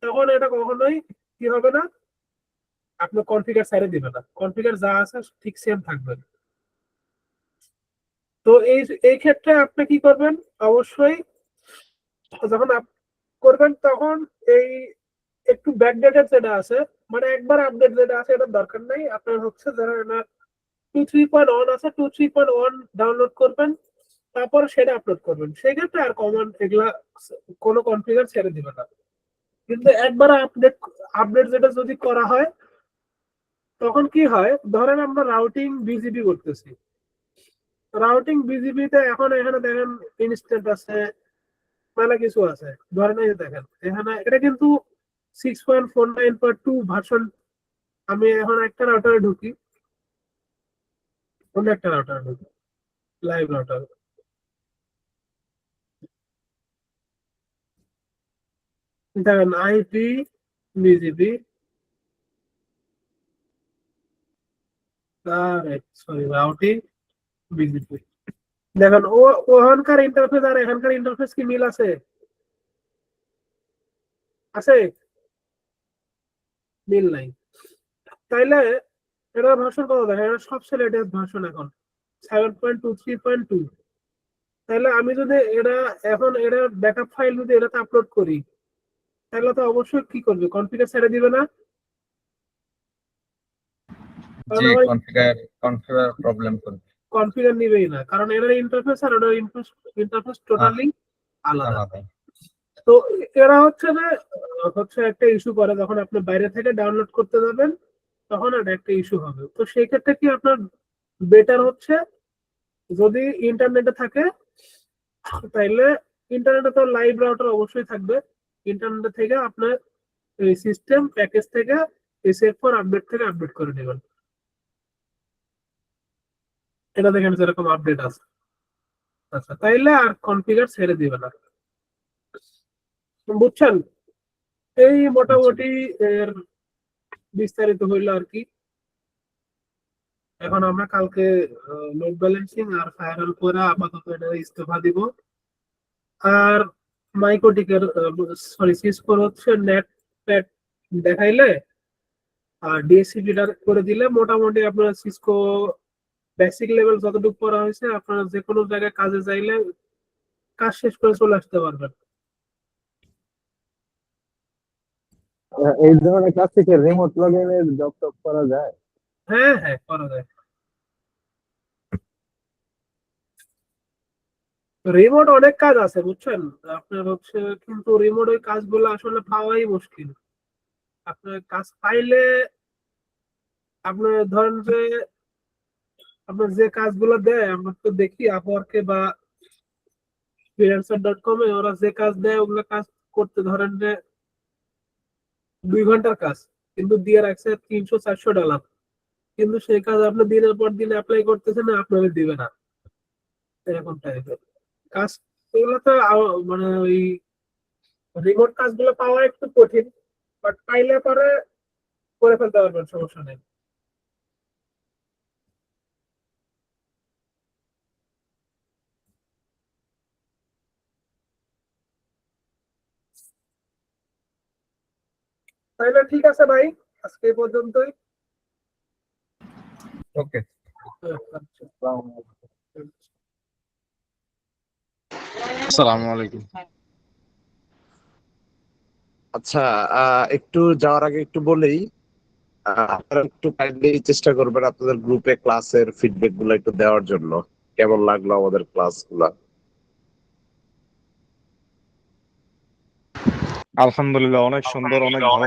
তখন এটা কখনোই কি হবে না, আপনার কনফিগার সাইডে দিবে না, কনফিগার যা আছে ঠিক সেম থাকবে। তো এই ক্ষেত্রে আপনি কি করবেন, অবশ্যই যখন করবেন তখন এই একটু ব্যাকডেটেড যেটা আছে, মানে একবার আপডেট যেটা আছে এটা দরকার নাই আপনার, হচ্ছে যারা না 2.3.1 আছে 2.3.1 ডাউনলোড করবেন, তারপর সেটা আপলোড করবেন, সেক্ষেত্রে আর কমন এগুলা কোনো কনফিগার ছেড়ে দিবে না। কিন্তু একবার আপডেট যেটা যদি করা হয়, তখন কি হয়, ধরেন আমরা রাউটিং বিজিবি করতেছি, রাউটিং বিজিবিতে এখন এখানে দেখেন ইনস্ট্যান্ট আছে, মেলা কিছু আছে। ধরেন এই যে দেখেন এখানে এটা কিন্তু 6.49.2 ভার্সন। আমি এখন একটা রাউটারে ঢুকি, অন্য একটা রাউটারে ঢুকি, লাইভ রাউটার, দেখেন IP BGB, sorry routing BGB, দেখেন ওখানকার ইন্টারফেস আর এখানকার ইন্টারফেস কি মিল আছে? আছে? মিল নাই। তাইলে এটা ভার্সন কত দেখেন, এটা সবচেয়ে লেটেস্ট ভার্সন এখন 7.23.2। তাহলে আমি যদি এটা ব্যাকআপ ফাইল যদি এটাতে আপলোড করি, তাহলে তো অবশ্যই কি করবে, কনফিগার ছেড়ে দিবে না, যে কনফিগার প্রবলেম করবে, কনফিগার নিবেই না, কারণ এটার ইন্টারফেস আর ওটার ইন্টারফেস টোটালি আলাদা। তো এরা হচ্ছে যে একটা ইস্যু করে, যখন আপনি বাইরে থেকে ডাউনলোড করতে যাবেন তখন এটা একটা ইস্যু হবে। তো সেই ক্ষেত্রে কি আপনার বেটার হচ্ছে, যদি ইন্টারনেটে থাকে তাইলে ইন্টারনেটে তো লাইভ রাউটার অবশ্যই থাকবে, ইন্টারনেটে থেকে আপনার এই সিস্টেম প্যাকেজ থেকে এই সেট ফর আপডেট থেকে আপডেট করে নেবেন। এটা দেখেন যেরকম আপডেট আছে। আচ্ছা, তাইলে আর কনফিগার ছেড়ে দিবে না, বুঝছেন? এই মোটামুটি এর বিস্তারিত হইলো আর কি। এখন আমরা কালকে লোড ব্যালেন্সিং আর ফায়ারওয়াল করে আপাতত এটা ইস্তফা দিব। আর মাইকোটিকের সিসকোর হচ্ছে নেট প্যাড দেখাইলে আর ডিএসসিপি করে দিলে মোটামুটি আপনার সিসকো বেসিক লেভেল যতটুকু পড়া হয়েছে, আপনারা যে কোনো জায়গায় কাজে চাইলে কাজ শেষ করে চলে আসতে পারবেন। এই ধরনের কাজ থেকে রিমোট লগইনের জব টপ করা যায়? হ্যাঁ হ্যাঁ, করা যায়। রিমোট অনেক কাজ আছে বুঝছেন আপনার হচ্ছে, কিন্তু রিমোট ওই কাজগুলো আসলে পাওয়াই মুশকিল। আপনার কাজ পাইলে আপনার ধরেন যে আপনার যে কাজগুলো দেয়, আমরা তো দেখি আপওয়ার্কে বা freelancer.com এ ওরা যে কাজ দেয় ওগুলো কাজ করতে ধরেন যে 2 ঘন্টার কাজ, কিন্তু দিয়ে রাখছে $300-400, কিন্তু সেই কাজ আপনি দিনের পর দিন অ্যাপ্লাই করতেছেন না, আপনাকে দিবে না, এরকম টাইপের কাজ। এগুলো তো মানে ওই রিমোট কাজগুলো পাওয়া একটু কঠিন, বাট পাইলে পরে করে ফেলতে পারবেন, সমস্যা নেই। তাইলে ঠিক আছে ভাই, আজকে এই পর্যন্তই। ওকে। আসসালামু আলাইকুম। আচ্ছা, একটু যাওয়ার আগে একটু বলেই, আপনারা একটু কাইন্ডলি চেষ্টা করবেন আপনাদের গ্রুপে ক্লাসের ফিডব্যাক গুলো একটু দেওয়ার জন্য, কেমন লাগলো আমাদের ক্লাস গুলা। আলহামদুলিল্লাহ, অনেক সুন্দর, অনেক ভালো।